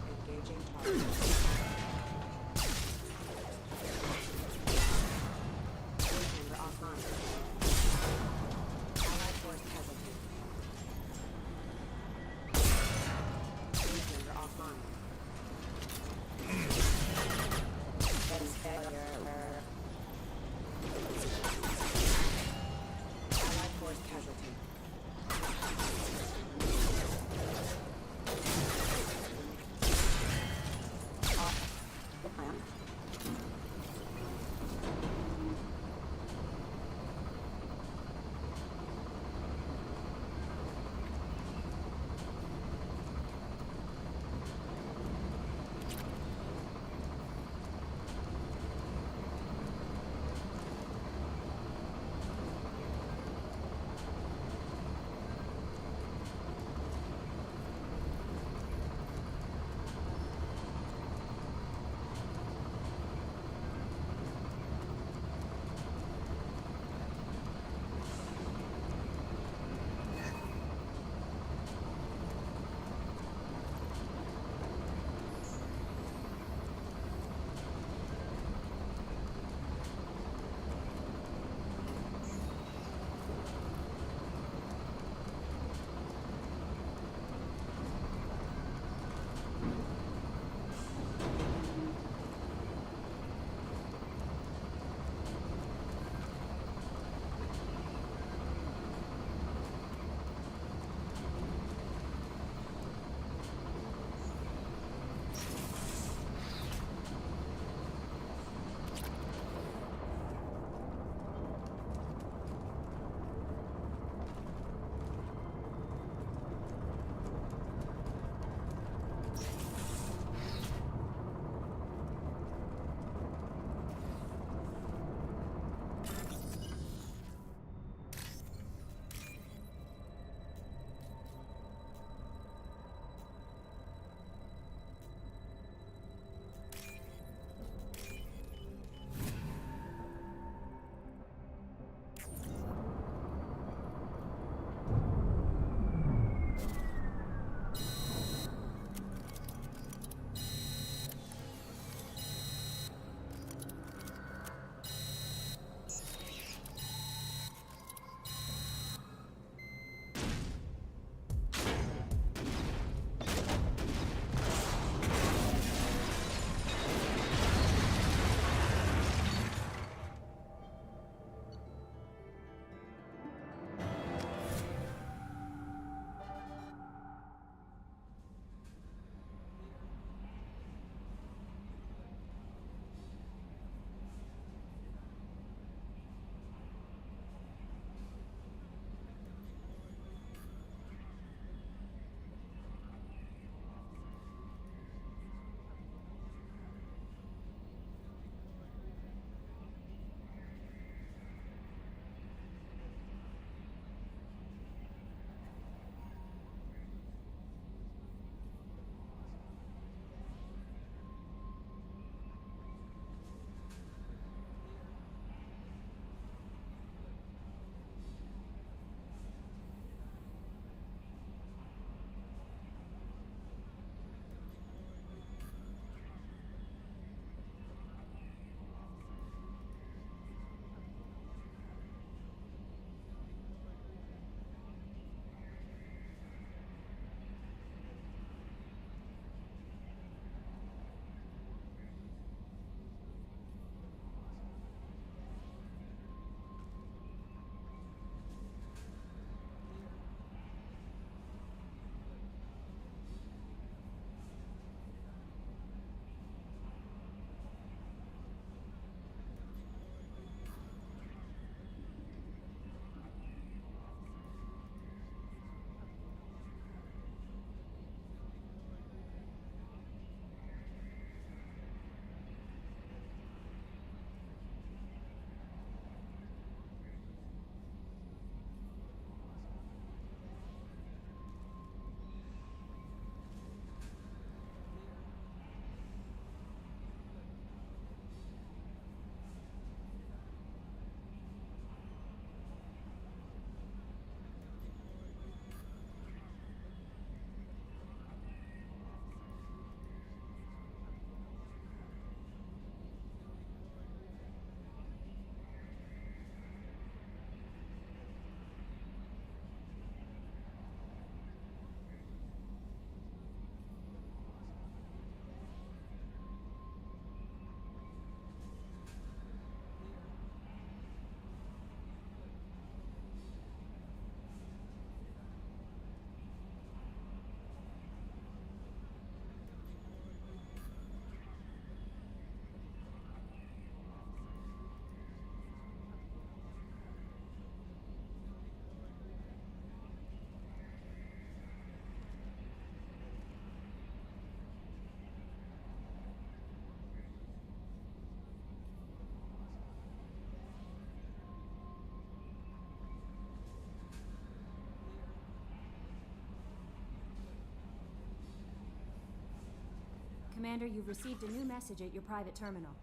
Engaging target. Wayhander offline. Allied force casualty. Wayhander offline. That is failure. Allied force casualty. Commander, you've received a new message at your private terminal.